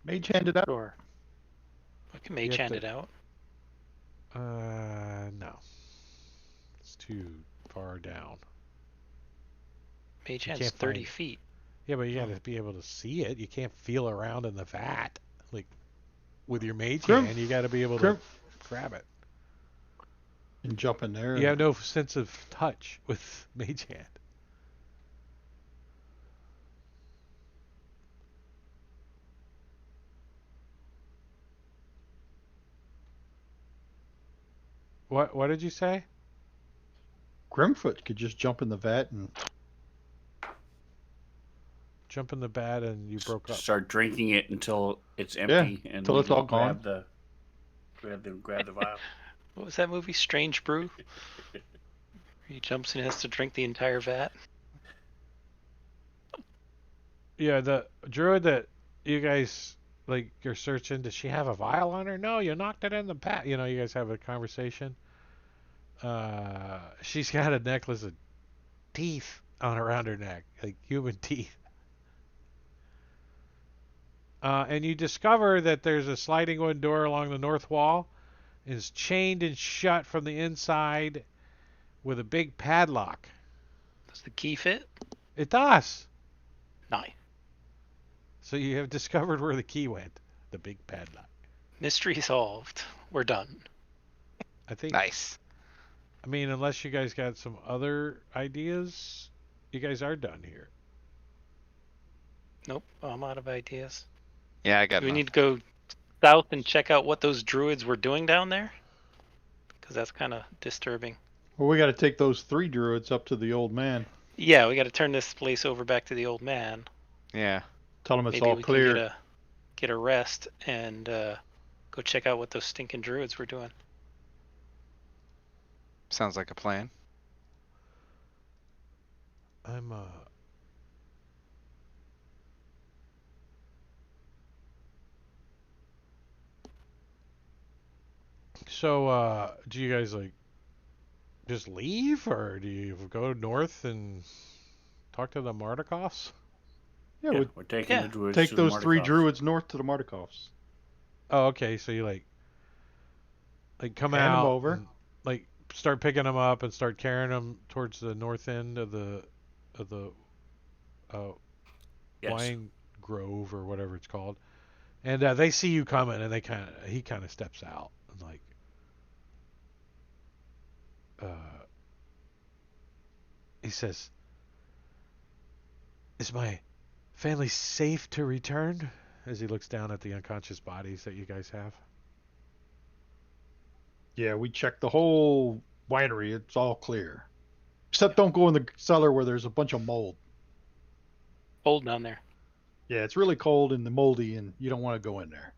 Mage hand it out. Sure. I can You mage have hand to- it out. No. It's too far down. Mage You hand's can't 30 find it. feet. Yeah, but you gotta be able to see it. You can't feel around in the vat. Like, with your mage Grim- hand, you gotta be able to Grim- grab it. And jump in there. You have no sense of touch with mage hand. What did you say? Grimfoot could just jump in the vat and Jump in the vat and you broke up. Start drinking it until it's empty, and till then it's all gone. grab the vial. What was that movie? Strange Brew? He jumps and has to drink the entire vat. Yeah, the druid that you guys like you're searching, does she have a vial on her? No, you knocked it in the vat. You guys have a conversation. She's got a necklace of teeth around her neck, like human teeth. And you discover that there's a sliding wooden door along the north wall. It's chained and shut from the inside with a big padlock. Does the key fit? It does. Nice. So you have discovered where the key went. The big padlock. Mystery solved. We're done. I think. Nice. I mean, unless you guys got some other ideas, you guys are done here. Nope, I'm out of ideas. Yeah, I got Do we enough. need to go south and check out what those druids were doing down there? Because that's kind of disturbing. well, we got to take those 3 druids up to the old man. Yeah, we got to turn this place over back to the old man. Yeah. Tell him it's Maybe all we clear. can get a rest and go check out what those stinking druids were doing. Sounds like a plan. I'm So do you guys like just leave or do you go north and talk to the Mardikovs? Yeah, Yeah, we'd we're taking Yeah. the druids take to the those 3 Mardikovs. druids north to the Mardikovs. Oh, okay. So you like come Hand 'em out over. and like start picking them up and start carrying them towards the north end of the uh, Yes. wine grove or whatever it's called. And they see you coming and he kind of steps out and like he says, "Is my family safe to return?" As he looks down at the unconscious bodies that you guys have. Yeah, we checked the whole winery. It's all clear. Except don't go in the cellar where there's a bunch of mold. Cold down there. Yeah, it's really cold and moldy, and you don't want to go in there.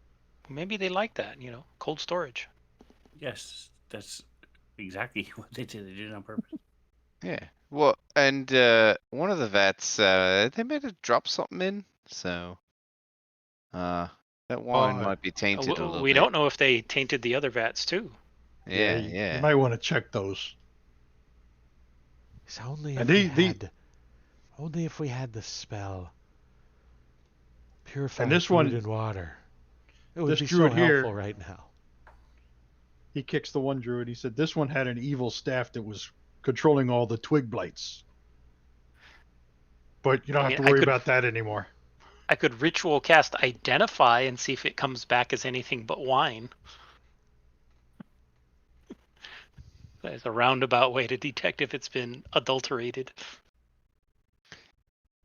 Maybe they like that, cold storage. Yes, that's exactly what they did. They did it on purpose. Yeah. Well, and one of the vats, they might have dropped something in, so that wine might be tainted a little We bit. don't know if they tainted the other vats too. Yeah, you yeah. might want to check those. It's only And only if we had the spell. Purify this food one, and water. It would this be so druid helpful here, right now. he kicks the one druid. He said this one had an evil staff that was controlling all the twig blights. But you don't I have mean, to worry about that anymore. I could ritual cast Identify and see if it comes back as anything but wine. It's a roundabout way to detect if it's been adulterated.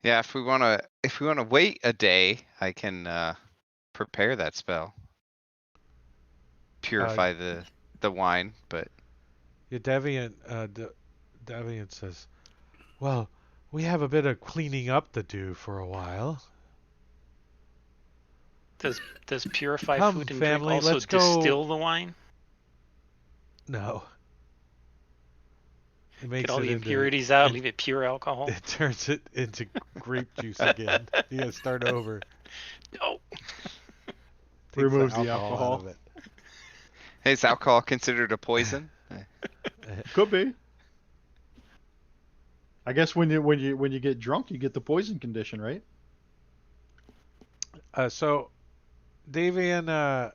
Yeah, if we wanna wait a day, I can prepare that spell. Purify the wine, but Yeah, Deviant says, well, we have a bit of cleaning up to do for a while. Does Purify Come, food and drink family, also let's go. distill the wine? No. It Get makes all it the into impurities out, it, leave it pure alcohol. it turns it into grape juice again. You gotta start over. No. Takes Removes the the alcohol out alcohol. of it. is alcohol considered a poison? Could be. I guess when you get drunk, you get the poison condition, right? So Davian,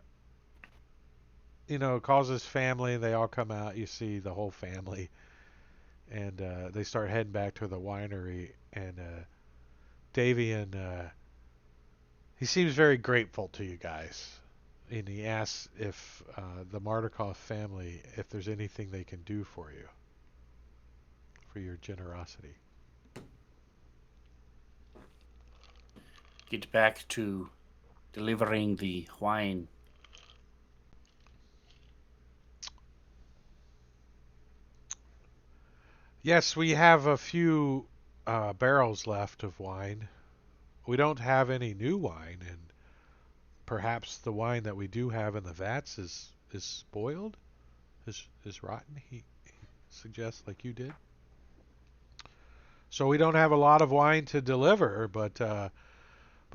calls his family. They all come out. You see the whole family, and they start heading back to the winery. And Davian, he seems very grateful to you guys, and he asks if the Martikov family, if there's anything they can do for you, for your generosity. Get back to delivering the wine. Yes, we have a few barrels left of wine. We don't have any new wine, and perhaps the wine that we do have in the vats is spoiled, is rotten. He suggests, like you did. So we don't have a lot of wine to deliver, but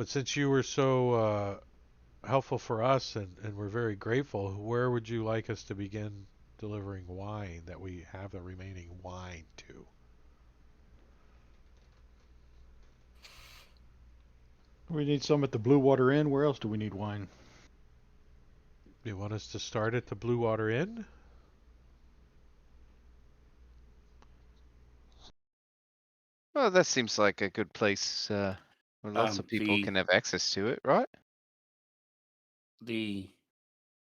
since you were so helpful for us and we're very grateful, where would you like us to begin delivering wine that we have the remaining wine to? We need some at the Blue Water Inn. Where else do we need wine? You want us to start at the Blue Water Inn? Well, that seems like a good place where lots of people can have access to it, right? The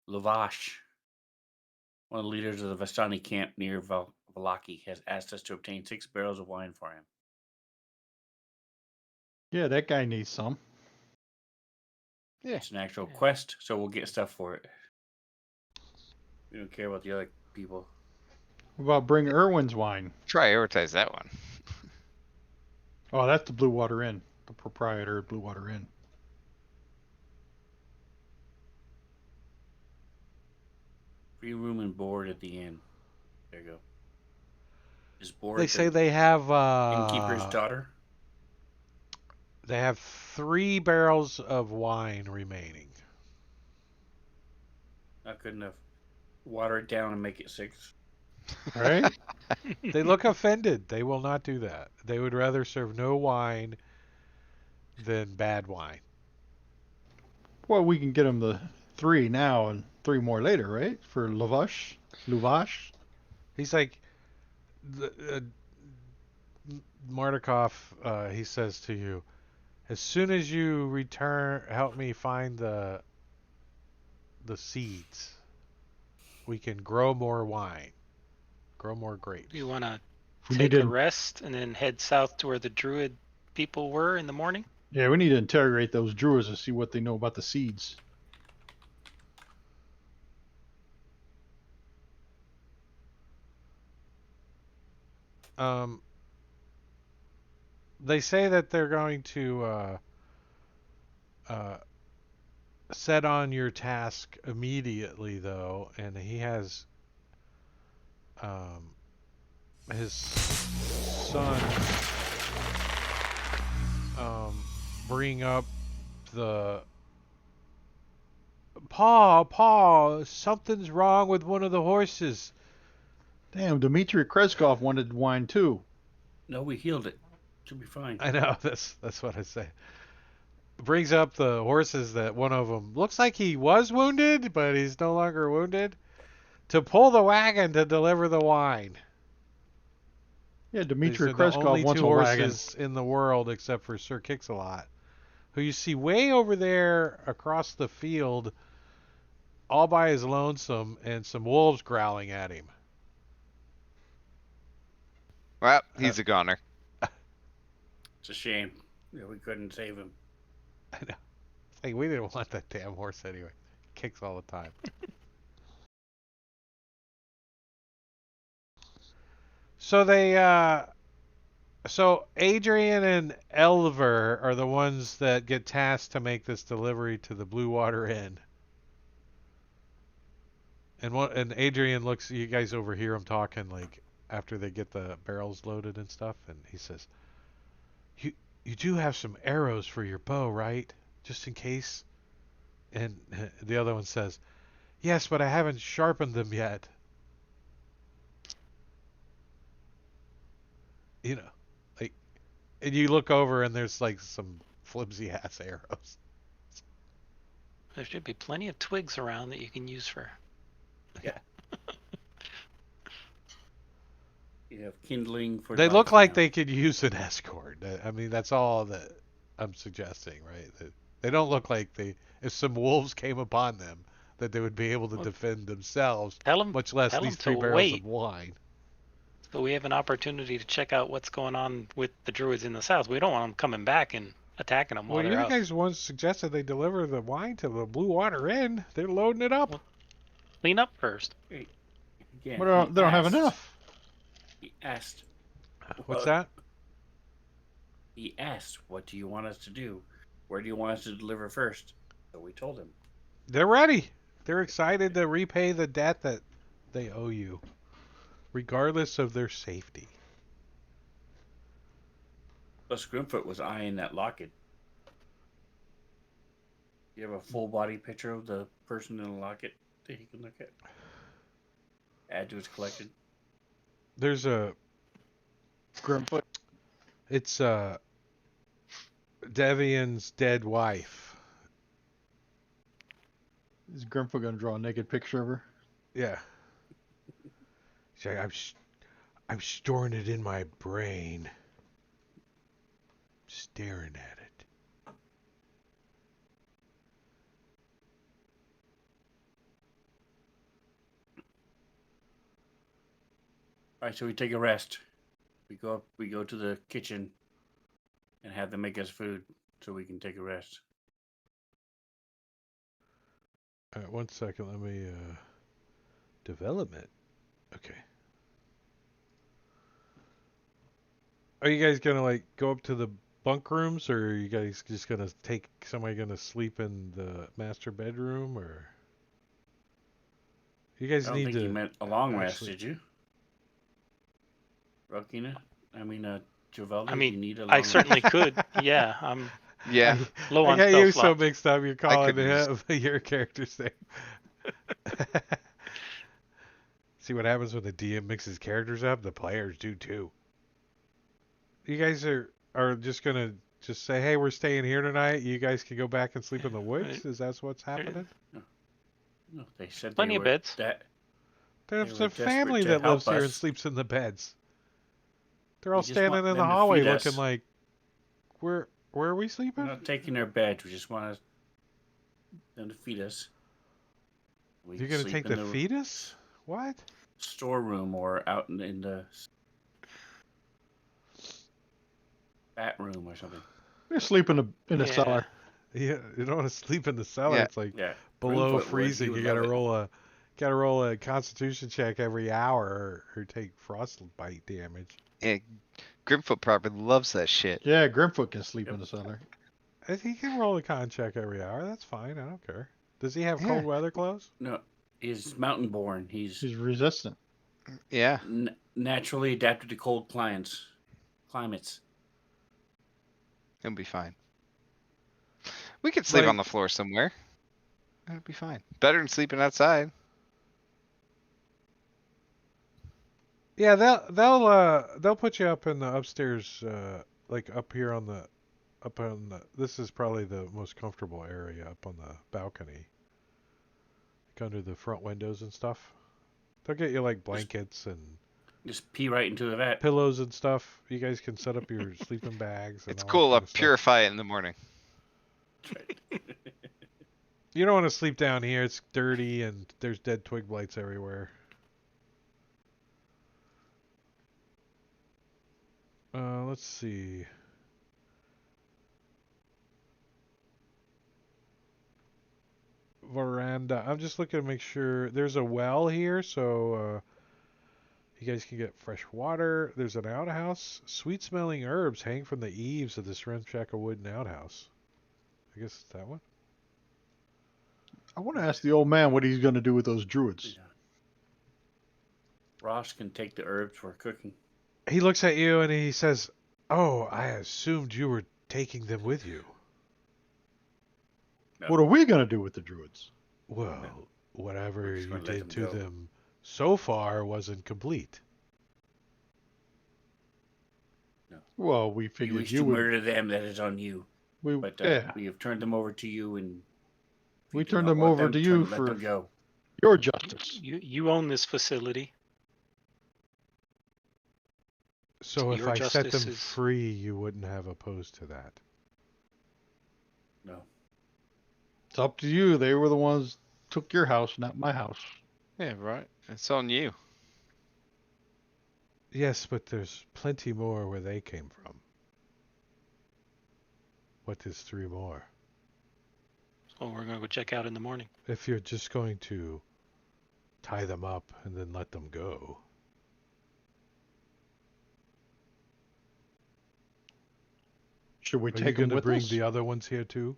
Lavash, one of the leaders of the Vestani camp near Valaki, has asked us to obtain 6 barrels of wine for him. Yeah, that guy needs some. Yeah. It's an actual quest, so we'll get stuff for it. We don't care about the other people. What about bring Irwin's wine? Prioritize that one. Oh, that's the Blue Water Inn. The proprietor of Blue Water Inn. Free room and board at the inn. There you go. Is board They say they have innkeeper's daughter? they have 3 barrels of wine remaining. Not good enough. Water it down and make it 6. Right? They look offended. They will not do that. They would rather serve no wine than bad wine. Well, we can get him the 3 now and 3 more later, right? For Luvash. He's like, Martikov, he says to you, as soon as you return, help me find the seeds. We can grow more wine, grow more grapes. You want to We take need a to, rest and then head south to where the druid people were in the morning? yeah, we need to interrogate those druids and see what they know about the seeds. They say that they're going to set on your task immediately, though, and he has his son bring up the Paw, something's wrong with one of the horses. Damn, Dmitry Kreskov wanted wine too. No, we healed it. Should be fine. I know that's what I say. Brings up the horses that one of them looks like he was wounded, but he's no longer wounded, to pull the wagon to deliver the wine. Yeah, These Dmitry are the Kreskov only wants two a wagon. horses in the world except for Sir Kix-a-Lot, who you see way over there across the field, all by his lonesome, and some wolves growling at him. Well, he's a goner. It's a shame that we couldn't save him. I know. It's like, we didn't want that damn horse anyway. Kicks all the time. So so Adrian and Elver are the ones that get tasked to make this delivery to the Blue Water Inn. And Adrian looks, you guys overhear him talking like after they get the barrels loaded and stuff, and he says, "You do have some arrows for your bow, right? Just in case." And the other one says, "Yes, but I haven't sharpened them yet." You know, like, and you look over and there's like some flimsy ass arrows. There should be plenty of twigs around that you can use for. Yeah. You have kindling for. They look lights like now. they could use an escort. I mean, that's all that I'm suggesting, right? They don't look like if some wolves came upon them, that they would be able to Well, defend themselves, Tell them, much less tell these them three to barrels wait, of wine. so we have an opportunity to check out what's going on with the druids in the south. We don't want them coming back and attacking them Well, while you they're out. guys once suggested they deliver the wine to the Blue Water Inn. They're loading it up. Well, clean up first. Again, But they don't have enough. He asked. What's that? He asked, "What do you want us to do? Where do you want us to deliver first?" So we told him. They're ready. They're excited to repay the debt that they owe you, regardless of their safety. Plus, Grimfoot was eyeing that locket. You have a full body picture of the person in the locket that he can look at? Add to his collection. There's a Grimfoot. It's Devian's dead wife. Is Grimfoot gonna draw a naked picture of her? Yeah. She's like, I'm storing it in my brain. Staring at it. All right, so we take a rest. We go to the kitchen and have them make us food so we can take a rest. All right, 1 second. Let me development. Okay. Are you guys gonna like go up to the bunk rooms, or are you guys just gonna somebody gonna sleep in the master bedroom, or you guys I don't need think to you meant a long rest, actually- did you? Rokina? Javelda, I do mean, you need a long I rest? certainly could. Yeah, I'm Yeah. low I on got spell you so slots. mixed up. You're calling could use- him your character's name. See what happens when the DM mixes characters up? The players do too. You guys are just gonna just say, "Hey, we're staying here tonight. You guys can go back and sleep in the woods." Is that what's happening? No, they said Plenty they of were beds. There's were a desperate family to that lives help here and us. sleeps in the beds. They're all We just standing want in the them to hallway feed looking us. like, where are we We're sleeping? not taking their beds. We just want them to feed us. We You're can gonna sleep take in the fetus? What? storeroom or out in the bat room or something. They're sleeping in the Yeah. cellar. Yeah, you don't want to sleep in the cellar. Yeah. It's like Yeah. below Grimfoot would. He freezing. would You gotta love it. roll a Constitution check every hour, or take frostbite damage. Yeah. Grimfoot probably loves that shit. Yeah, Grimfoot can sleep Yep. in the cellar. He can roll a con check every hour. That's fine. I don't care. Does he have cold Yeah. weather clothes? No, he's mountain born. He's He's resistant. Yeah. naturally adapted to cold climates. It'll be fine. We could sleep Like- on the floor somewhere. That'd be fine. Better than sleeping outside. Yeah, they'll put you up in the upstairs, like up here on the up on the. This is probably the most comfortable area up on the balcony, like under the front windows and stuff. They'll get you like blankets and Just pee right into that. pillows and stuff. You guys can set up your sleeping bags and It's all that cool. kind I'll of stuff. purify it in the morning. You don't want to sleep down here. It's dirty and there's dead twig blights everywhere. Let's see. Veranda. I'm just looking to make sure there's a well here, so you guys can get fresh water. There's an outhouse. Sweet smelling herbs hang from the eaves of this Remshaka wooden outhouse. I guess it's that one. I want to ask the old man what he's going to do with those druids. Ross can take the herbs for cooking. He looks at you and he says, "Oh, I assumed you were taking them with you." No. What are we going to do with the druids? Well, whatever We're just you gonna let did them to go. them so far wasn't complete. Well, we You figured wish you to would. murder them, that is on you. But Yeah, we have turned them over to you, and if we you do turned not them want over to you let for them go. your justice. You own this facility. So if Your I set justice them is- free, you wouldn't have opposed to that. No. It's up to you. They were the ones took your house, not my house. Yeah, right. It's on you. Yes, but there's plenty more where they came from. What is 3 more? Oh, we're gonna go check out in the morning. If you're just going to tie them up and then let them go. Should we Are you take them going to with bring us? the other ones here too?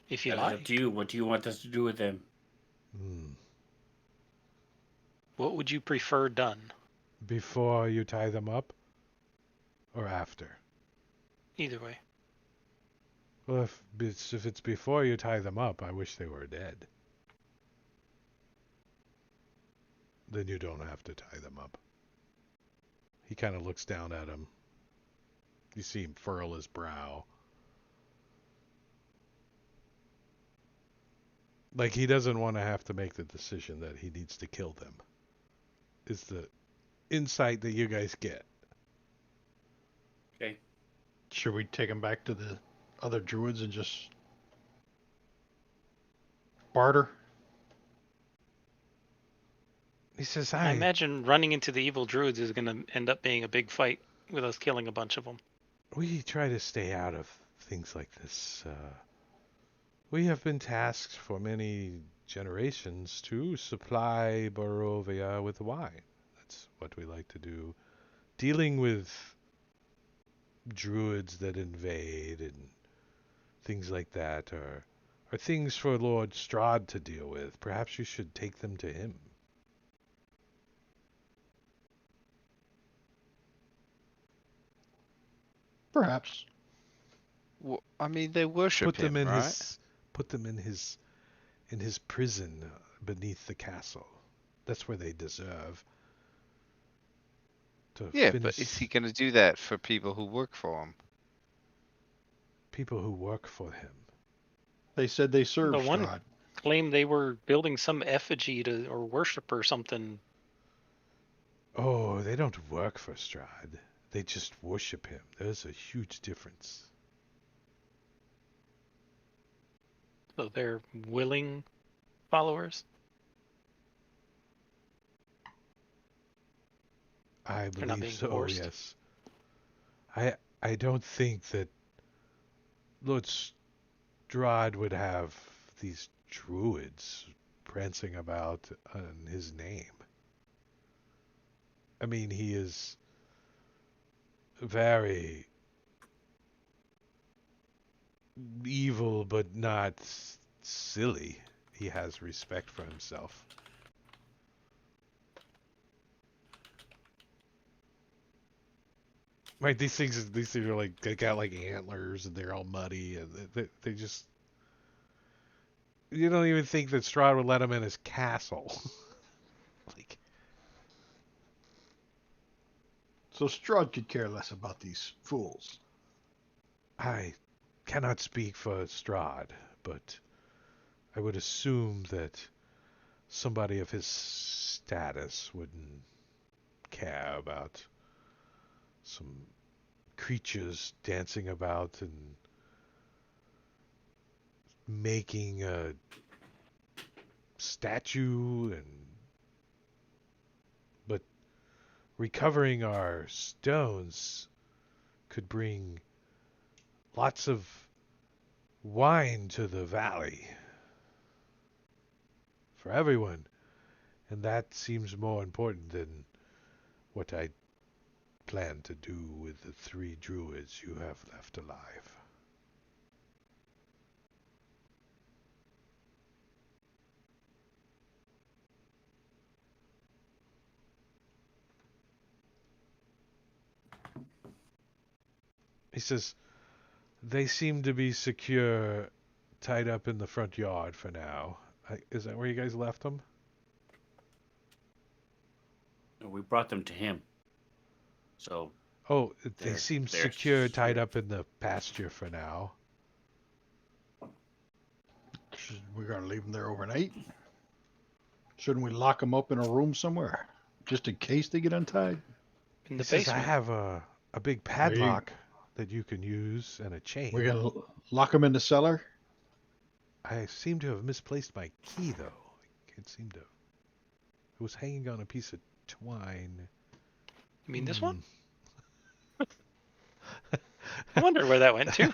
If you That is like. up to you. What do you want us to do with them? Hmm. What would you prefer done? Before you tie them up? Or after? Either way. Well, if it's before you tie them up, I wish they were dead. Then you don't have to tie them up. He kind of looks down at him. You see him furl his brow. Like he doesn't want to have to make the decision that he needs to kill them. Is the insight that you guys get. Okay. Should we take them back to the other druids and just barter? He says, I imagine running into the evil druids is gonna end up being a big fight with us killing a bunch of them. we try to stay out of things like this. We have been tasked for many generations to supply Barovia with wine. That's what we like to do. Dealing with druids that invade and things like that are things for Lord Strahd to deal with. Perhaps you should take them to him. Perhaps. Well, I mean, they worship Put them him, in right? his prison beneath the castle. That's where they deserve to Yeah, finish. but is he going to do that for people who work for him? People who work for him. They said they serve The one- Strahd. Claimed they were building some effigy to or worship or something. Oh, they don't work for Strahd. They just worship him. There's a huge difference. So they're willing followers. I They're not believe being so, forced. yes. I don't think that Lord Strahd would have these druids prancing about in his name. I mean, he is very evil, but not silly. He has respect for himself. Right, these things are like they got like antlers and they're all muddy and they just you don't even think that Strahd would let him in his castle. So Strahd could care less about these fools. I cannot speak for Strahd, but I would assume that somebody of his status wouldn't care about some creatures dancing about and making a statue but recovering our stones could bring lots of wine to the valley for everyone, and that seems more important than what I plan to do with the 3 druids you have left alive. He says, they seem to be secure, tied up in the front yard for now. Is that where you guys left them? We brought them to him. So Oh, they They're- seem they're secure, tied secure. up in the pasture for now. We're going to leave them there overnight? Shouldn't we lock them up in a room somewhere? Just in case they get untied? In He the says, I basement. have a big padlock that you can use and a chain. We're going to lock them in the cellar? I seem to have misplaced my key, though. I can't seem to. It was hanging on a piece of twine. You mean this one? Hmm. I wonder where that went to.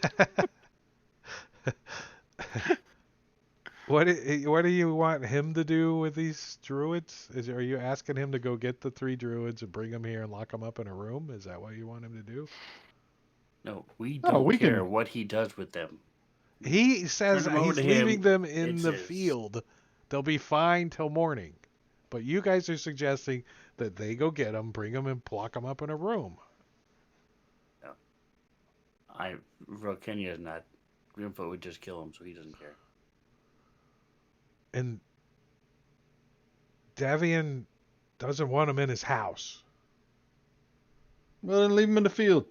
What do you want him to do with these druids? Are you asking him to go get the 3 druids and bring them here and lock them up in a room? Is that what you want him to do? no, we No, don't we care can- what he does with them. He says Turn 'em over he's to leaving him. them in It's the his. field. They'll be fine till morning. But you guys are suggesting that they go get them, bring them, and lock them up in a room. Kenya is not. Grimfoot would just kill him, so he doesn't care. And Davian doesn't want them in his house. Well, then leave them in the field.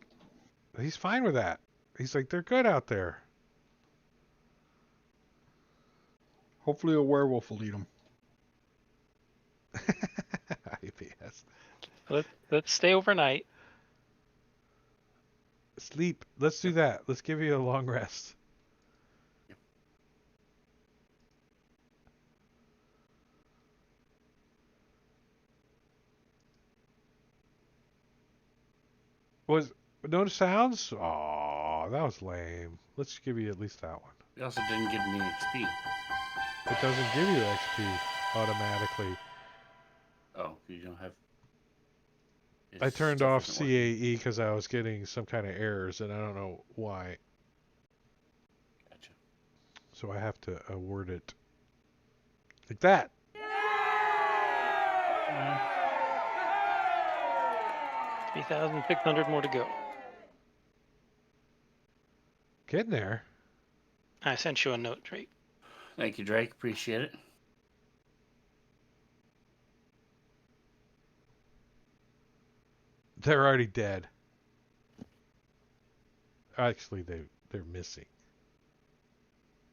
He's fine with that. He's like, they're good out there. Hopefully a werewolf will eat them. IPS. Let's stay overnight. Sleep. Let's do that. Let's give you a long rest. Yep. Was no sounds? Oh, that was lame. Let's give you at least that one. He also didn't give me XP. It doesn't give you XP automatically. Oh, you don't have. I his turned stuff off isn't working. CAE because I was getting some kind of errors, and I don't know why. Gotcha. So I have to word it like that. 3,600 more to go. Getting there. I sent you a note, Drake. Thank you, Drake. Appreciate it. They're already dead. Actually, they're missing.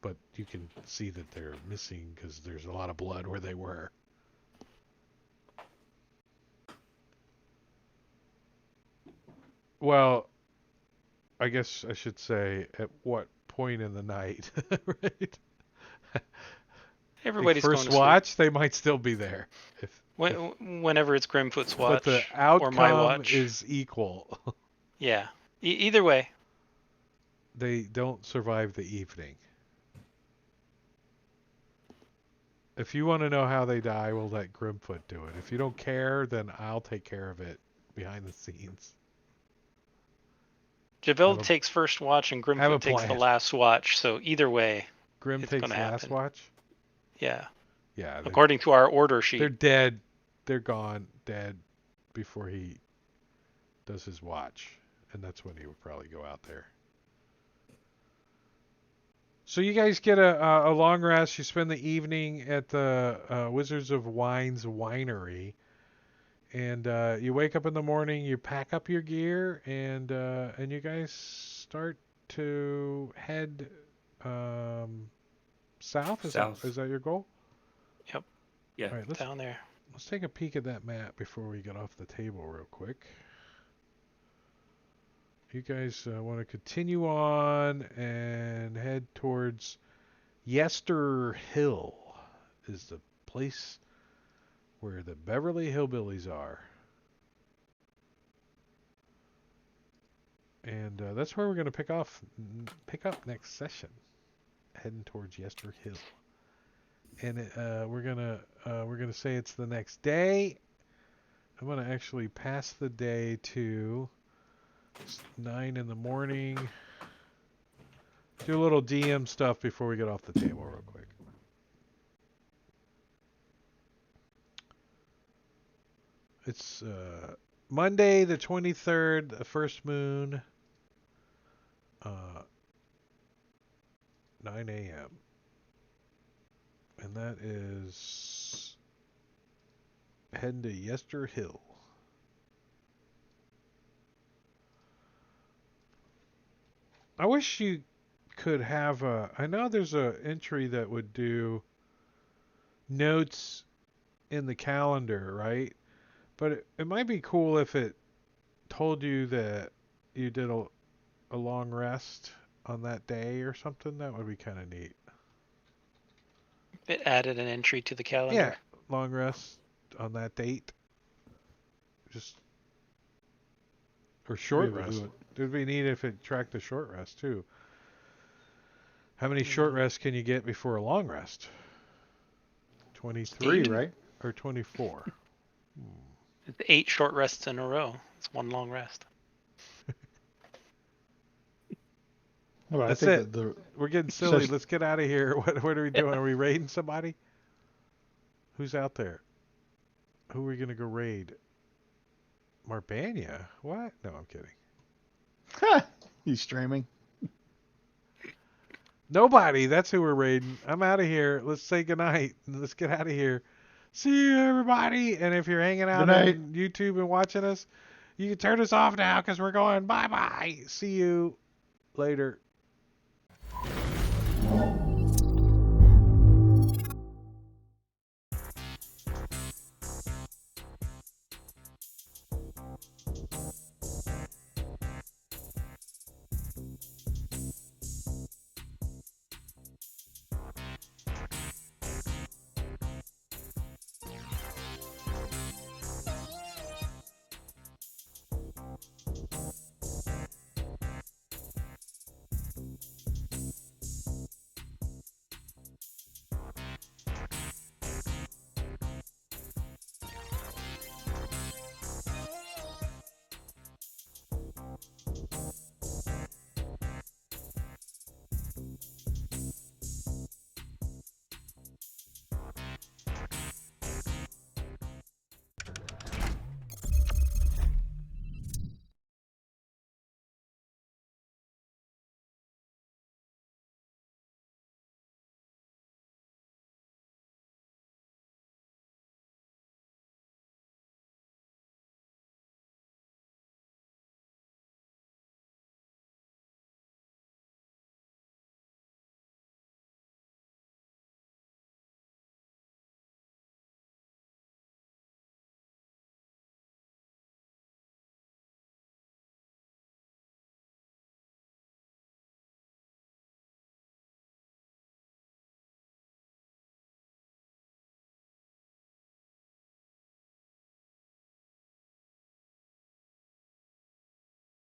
But you can see that they're missing because there's a lot of blood where they were. Well, I guess I should say at what point in the night, right? Everybody's first going to watch, they might still be there. sleep. Whenever it's Grimfoot's watch But the or my outcome watch. is equal. Yeah. Either way. They don't survive the evening. If you want to know how they die, we'll let Grimfoot do it. If you don't care, then I'll take care of it behind the scenes. Javel Have a- takes first watch and have a Grimfoot takes the plan. last watch. So either way, Grim It's takes gonna last happen. watch. yeah. Yeah, According to our order they're sheet. dead. They're gone, dead, before he does his watch, and that's when he would probably go out there. So you guys get a long rest. You spend the evening at the Wizards of Wine's winery, And you wake up in the morning, you pack up your gear, and you guys start to head south. South. Is that your goal? Yep, Yeah. All right, down there. let's take a peek at that map before we get off the table real quick. You guys want to continue on and head towards Yester Hill is the place where the Beverly Hillbillies are. And that's where we're going to pick up next session, heading towards Yester Hill. And we're gonna say it's the next day. I'm gonna actually pass the day to 9 in the morning. Do a little DM stuff before we get off the table real quick. It's Monday the 23rd, the first moon, 9 a.m. And that is heading to Yester Hill. I wish you could have I know there's a entry that would do notes in the calendar, right? But it might be cool if it told you that you did a long rest on that day or something. That would be kind of neat. It added an entry to the calendar. Yeah, long rest on that date. Just or short Be able to rest. do it. It would be neat if it tracked the short rest too. How many short rests can you get before a long rest? 23 3, right? or 24? It's 8 short rests in a row. It's one long rest. No, but That's I think it. that the We're getting silly. says- Let's get out of here. What are we doing? Are we raiding somebody? Who's out there? Who are we going to go raid? Marbania? What? No, I'm kidding. he's streaming. Nobody. That's who we're raiding. I'm out of here. Let's say goodnight. Let's get out of here. See you, everybody. And if you're hanging out Good night. on YouTube and watching us, you can turn us off now because we're going bye-bye. See you later.